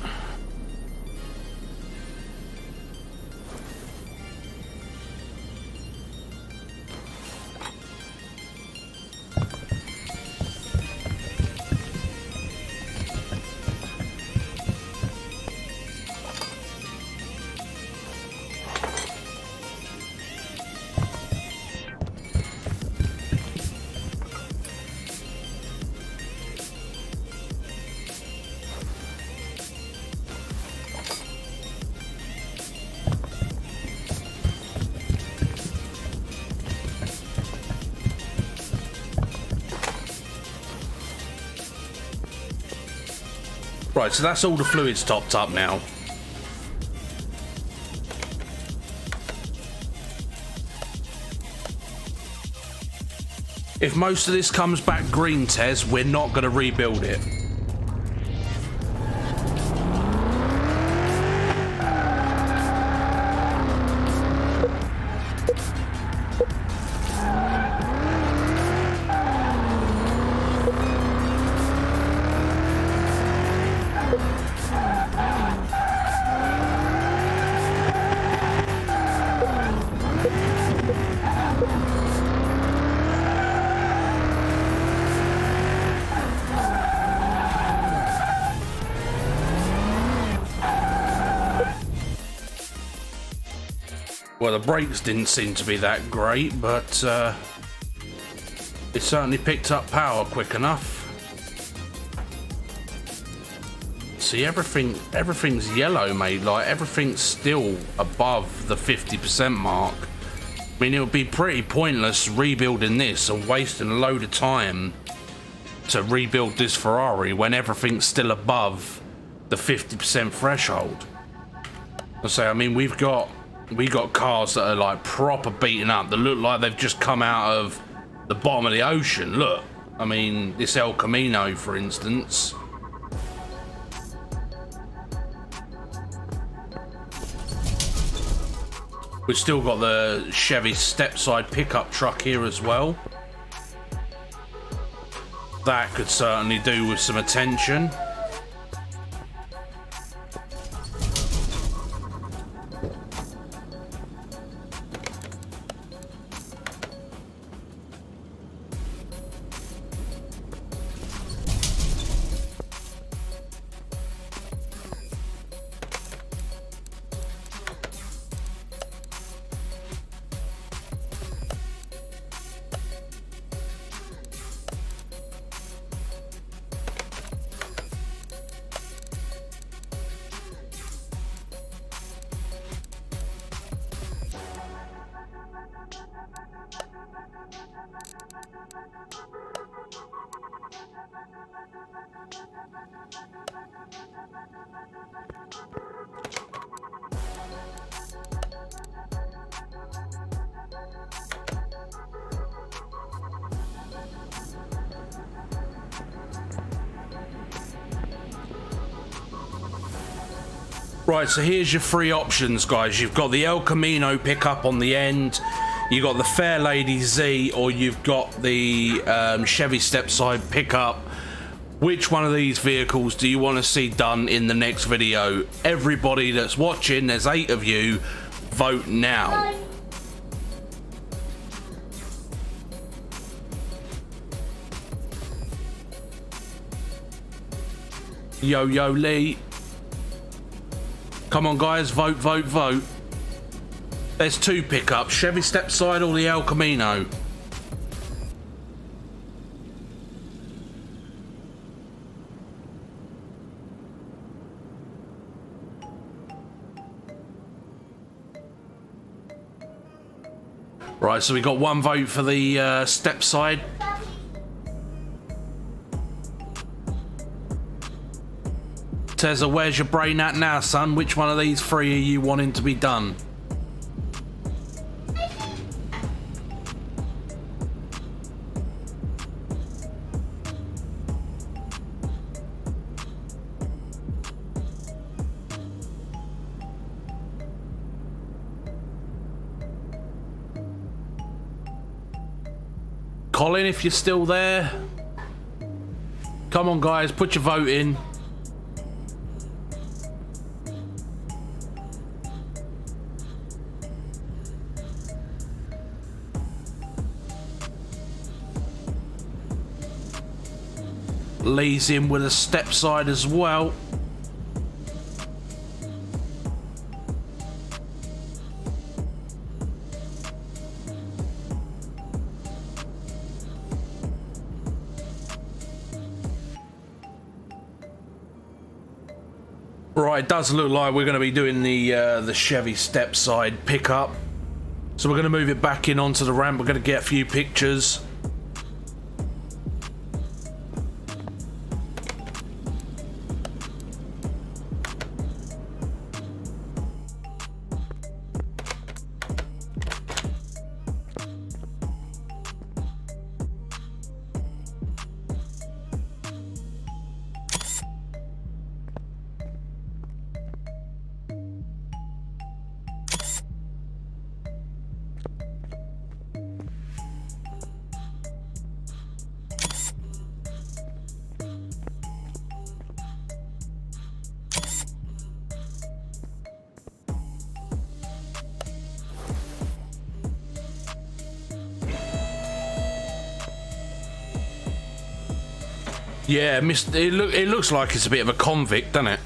Right, so that's all the fluids topped up now. If most of this comes back green, Tez, we're not going to rebuild it. Well, the brakes didn't seem to be that great, but it certainly picked up power quick enough. See, everything's yellow, mate. Like, everything's still above the 50% mark. I mean, it would be pretty pointless rebuilding this and wasting a load of time to rebuild this Ferrari when everything's still above the 50% threshold. I mean, we got cars that are like proper beaten up, that look like they've just come out of the bottom of the ocean. Look, I mean, this El Camino, for instance. We've still got the Chevy step-side pickup truck here as well. That could certainly do with some attention. Right, so here's your three options, guys. You've got the El Camino pickup on the end, you've got the Fair Lady Z, or you've got the Chevy step-side pickup. Which one of these vehicles do you want to see done in the next video? Everybody that's watching, there's 8 of you, vote now. Yo, Lee. Come on, guys, vote, vote, vote. There's 2 pickups, Chevy step-side or the El Camino. Right, so we got 1 vote for the step-side. Tezza, where's your brain at now, son? Which one of these 3 are you wanting to be done? Colin, if you're still there. Come on, guys, put your vote in. Lee's in with a step side as well. Right, it does look like we're going to be doing the Chevy step side pickup. So we're going to move it back in onto the ramp. We're going to get a few pictures. Yeah, it looks like it's a bit of a convict, doesn't it?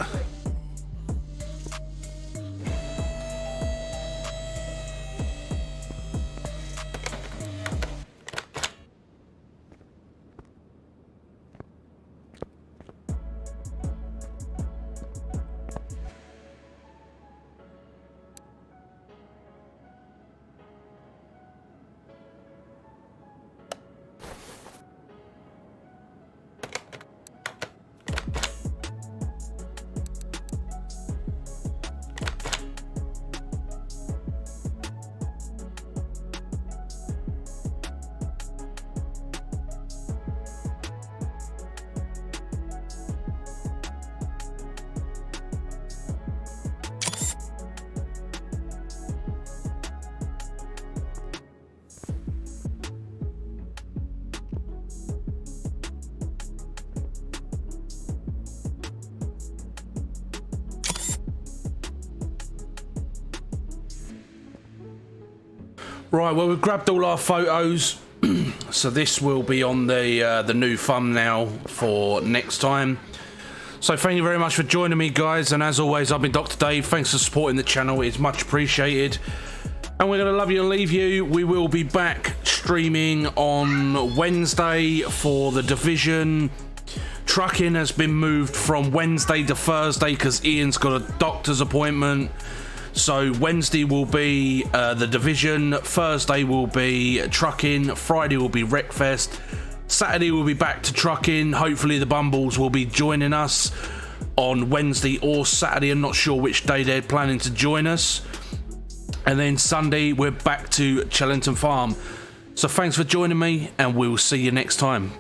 Right, well, we've grabbed all our photos, so this will be on the new thumbnail for next time. So thank you very much for joining me, guys, and as always, I've been Dr. Dave. Thanks for supporting the channel, it's much appreciated. And we're going to love you and leave you. We will be back streaming on Wednesday for the Division. Trucking has been moved from Wednesday to Thursday because Ian's got a doctor's appointment. So Wednesday will be the Division, Thursday will be Trucking, Friday will be Wreckfest, Saturday we'll be back to Trucking. Hopefully the Bumbles will be joining us on Wednesday or Saturday. I'm not sure which day they're planning to join us. And then Sunday we're back to Chellington Farm. So thanks for joining me, and we'll see you next time.